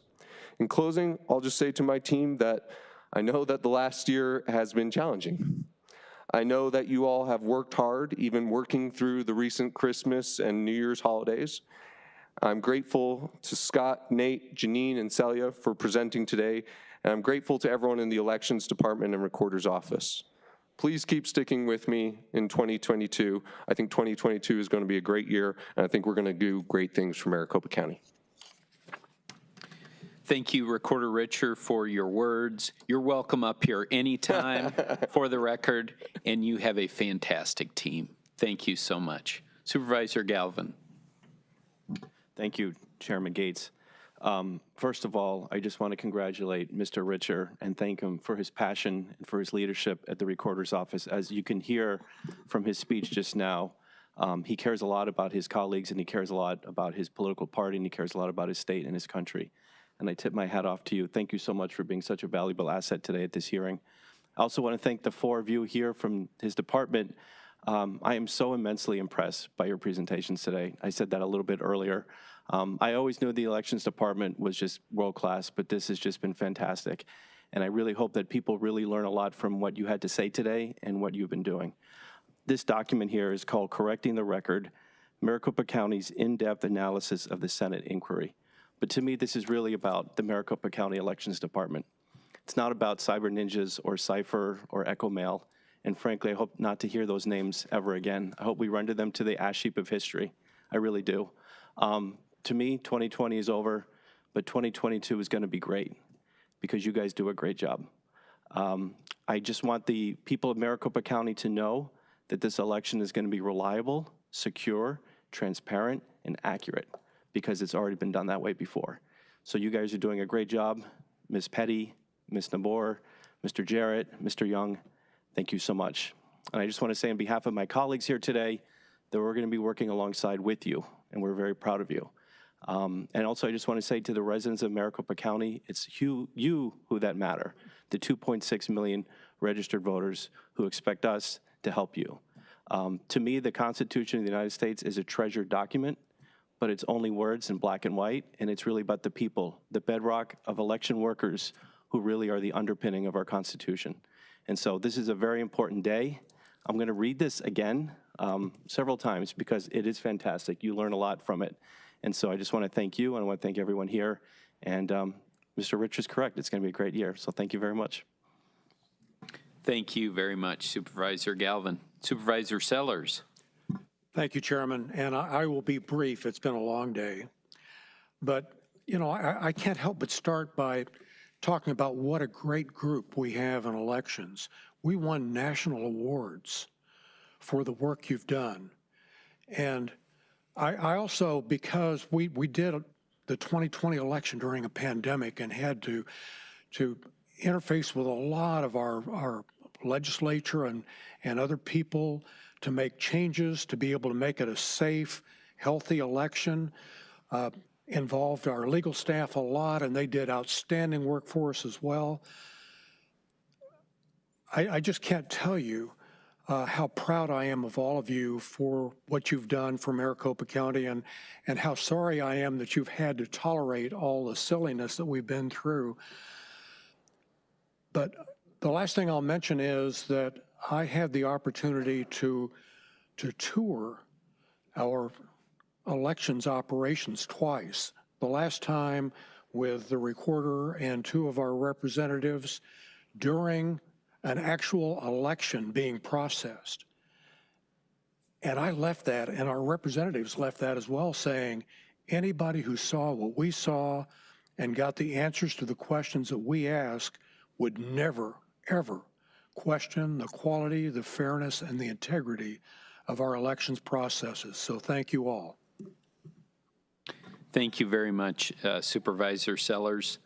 In closing, I'll just say to my team that I know that the last year has been challenging. I know that you all have worked hard, even working through the recent Christmas and New Year's holidays. I'm grateful to Scott, Nate, Janine, and Celia for presenting today, and I'm grateful to everyone in the Elections Department and Recorder's Office. Please keep sticking with me in 2022. I think 2022 is going to be a great year, and I think we're going to do great things for Maricopa County. Thank you, Recorder Richer, for your words. You're welcome up here anytime for the record, and you have a fantastic team. Thank you so much. Supervisor Galvin. Thank you, Chairman Gates. First of all, I just want to congratulate Mr. Richer and thank him for his passion and for his leadership at the Recorder's Office. As you can hear from his speech just now, He cares a lot about his colleagues, and he cares a lot about his political party, and he cares a lot about his state and his country. And I tip my hat off to you. Thank you so much for being such a valuable asset today at this hearing. I also want to thank the four of you here from his department. I am so immensely impressed by your presentations today. I said that a little bit earlier. I always knew the elections department was just world-class, but this has just been fantastic. And I really hope that people really learn a lot from what you had to say today and what you've been doing. This document here is called Correcting the Record, Maricopa County's in-depth analysis of the Senate inquiry. But to me, this is really about the Maricopa County Elections Department. It's not about cyber ninjas or Cypher or Echo Mail. And frankly, I hope not to hear those names ever again. I hope we render them to the ash heap of history. I really do. To me, 2020 is over, but 2022 is going to be great because you guys do a great job. I just want the people of Maricopa County to know that this election is going to be reliable, secure, transparent, and accurate because it's already been done that way before. So you guys are doing a great job. Ms. Petty, Ms. Nabor, Mr. Jarrett, Mr. Young, thank you so much. And I just want to say on behalf of my colleagues here today that we're going to be working alongside with you, and we're very proud of you. And also I just want to say to the residents of Maricopa County, it's you who that matter, the 2.6 million registered voters who expect us to help you. To me, the Constitution of the United States is a treasured document, but it's only words in black and white, and it's really about the people, the bedrock of election workers who really are the underpinning of our Constitution. And so this is a very important day. I'm going to read this again several times because it is fantastic. You learn a lot from it. And so I just want to thank you, and I want to thank everyone here. And Mr. Rich is correct. It's going to be a great year. So thank you very much. Thank you very much, Supervisor Galvin. Supervisor Sellers. Thank you, Chairman, and I will be brief. It's been a long day. But, you know, I can't help but start by talking about what a great group we have in elections. We won national awards for the work you've done. And I also, because we did the 2020 election during a pandemic and had to interface with a lot of our legislature and other people to make changes, to be able to make it a safe, healthy election, involved our legal staff a lot, and they did outstanding work for us as well. I just can't tell you how proud I am of all of you for what you've done for Maricopa County, and how sorry I am that you've had to tolerate all the silliness that we've been through. But the last thing I'll mention is that I had the opportunity to tour our elections operations twice. The last time with the recorder and two of our representatives during an actual election being processed. And I left that, and our representatives left that as well, saying anybody who saw what we saw and got the answers to the questions that we asked would never, ever question the quality, the fairness, and the integrity of our elections processes. So thank you all. Thank you very much, Supervisor Sellers.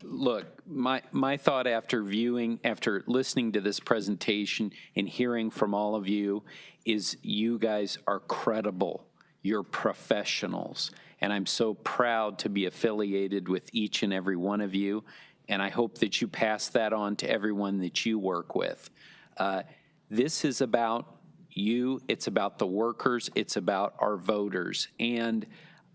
Look, my thought after listening to this presentation and hearing from all of you is you guys are credible. You're professionals. And I'm so proud to be affiliated with each and every one of you. And I hope that you pass that on to everyone that you work with. This is about you. It's about the workers. It's about our voters. And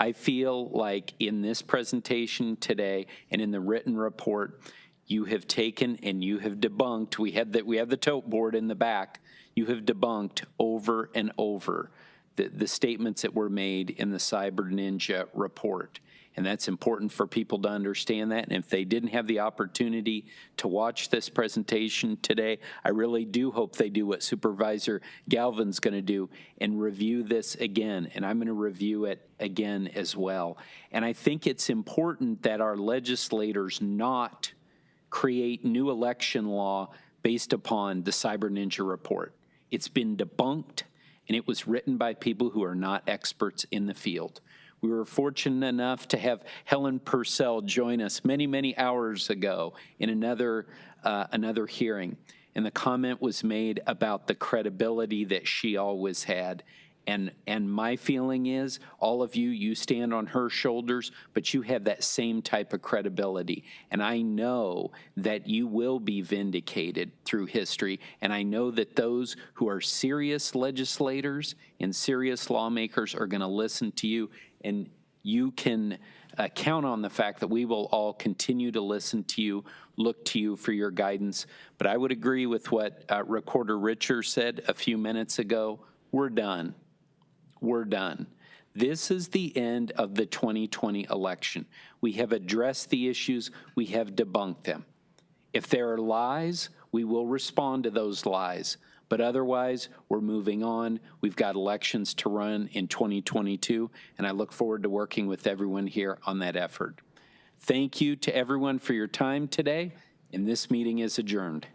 I feel like in this presentation today and in the written report, you have taken and you have debunked. We have the tote board in the back. You have debunked over and over the statements that were made in the Cyber Ninja report. And that's important for people to understand that. And if they didn't have the opportunity to watch this presentation today, I really do hope they do what Supervisor Galvin's going to do and review this again. And I'm going to review it again as well. And I think it's important that our legislators not create new election law based upon the Cyber Ninja report. It's been debunked, and it was written by people who are not experts in the field. We were fortunate enough to have Helen Purcell join us many, many hours ago in another hearing. And the comment was made about the credibility that she always had. And my feeling is, all of you, you stand on her shoulders, but you have that same type of credibility. And I know that you will be vindicated through history. And I know that those who are serious legislators and serious lawmakers are going to listen to you. And you can count on the fact that we will all continue to listen to you, look to you for your guidance. But I would agree with what Recorder Richer said a few minutes ago. We're done. We're done. This is the end of the 2020 election. We have addressed the issues. We have debunked them. If there are lies, we will respond to those lies. But otherwise, we're moving on. We've got elections to run in 2022, and I look forward to working with everyone here on that effort. Thank you to everyone for your time today, and this meeting is adjourned.